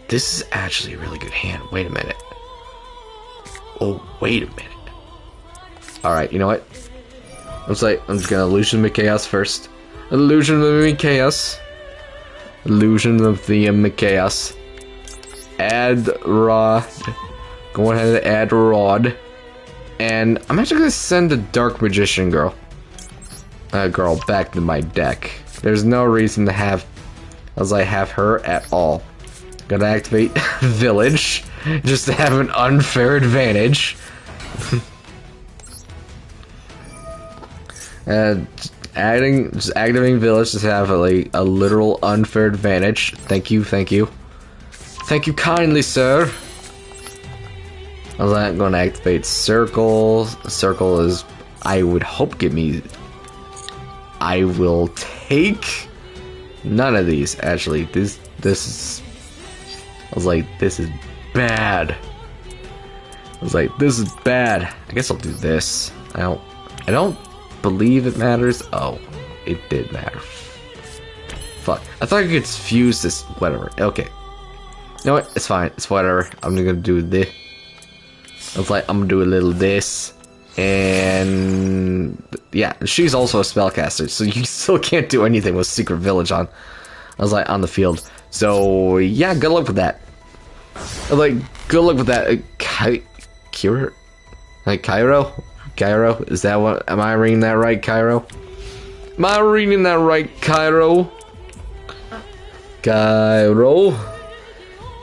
This is actually a really good hand. Wait a minute. Oh, wait a minute. Alright, you know what? I'm just gonna Illusion of Chaos first. Illusion of Chaos. Illusion of the Chaos. Add Rod. Go ahead and add Rod. And I'm actually gonna send the Dark Magician girl back to my deck. There's no reason to have her at all. Gonna activate Village just to have an unfair advantage. And just activating Village to have a literal unfair advantage. Thank you. Thank you kindly, sir. I'm going to activate Circle. Circle is, I would hope, give me... I will take none of these, actually. This is... this is bad. This is bad. I guess I'll do this. I don't believe it matters. Oh, it did matter. Fuck. I thought I could fuse this. Whatever. Okay. You know what? It's fine. It's whatever. I'm gonna do this. I'm gonna do a little this. And yeah, she's also a spellcaster, so you still can't do anything with Secret Village on. On the field. So yeah, good luck with that. Good luck with that. Cairo? Is that what? Am I reading that right, Cairo? Am I reading that right, Cairo? Cairo.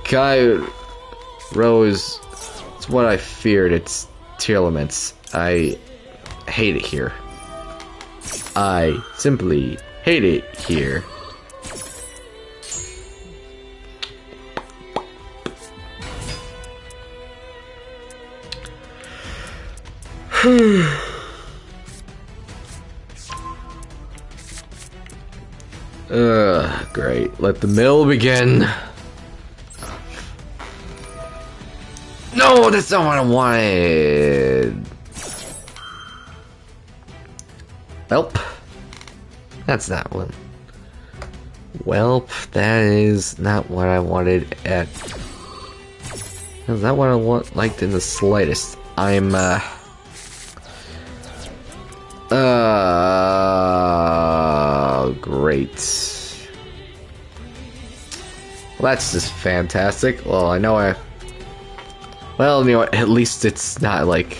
Cairo is... It's what I feared. It's Tearlaments. I hate it here. I simply hate it here. Great. Let the mill begin. No, that's not what I wanted. Welp. That's not one. Welp, that is not what I wanted at... That's not what I liked in the slightest. I'm, great. Well, that's just fantastic. Well, I know well, you know what, at least it's not like...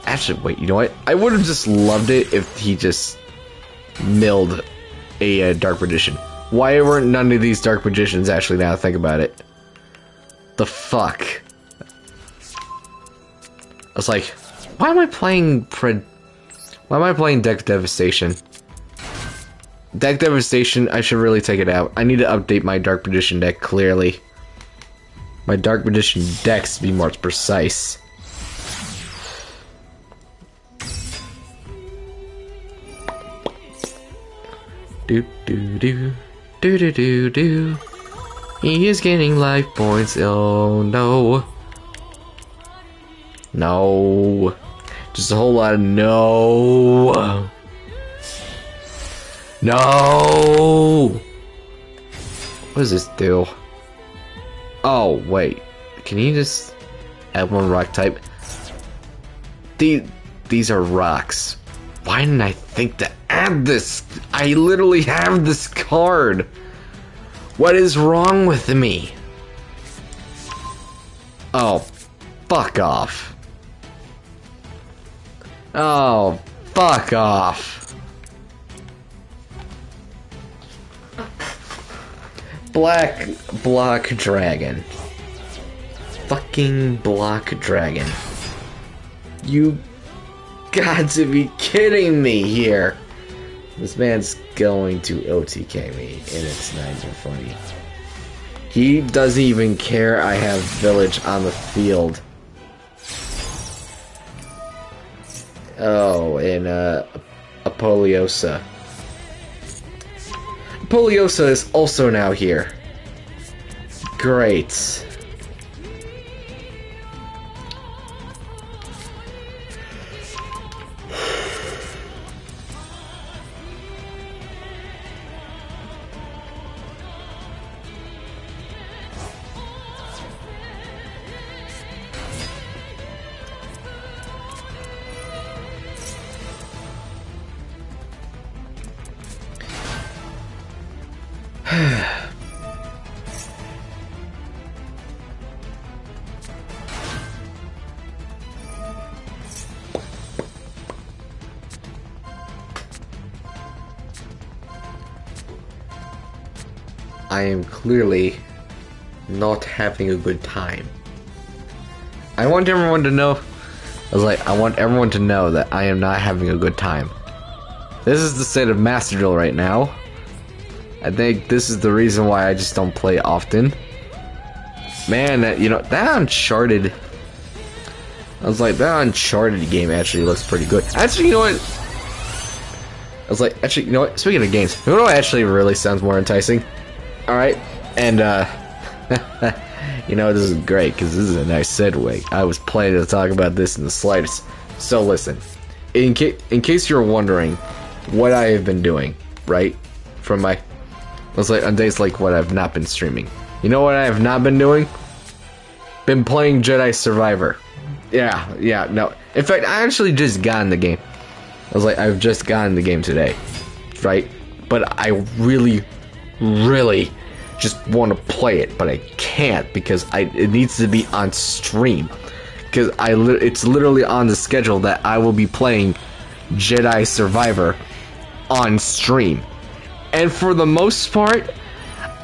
Actually, wait, you know what? I would have just loved it if he just milled a Dark Magician. Why weren't none of these Dark Magicians actually, now I think about it? The fuck? I was like, why am I playing Deck Devastation? Deck Devastation, I should really take it out. I need to update my Dark Magician deck, clearly. My Dark Magician decks, to be more precise. Do do do do do do do. He is gaining life points. Oh no. No. Just a whole lot of no. No. What does this do? Oh wait. Can you just add one rock type? These are rocks. Why didn't I think to add this? I literally have this card. What is wrong with me? Oh, fuck off. Oh, fuck off. Black Block Dragon. Fucking Block Dragon. You got to be kidding me here. This man's going to OTK me, and it's not even funny. He doesn't even care I have Village on the field. Oh, and Apoliosa. Apoliosa is also now here. Great. I am clearly not having a good time. I want everyone to know. I want everyone to know that I am not having a good time. This is the state of Master Duel right now. I think this is the reason why I just don't play often. Man, you know, that Uncharted... that Uncharted game actually looks pretty good. Actually, you know what? Actually, you know what? Speaking of games, you know what actually really sounds more enticing? Alright, and, you know, this is great, because this is a nice segue. I was planning to talk about this in the slightest. So listen, in case you're wondering what I have been doing, right? From my... on days like what I've not been streaming. You know what I have not been doing? Been playing Jedi Survivor. Yeah, no. In fact, I actually just got in the game. I've just gotten the game today. Right? But I really just want to play it, but I can't because it needs to be on stream. Because it's literally on the schedule that I will be playing Jedi Survivor on stream. And for the most part,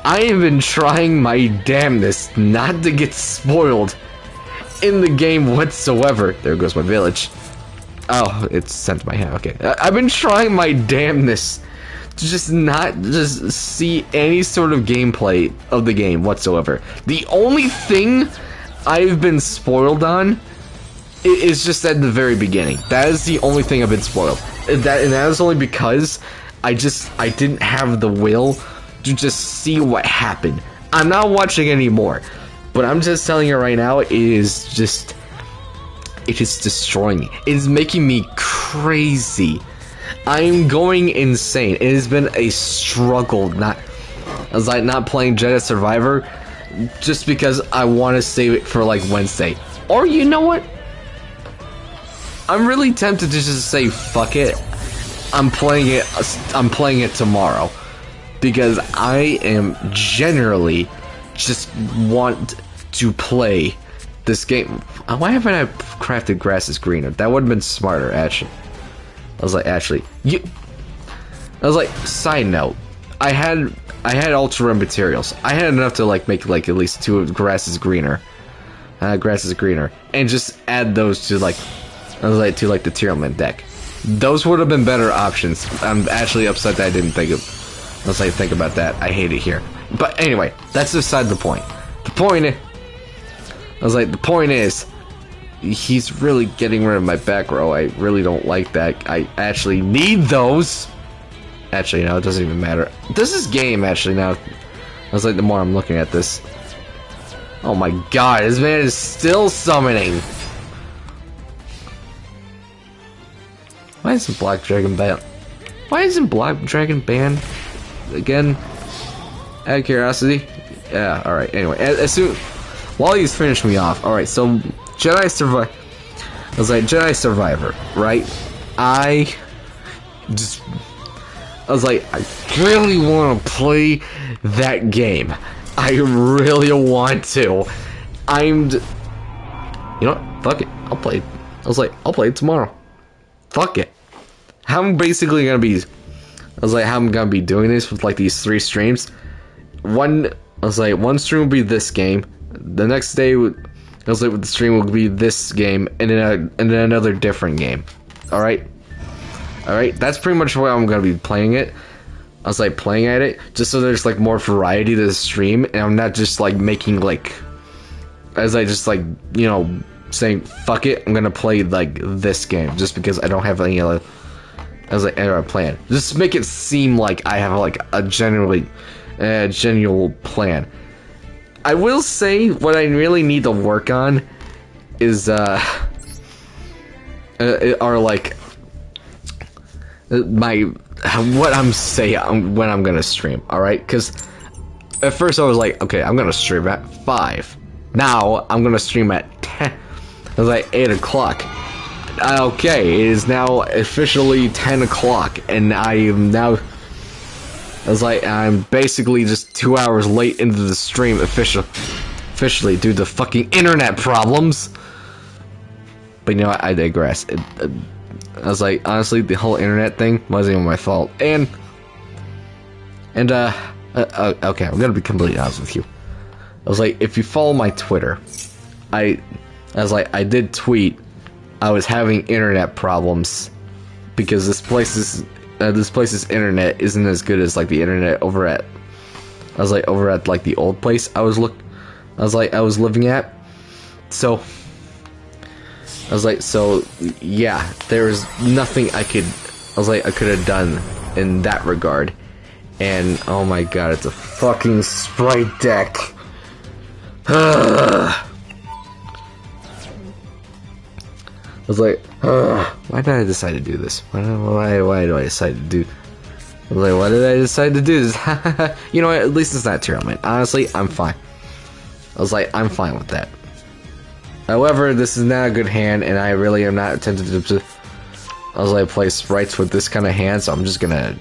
I have been trying my damnedest not to get spoiled in the game whatsoever. There goes my village. Oh, it's sent to my hand. Okay. I've been trying my damnedest to just not just see any sort of gameplay of the game whatsoever. The only thing I've been spoiled on is just at the very beginning. That is the only thing I've been spoiled. And that is only because I didn't have the will to just see what happened. I'm not watching anymore, but I'm just telling you right now, it is destroying me. It is making me crazy. I'm going insane. It has been a struggle not playing Jedi Survivor just because I want to save it for like Wednesday. Or you know what? I'm really tempted to just say fuck it. I'm playing it tomorrow because I am generally just want to play this game. Why haven't I crafted grass is greener? That would have been smarter, actually. I was like, side note, I had ultra rare materials. I had enough to like make like at least 2 of grass is greener. Grass is greener, and just add those to like, the Tearlaments deck. Those would have been better options. I'm actually upset that I didn't think of. Unless I think about that, I hate it here. But anyway, that's beside the point. The point is, he's really getting rid of my back row. I really don't like that. I actually need those. Actually, no, it doesn't even matter. This is game, actually, now. I was like, the more I'm looking at this. Oh my god, this man is still summoning. Why isn't Black Dragon banned? Why isn't Black Dragon banned again? Out of curiosity. Yeah, alright, anyway. As soon... While he's finishing me off, alright, so Jedi Survivor. I was like, Jedi Survivor, right? I was like, I really want to play that game. I really want to. You know what? Fuck it. I'll play it. I was like, I'll play it tomorrow. Fuck it. I'm basically gonna be... how I'm gonna be doing this with like these 3 streams. One stream will be this game. The next day, with the stream will be this game, and then another different game. All right. That's pretty much why I'm gonna be playing it. I was like playing at it just so there's like more variety to the stream, and I'm not just like making like, as I just like, you know, saying fuck it, I'm gonna play like this game just because I don't have any other. I was like, another plan. Just make it seem like I have like a genuine plan. I will say what I really need to work on is are like what I'm saying when I'm gonna stream. All right, because at first I was like, okay, I'm gonna stream at 5. Now I'm gonna stream at 10. It was like 8 o'clock. Okay, it is now officially 10 o'clock, and I am now. I was like, I'm basically just 2 hours late into the stream officially due to fucking internet problems. But you know what? I digress. I was like, honestly, the whole internet thing wasn't even my fault. Okay, I'm gonna be completely honest with you. I was like, if you follow my Twitter, I was like, I did tweet I was having internet problems because this place's internet isn't as good as like the internet over at like the old place I was living at. So I was like, so yeah, there was nothing I could have done in that regard. And oh my god, it's a fucking sprite deck. I was like, why did I decide to do this? Why do I decide to do? I was like, why did I decide to do this? You know what? At least it's not Tearlaments. Honestly, I'm fine. I was like, I'm fine with that. However, this is not a good hand, and I really am not tempted to. I was like, play sprites with this kind of hand, so I'm just gonna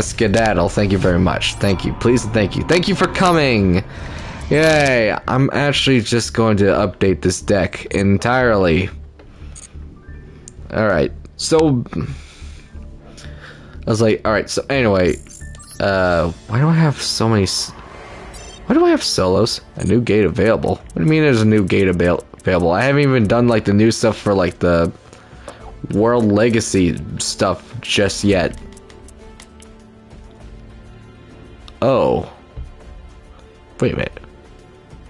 skedaddle. Thank you very much. Thank you, please, and thank you. Thank you for coming. Yay! I'm actually just going to update this deck entirely. Alright, so I was like, alright, so anyway, Why do I have so many... Why do I have solos? A new gate available? What do you mean there's a new gate available? I haven't even done, like, the new stuff for, like, the World Legacy stuff just yet. Oh. Wait a minute.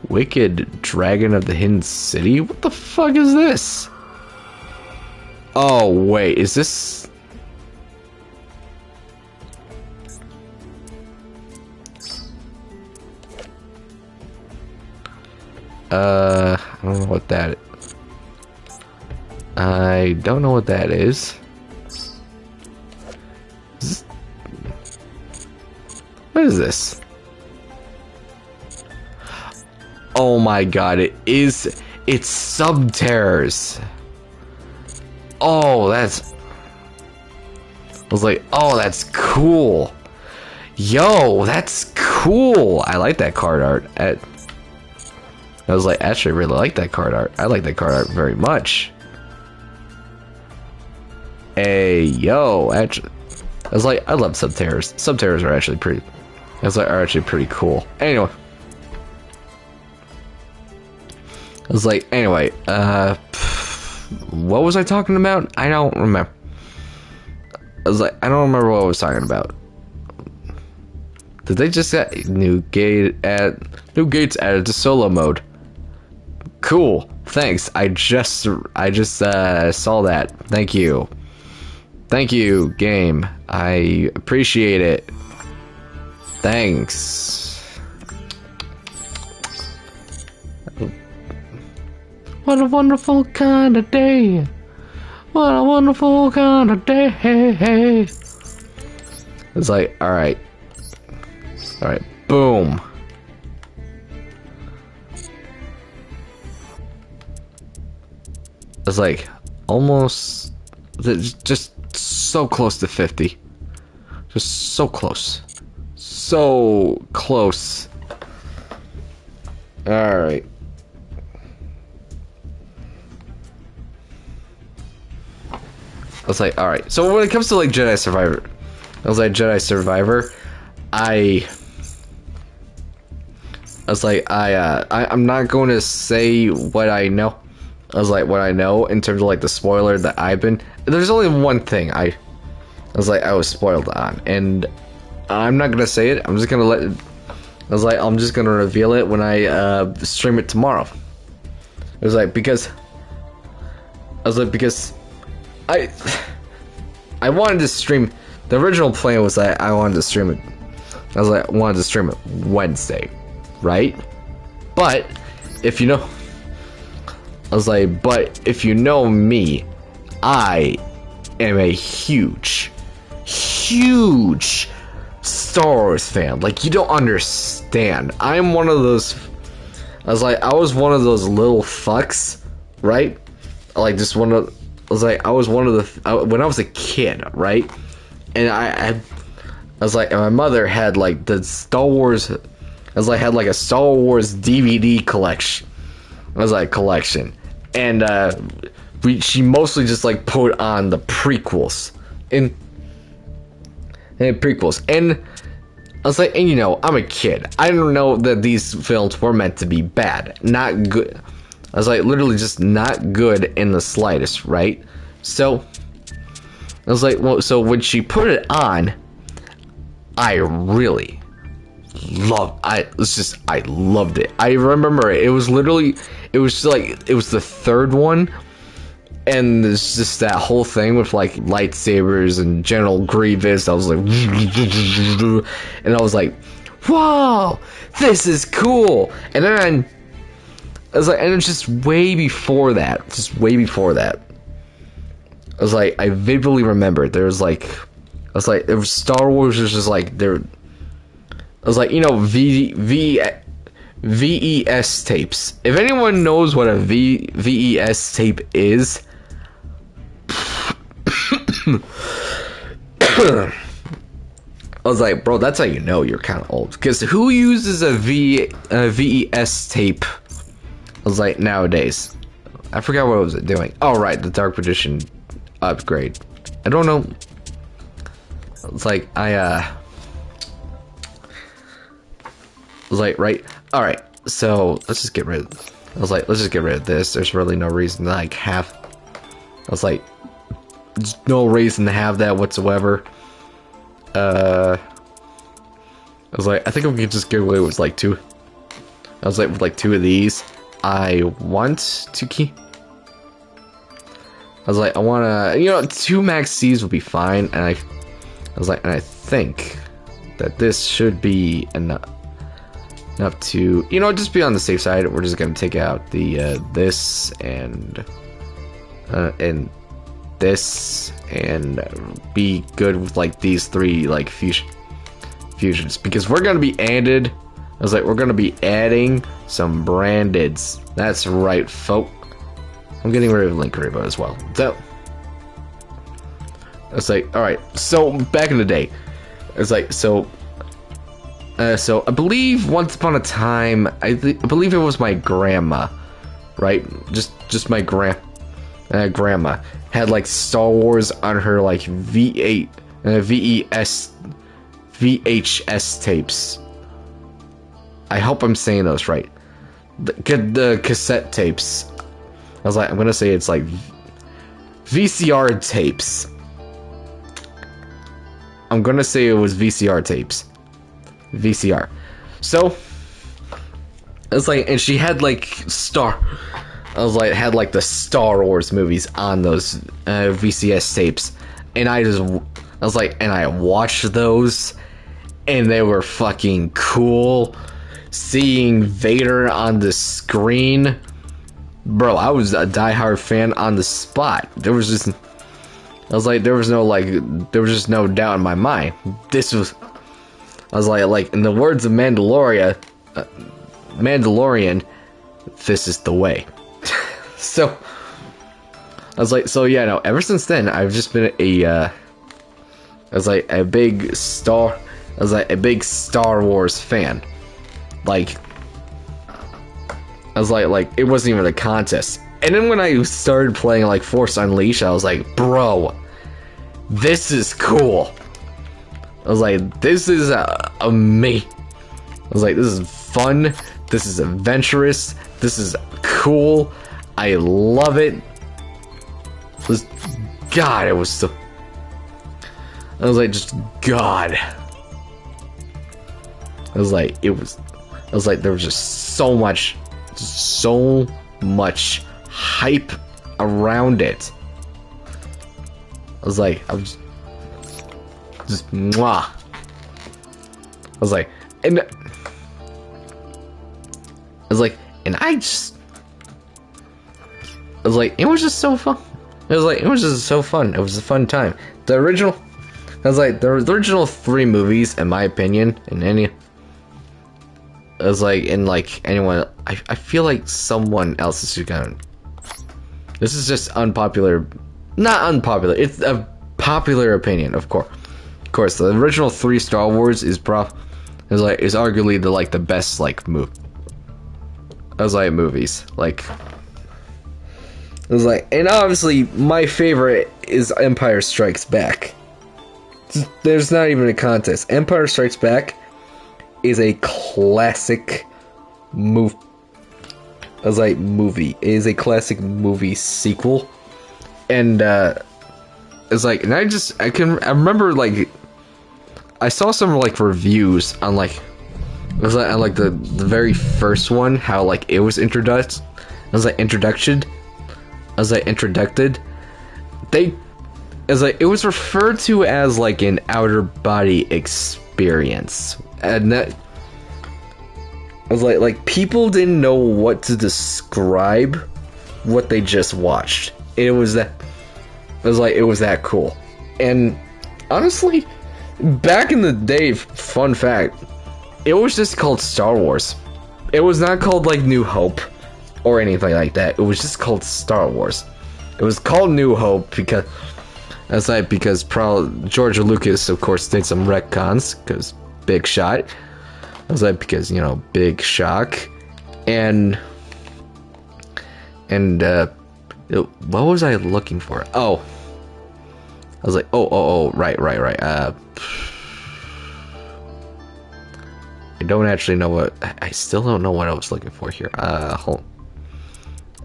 Wicked Dragon of the Hidden City? What the fuck is this? Oh, wait, is this... I don't know what that is. I don't know what that is. What is this? Oh my god, it's Subterrors. Oh, that's... I was like, oh, that's cool. Yo, that's cool. I like that card art. I was like, actually, I really like that card art. I like that card art very much. Hey, yo, actually, I was like, I love Subterrors. Subterrors are actually pretty. I was like, are actually pretty cool. Anyway, I was like, anyway, what was I talking about? I don't remember. I was like, I don't remember what I was talking about. Did they just get new gates added to solo mode? Cool, thanks. I just saw that. Thank you. Thank you, game. I appreciate it. Thanks. What a wonderful kind of day. What a wonderful kind of day. It's like, alright. Alright, boom. It's like almost just so close to 50. Just so close. So close. Alright. I was like, alright. So when it comes to like Jedi Survivor, I was like, Jedi Survivor, I'm not going to say what I know. I was like, what I know in terms of like the spoiler that I've been. There's only one thing I was spoiled on, and I'm not gonna say it. I'm just gonna let. I'm just gonna reveal it when I stream it tomorrow. It was like because I wanted to stream. The original plan was that I wanted to stream it. I wanted to stream it Wednesday, right? But if you know. But if you know me, I am a huge Star Wars fan. Like, you don't understand. I'm one of those... I was one of those little fucks, right? Like, just one of... I was one of the... when I was a kid, right? And and my mother had, like, the Star Wars... had, like, a Star Wars DVD collection. Collection. And she mostly just like put on the prequels and prequels, and I was like, and you know, I'm a kid. I didn't know that these films were meant to be bad, not good. I was like, literally just not good in the slightest, right? So I was like, well, so when she put it on, I really I loved it. I remember it was literally, it was the third one, and there's just that whole thing with like lightsabers and General Grievous. I was like, and I was like, whoa, this is cool. And then I was like, and it's just way before that, I was like, I vividly remember there was like, it was Star Wars was just like there. I was like, you know, VES tapes. If anyone knows what a VES tape is, I was like, bro, that's how you know you're kind of old. Because who uses a VES tape? I was like, nowadays. I forgot what was it doing. Oh, right, the Dark Magician upgrade. I don't know. It's like, was like, right, all right. So let's just get rid of. I was like, let's just get rid of this. There's really no reason to like have. I was like, there's no reason to have that whatsoever. I was like, I think we could just get away with like 2. I was like, with like 2 of these. I want to keep. I was like, I wanna, 2 max C's would be fine, and I was like, and I think that this should be enough to, just be on the safe side. We're just gonna take out the this and this, and be good with like these 3 like fusions, because we're gonna be added. I was like, we're gonna be adding some brandeds. That's right, folk. I'm getting rid of Link Rainbow as well. So it's like, all right. So back in the day, it's like so I believe once upon a time, I believe it was my grandma, right? Just my grandma had like Star Wars on her like VHS tapes. I hope I'm saying those right. The cassette tapes. I was like, I'm gonna say it's like VCR tapes. I'm gonna say it was VCR tapes. VCR. So it was like, and she had like had like the Star Wars movies on those VCS tapes, and I was like, and I watched those, and they were fucking cool. Seeing Vader on the screen, bro, I was a diehard fan on the spot. There was just no doubt in my mind. This was, I was like in the words of Mandalorian, this is the way. So I was like, so yeah, no. Ever since then, I've just been a big Star Wars fan. Like, I was like it wasn't even a contest. And then when I started playing like Force Unleashed, I was like, bro, this is cool. I was like, this is me. I was like, this is fun. This is adventurous. This is cool. I love it. God, it was so. I was like, just God. I was like, there was just so much hype around it. I was like, just mwah. I was like, and it was just so fun. It was just so fun. It was a fun time. The original 3 movies, in my opinion, anyone, I feel like someone else is gonna. This is just unpopular, not unpopular. It's a popular opinion, of course. Of course, the original 3 Star Wars is arguably the best movies. And obviously my favorite is Empire Strikes Back. There's not even a contest. Empire Strikes Back is a classic movie. It is a classic movie sequel, and I remember I saw some reviews on the very first one, how it was introduced. It was referred to as an outer body experience, and that I was people didn't know what to describe what they just watched. It was that cool. And honestly, back in the day, fun fact, it was just called Star Wars. It was not called New Hope or anything like that. It was just called Star Wars. It was called New Hope because George Lucas, of course, did some retcons because big shot. Because big shock, and what was I looking for? Oh, I was right. I don't actually know what. I still don't know what I was looking for here. Hold.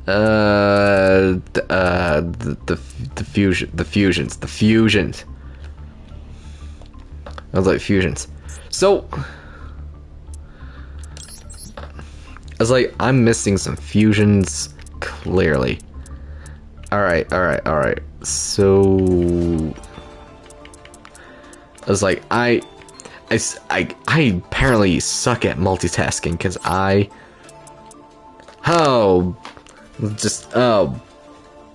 The fusions. I was like fusions. So I was like, I'm missing some fusions clearly. All right. So I was like, I apparently suck at multitasking because oh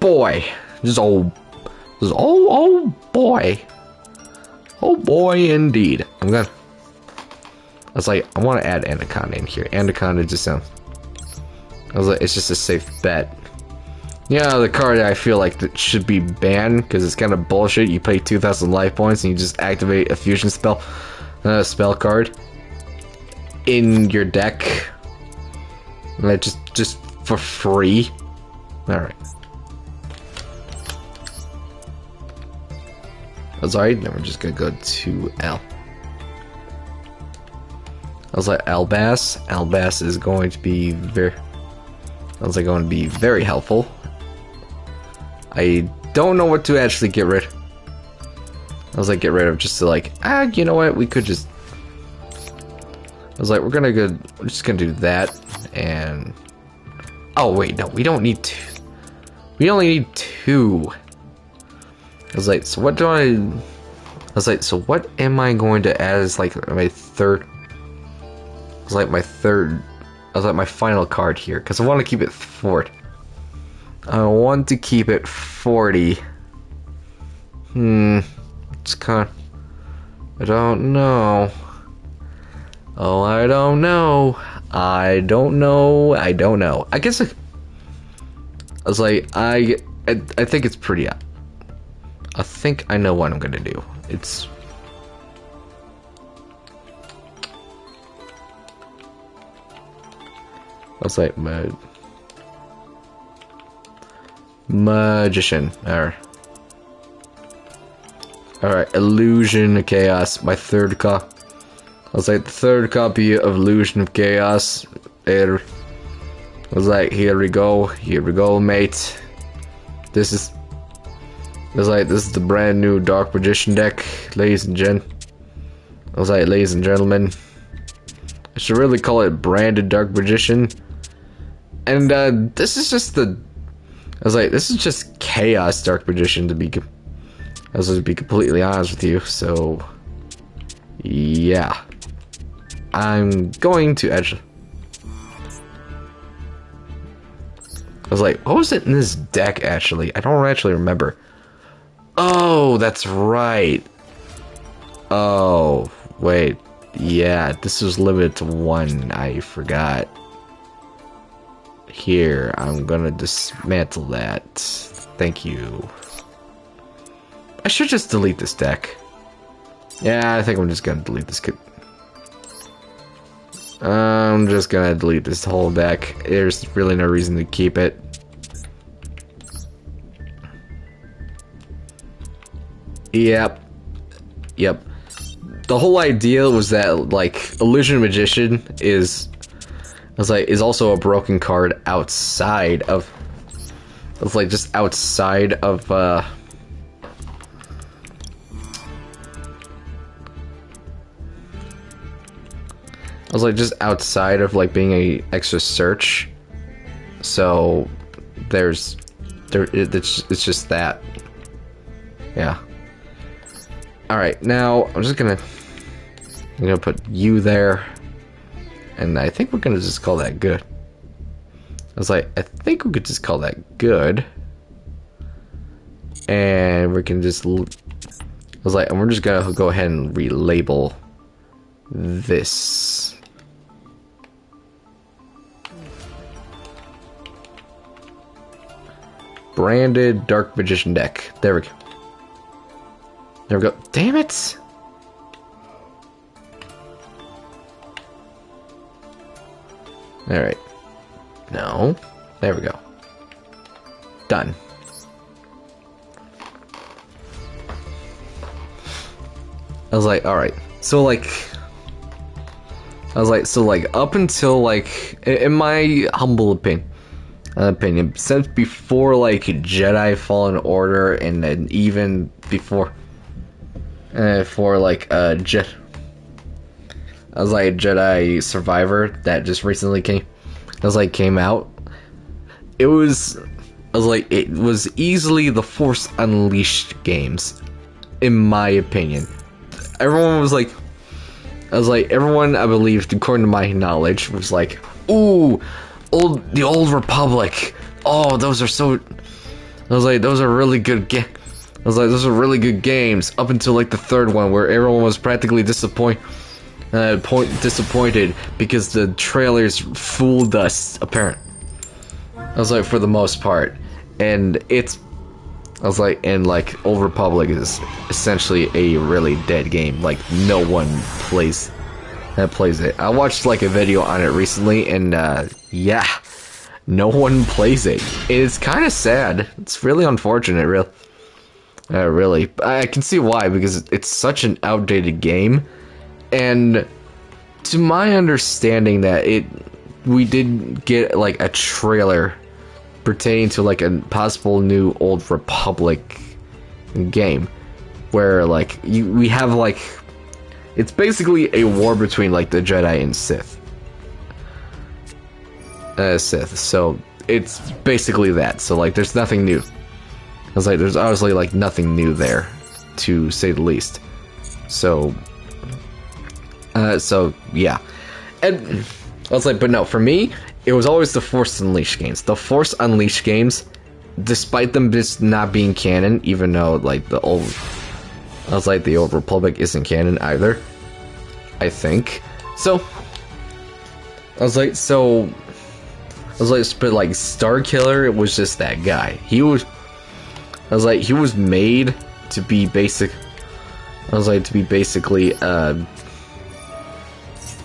boy, oh boy indeed. I was like, I want to add Anaconda in here. Anaconda just sounds. I was like, it's just a safe bet. Yeah, the card I feel like that should be banned because it's kind of bullshit. You pay 2,000 life points and you just activate a fusion spell card in your deck, like just for free. All right. I was alright. Then we're just gonna go to L. I was like, Albass. Albass is going to be very. I was like, going to be very helpful. I don't know what to actually get rid. I was like, get rid of just to like, you know what? We could just. I was like, we're just gonna do that, and oh wait, no, we don't need two. We only need two. I was like, so what do I was like, so what am I going to add as like my third? I was like, my final card here because I want to keep it 40. I want to keep it 40. It's kind of, I don't know. Oh, I don't know. I guess I was like, I think it's pretty. I think I know what I'm gonna do. It's. I was like, magician. Alright, illusion of chaos. My third copy. I was like, the third copy of Illusion of Chaos. There. I was like, here we go, mate. This is the brand new Dark Magician deck, ladies and gentlemen. I should really call it branded Dark Magician. And this is just this is just Chaos Dark Magician to be completely honest with you. So yeah. I'm going to actually. I was like, what was it in this deck actually? I don't actually remember. Oh, that's right. Oh, wait. Yeah, this was limited to one. I forgot. Here, I'm gonna dismantle that. Thank you. I should just delete this deck. Yeah, I think I'm just gonna delete this kit. I'm just gonna delete this whole deck. There's really no reason to keep it. Yep. The whole idea was that, like, Illusion Magician is also a broken card outside of. It's like just outside of I was like just outside of like being a extra search. So it's just that. Yeah. Alright, now I'm gonna put you there. And I think we're gonna just call that good. I was like, I think we could just call that good. And we can just and we're just gonna go ahead and relabel this. Branded Dark Magician deck. There we go. There we go. Damn it! Alright. No. There we go. Done. I was like, alright. So, like... I was like, so like up until like, in my humble opinion, since before like Jedi Fallen Order, and then even before, for like I was like Jedi Survivor that just recently came out. It was, I was like, it was easily the Force Unleashed games, in my opinion. Everyone was like, everyone, I believe, according to my knowledge, was like, ooh, the Old Republic. Oh, those are so. I was like, those are really good those are really good games. Up until like the third one, where everyone was practically disappointed because the trailers fooled us. Apparently, I was like, for the most part, and Old Republic is essentially a really dead game. Like, no one plays it. I watched like a video on it recently, and yeah, no one plays it. It's kind of sad. It's really unfortunate, really. I can see why, because it's such an outdated game, and to my understanding that we did get like a trailer pertaining to like a possible new Old Republic game, where like we have like, it's basically a war between like the Jedi and Sith. So it's basically that. So like, there's nothing new. I was like, there's obviously like nothing new there, to say the least. So yeah, and I was like, but no, for me, it was always the Force Unleashed games. The Force Unleashed games, despite them just not being canon, even though like the Old Republic isn't canon either, I think. So I was like, but like Starkiller, it was just that guy. He was made to be basic. Basically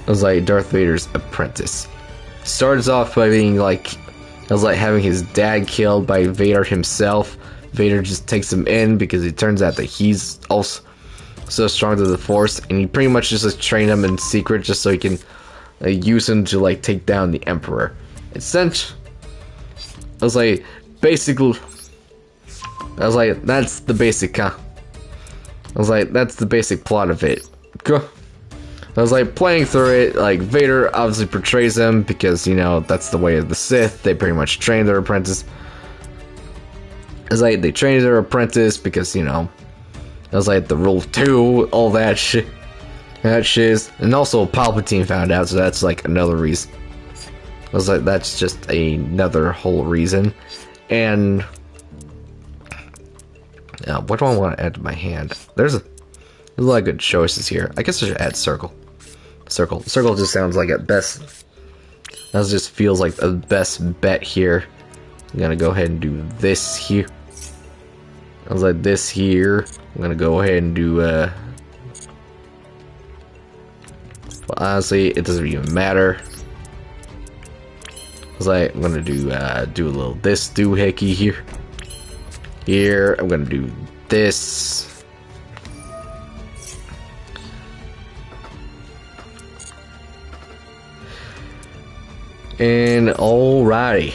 Darth Vader's apprentice. Starts off by being like, having his dad killed by Vader himself. Vader just takes him in because it turns out that he's also so strong to the Force, and he pretty much just trained him in secret just so he can use him to like take down the Emperor. Essentially, that's the basic plot of it. I was like, playing through it, like, Vader obviously portrays him because, you know, that's the way of the Sith. They pretty much train their apprentice. It's like, they train their apprentice because, you know, it was like the rule 2, all that shit. That shiz. And also Palpatine found out, so that's like another reason. I was like, that's just another whole reason. And what do I want to add to my hand? There's a lot of good choices here. I guess I should add Circle. Circle just sounds like at best. That just feels like the best bet here. I'm gonna go ahead and do this here. I was like, this here. I'm gonna go ahead and do well, honestly, it doesn't even matter. I was like, I'm gonna do a little this doohickey here. Here, I'm gonna do this. And alrighty.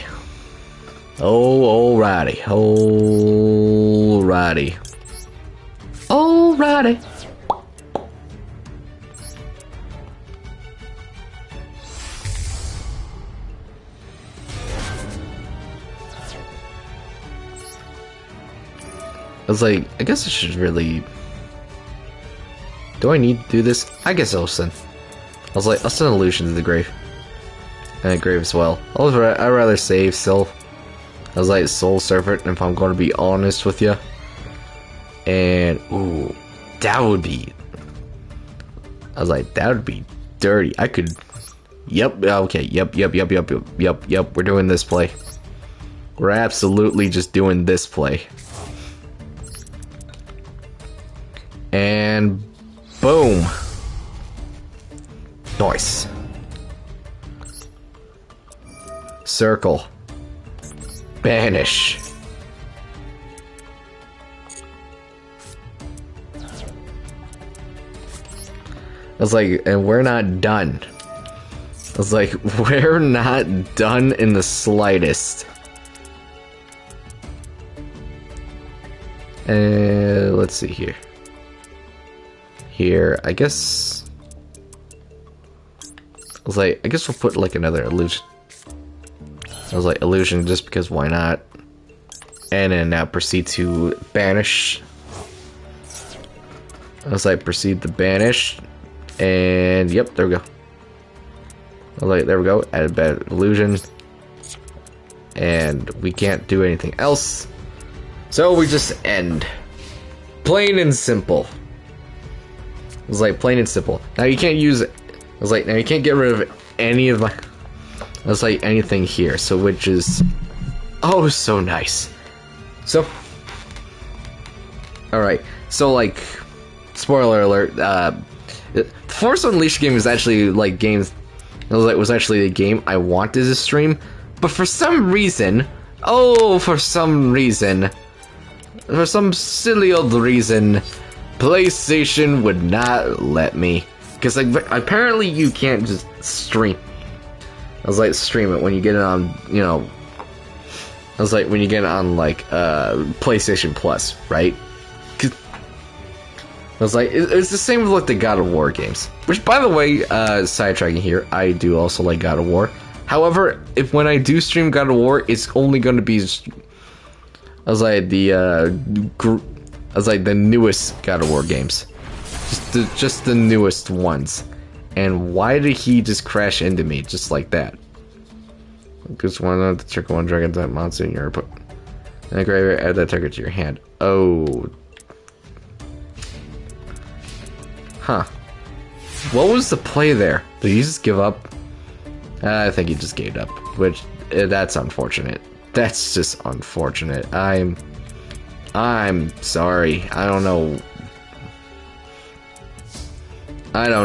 Alrighty. I was like, I guess I should really... Do I need to do this? I guess I'll send... I was like, I'll send Illusion to the grave. And grave as well. I'd rather save Soul. I was like, Soul Serpent, if I'm going to be honest with you. And, ooh, that would be... I was like, that would be dirty. I could... Yep, okay, yep, we're doing this play. We're absolutely just doing this play. And boom. Nice. Circle. Banish. I was like, and we're not done. was like, we're not done in the slightest. Let's see here. Here, I guess. I was like, I guess we'll put like another illusion. I was like, illusion, just because why not? And then now proceed to banish. I was like, proceed to banish. And yep, there we go. I was like, there we go. Added bad illusion. And we can't do anything else. So we just end. Plain and simple. It was like, plain and simple. Now you can't use it. I was like, now you can't get rid of any of my. I was like, anything here. So which is, oh, so nice. So, all right. So like, spoiler alert. The Force Unleashed game is actually like games. It was actually the game I wanted to stream, but for some reason, for some silly old reason, PlayStation would not let me. Because like apparently you can't just stream. I was like, stream it when you get it on, you know. I was like, when you get it on like PlayStation Plus, right? I was like, it's the same with like the God of War games. Which, by the way, sidetracking here, I do also like God of War. However, when I do stream God of War, it's only going to be, I was like the newest God of War games, just the newest ones. And why did he just crash into me just like that? Because one of the trick one dragon type monster in your put. And graveyard, add that target to your hand. Oh. Huh. What was the play there? Did he just give up? I think he just gave up, which that's unfortunate. That's just unfortunate. I'm sorry. I don't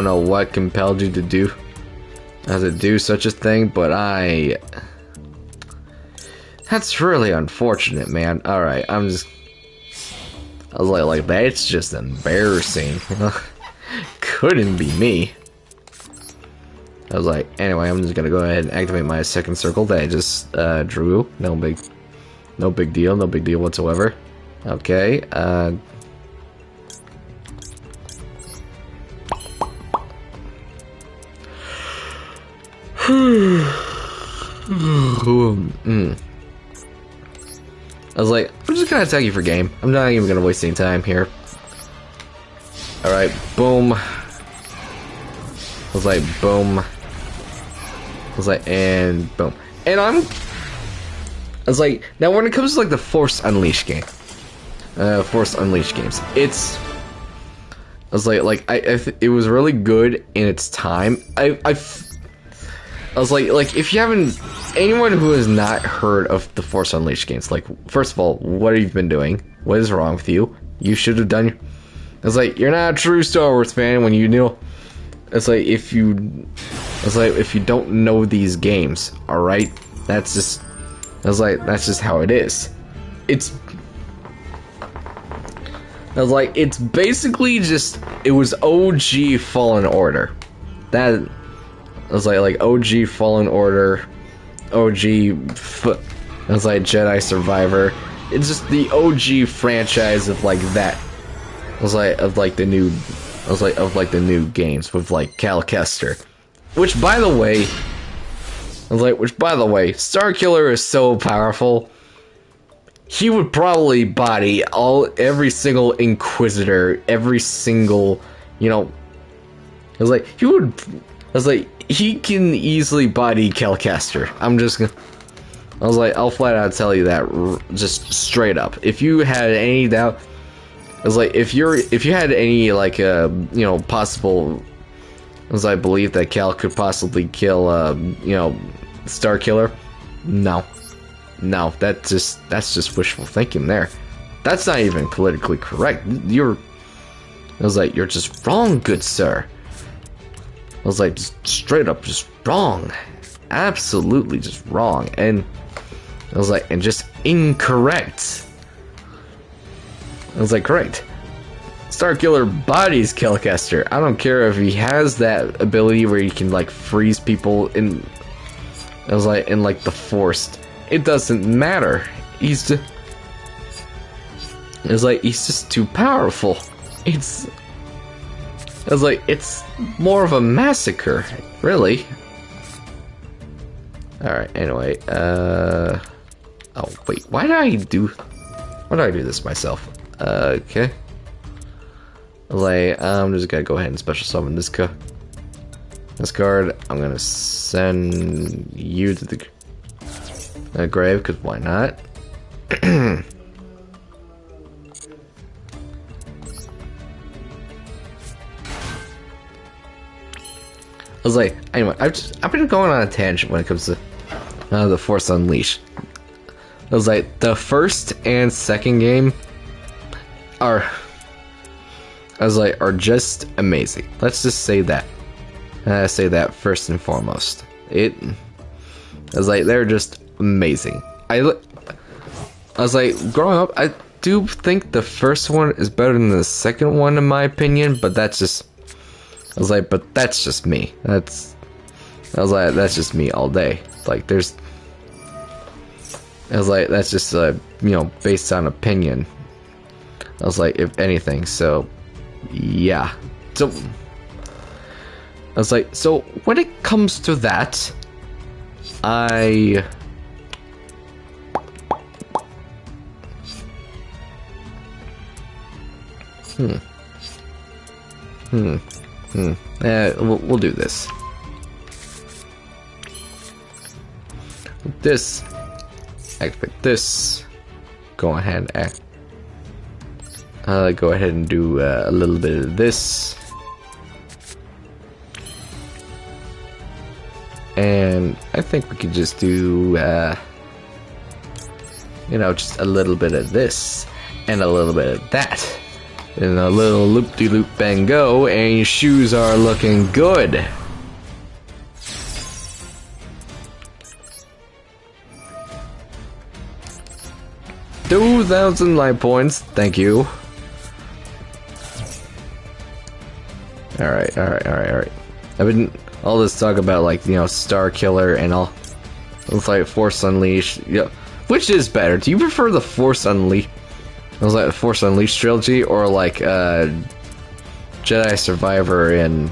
know what compelled you to do such a thing, but that's really unfortunate, man. All right, I was like that's just embarrassing. Couldn't be me. I was like, anyway, I'm just gonna go ahead and activate my second circle that I just drew. No big deal. No big deal whatsoever. Okay. I was like, I'm just gonna attack you for game. I'm not even gonna waste any time here. Alright, boom. I was like, boom. I was like, and boom. And I was like, now when it comes to like the Force Unleashed game, Force Unleashed games, I was like, it was really good in its time. I was like, if you haven't, anyone who has not heard of the Force Unleashed games, like, first of all, what have you been doing? What is wrong with you? You should have done. I was like, you're not a true Star Wars fan when you knew. It's like if you don't know these games, all right? That's just how it is. It's basically just, it was OG Fallen Order. That I was like OG Fallen Order, I was like Jedi Survivor. It's just the OG franchise of like that. I was like of the new games with like Cal Kestis, which by the way, Starkiller is so powerful. He would probably body every single Inquisitor, every single, you know. I was like, he can easily body Cal Kestis. I'll flat out tell you that just straight up. If you had any doubt, I was like, if you had any like possible, I believe that Cal could possibly kill Starkiller. No, that's just wishful thinking there. That's not even politically correct. You're just wrong, good sir. I was like, just straight up, just wrong. Absolutely just wrong. And I was like, and just incorrect. I was like, correct. Starkiller bodies Kelcaster. I don't care if he has that ability where he can like freeze people in. It was like in like the Forest. It doesn't matter. He's just. It's like he's just too powerful. It's like it's more of a massacre, really. All right. Anyway. Oh wait. Why did I do this myself? Okay. Like, I'm just gonna go ahead and special summon this card. I'm gonna send you to the grave, because why not? I was like, anyway, I've been going on a tangent when it comes to the Force Unleashed. I was like, the first and second game are just amazing. Let's just say that. I say that first and foremost. I was like, they're just amazing. I was like, growing up, I do think the first one is better than the second one in my opinion, but that's just. I was like, but that's just me. That's just me all day. Like, there's. I was like, that's just based on opinion. I was like, if anything, so. Yeah. So I was like, so when it comes to that, Yeah. We'll do this. This. Activate this. Go ahead and go ahead and do a little bit of this. And I think we could just do, just a little bit of this. And a little bit of that. And a little loop-de-loop bang go, and your shoes are looking good. $2,000 life points, thank you. Alright. I've been all this talk about Star Killer and all. It's like Force Unleashed. Yeah, which is better? Do you prefer the Force Unleashed? It was like the Force Unleashed trilogy, or like Jedi Survivor and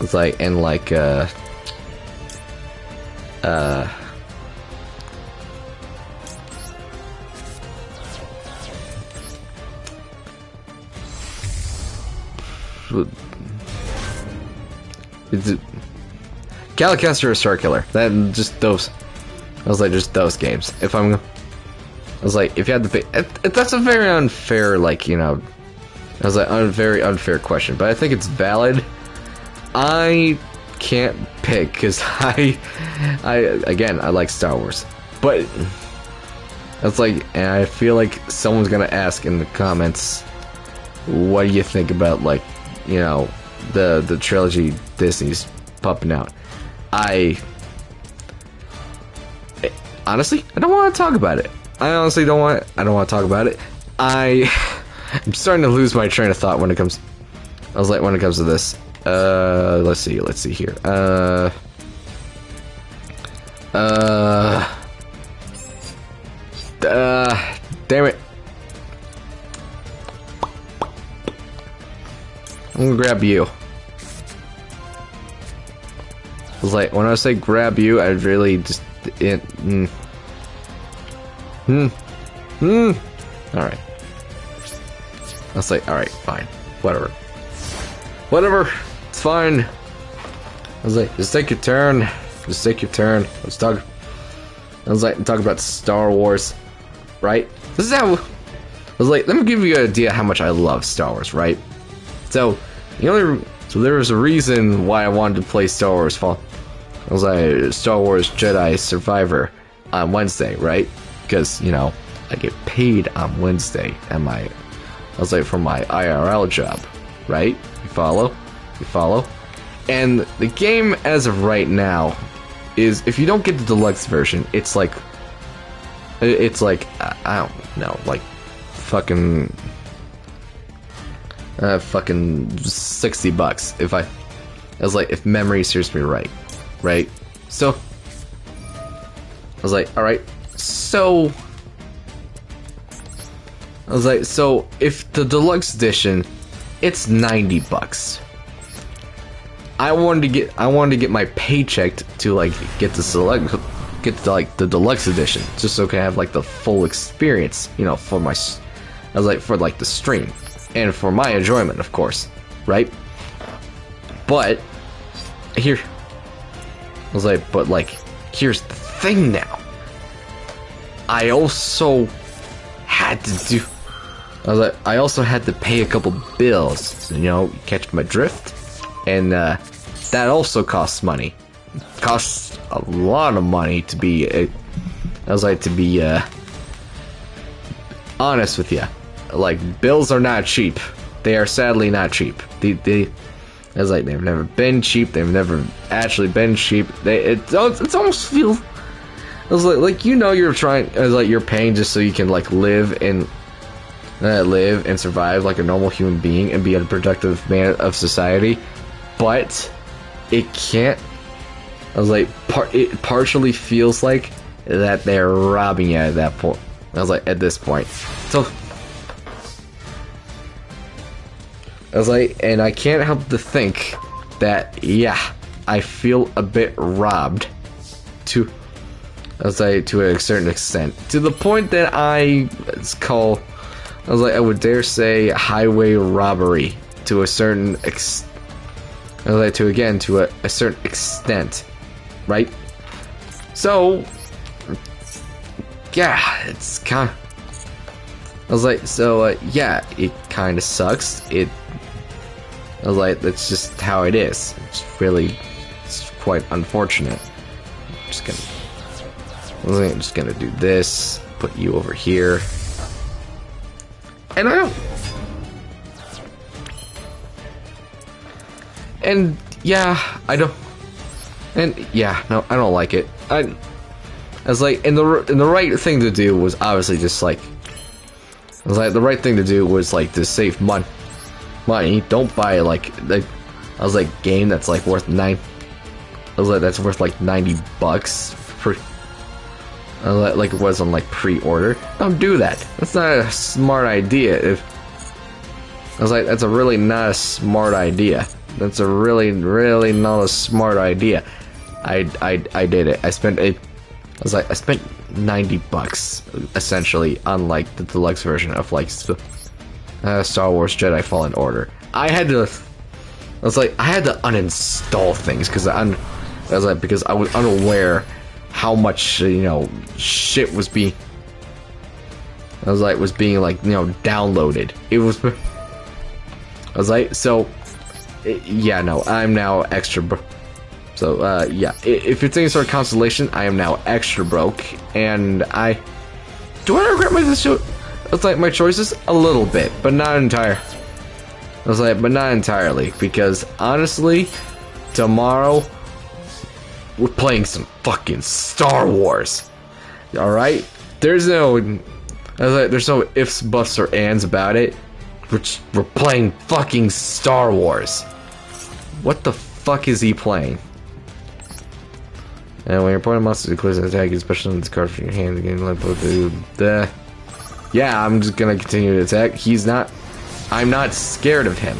it's like is it Calicaster or Starkiller? That just those. I was like, just those games. I was like, if you had to pick, that's a very unfair, I was like, a very unfair question, but I think it's valid. I can't pick because I like Star Wars, but it's like, and I feel like someone's gonna ask in the comments, what do you think about the trilogy Disney's pumping out? Honestly, I don't want to talk about it. I honestly don't want to talk about it. I'm starting to lose my train of thought when it comes. I was like, when it comes to this. Let's see here. Damn it. I'm gonna grab you. I was like, when I say grab you, I really just Alright. I was like, alright, fine. Whatever. It's fine. I was like, just take your turn. Let's talk. I was like, talk about Star Wars. Right? This is how. I was like, let me give you an idea how much I love Star Wars, right? So, there was a reason why I wanted to play Star Wars I was like, Star Wars Jedi Survivor on Wednesday, right? Because, I get paid on Wednesday and I was like, for my IRL job, right? You follow? And the game as of right now is, if you don't get the deluxe version, it's like I don't know, like fucking $60 if I was like, if memory serves me right? So I was like, all right, so I was like, so if the deluxe edition, it's $90. I wanted to get my paycheck to like get the deluxe edition, just so I can have like the full experience, you know, for my, I was like, for like the stream and for my enjoyment, of course, right? But here, I was like, but like, here's the thing now. I also had to do. I also had to pay a couple bills. You know, catch my drift, and that also costs money. Costs a lot of money to be. To be honest with you. Like, bills are not cheap. They are sadly not cheap. They've never been cheap. They've never actually been cheap. It almost feels. I was like, you know, you're trying, like, you're paying just so you can like live and survive like a normal human being and be a productive man of society, but it can't. I was like, it partially feels like that they're robbing you at that point. I was like, at this point, so I was like, and I can't help to think that, yeah, I feel a bit robbed to a certain extent, to the point that I would dare say highway robbery to a certain to a certain extent, right? So yeah, it's kind of, yeah, it kind of sucks. That's just how it is. It's quite unfortunate. I'm just gonna do this, put you over here, and I don't. And yeah, I don't. And yeah, no, I don't like it. I was like, and the right thing to do was obviously just like. I was like, the right thing to do was like to save money. Don't buy like I was like, game that's like worth that's worth like $90 for. Like it was on like pre-order. Don't do that. That's not a smart idea. I was like, that's a really not a smart idea. That's a really not a smart idea. I did it. I spent $90 essentially on like the deluxe version of like Star Wars Jedi Fallen Order. I had to uninstall things because I was unaware how much, you know, shit was being downloaded. Yeah, no, I'm now extra so yeah, if it's any sort of consolation, I am now extra broke, and do I regret my choices? A little bit, but not entire. But not entirely, because honestly, tomorrow we're playing some fucking Star Wars. Alright? There's no ifs, buffs, or ands about it. We're playing fucking Star Wars. What the fuck is he playing? And when you're pointing monsters, it clears an attack, especially in this card from your hand again. Yeah, I'm just gonna continue to attack. I'm not scared of him.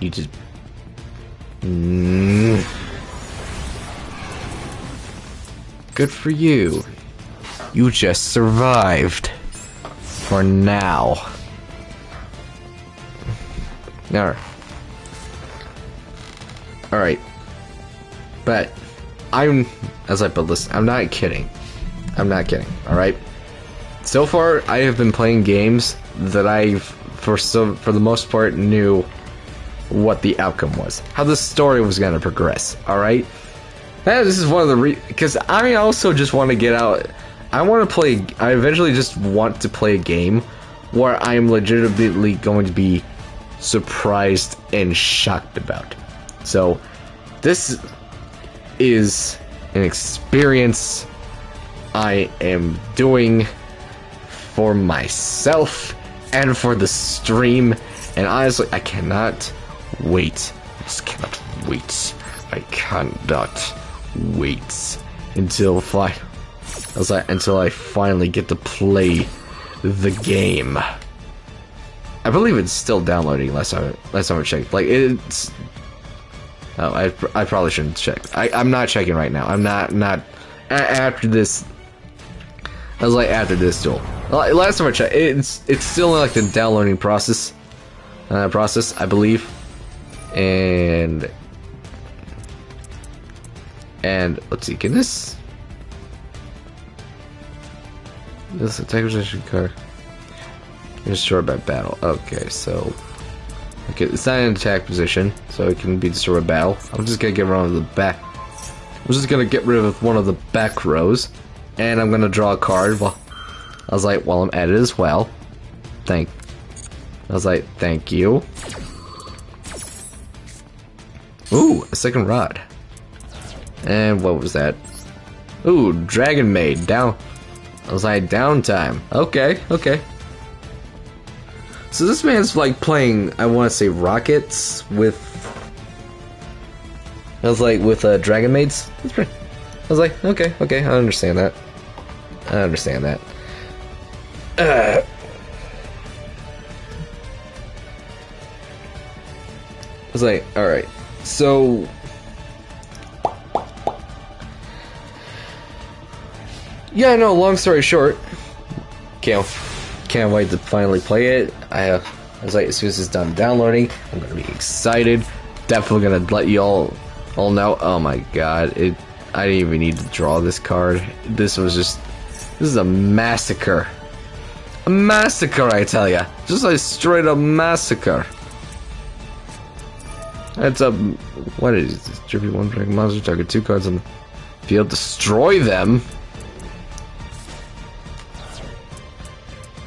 You just... Good for you. You just survived. For now. Alright. But I'm not kidding. I'm not kidding, alright? So far, I have been playing games that for the most part, knew what the outcome was, how the story was gonna progress. All right, this is one of the because I also just want to get out. I eventually just want to play a game where I am legitimately going to be surprised and shocked about. So, this is an experience I am doing for myself and for the stream, and honestly, I cannot wait. I just cannot wait. I cannot wait until I finally get to play the game. I believe it's still downloading. Last time I checked, like it's. Oh, I probably shouldn't check. I'm not checking right now. I'm not after this. I was like after this duel. Last time I checked, it's still in like the downloading process. I believe, and let's see. Can this attack position card? Destroyed by battle. Okay, so it's not in attack position, so it can be destroyed by battle. I'm just gonna get rid of the back. I'm just gonna get rid of one of the back rows, and I'm gonna draw a card. Well, I was like, while I'm at it as well. Thank you. Ooh, a second rod. And what was that? Ooh, Dragon Maid down. I was like, downtime. Okay. So this man's like playing, I want to say, rockets with. I was like, with Dragon Maids. That's pretty. I was like, okay, I understand that. I was like, alright, so. Yeah, no, long story short. Can't wait to finally play it. I was like, as soon as it's done downloading, I'm gonna be excited. Definitely gonna let you all know. Oh my god, I didn't even need to draw this card. This is a massacre. A massacre, I tell ya. Just a straight up massacre. It's a, what is this? Tribute one dragon monster, target 2 cards on the field, destroy them.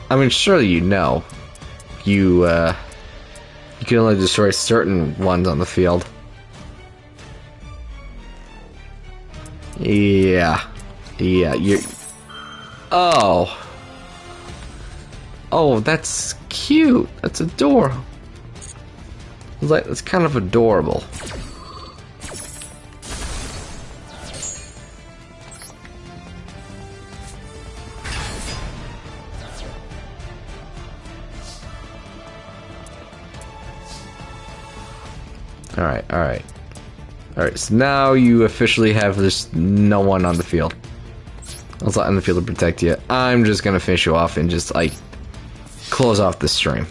I mean, surely you know. You can only destroy certain ones on the field. Yeah, you're... Oh, that's cute. That's adorable. It's like, it's kind of adorable. Alright, so now you officially have this no one on the field. I was on the field to protect you. I'm just gonna finish you off and just, like, close off the stream.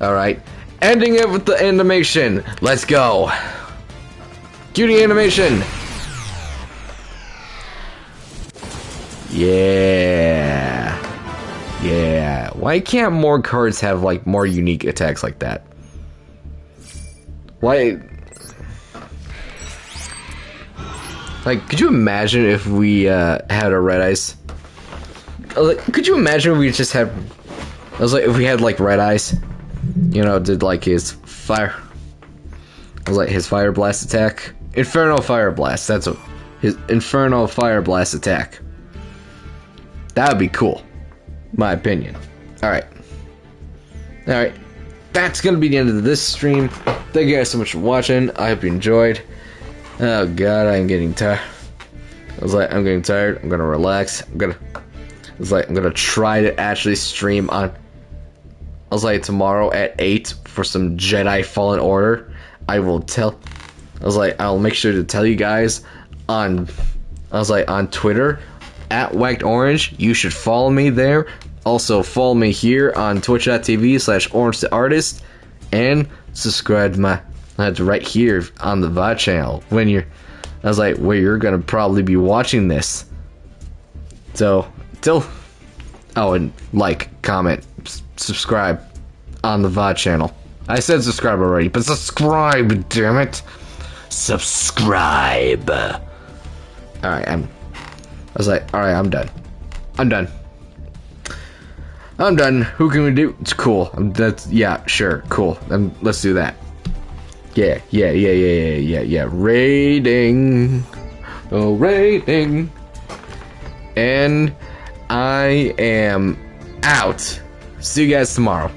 Alright, ending it with the animation. Let's go. Cutie animation. Yeah. Why can't more cards have, like, more unique attacks like that? Why? Like, could you imagine if we had a red eyes? Like, could you imagine if we just had? I was like, if we had like red eyes, you know, did like his fire. I was like his fire blast attack, Inferno Fire Blast. That's what his Inferno Fire Blast attack. That would be cool, my opinion. All right. That's gonna be the end of this stream. Thank you guys so much for watching. I hope you enjoyed. Oh god, I'm getting tired. I was like, I'm getting tired. I'm gonna relax. I'm gonna try to actually stream on. I was like, tomorrow at 8 for some Jedi Fallen Order. I was like, I'll make sure to tell you guys on. I was like, on Twitter at Whacked Orange. You should follow me there. Also, follow me here on twitch.tv/OrangeTheArtist and subscribe to my. That's right here on the VOD channel. I was like, where you're gonna probably be watching this. So, and like, comment, subscribe on the VOD channel. I said subscribe already, but subscribe, damn it. Subscribe. Alright, I'm done. I'm done. Who can we do? It's cool. That's yeah, sure, cool. Let's do that. Yeah. Rating. Oh, rating. And I am out. See you guys tomorrow.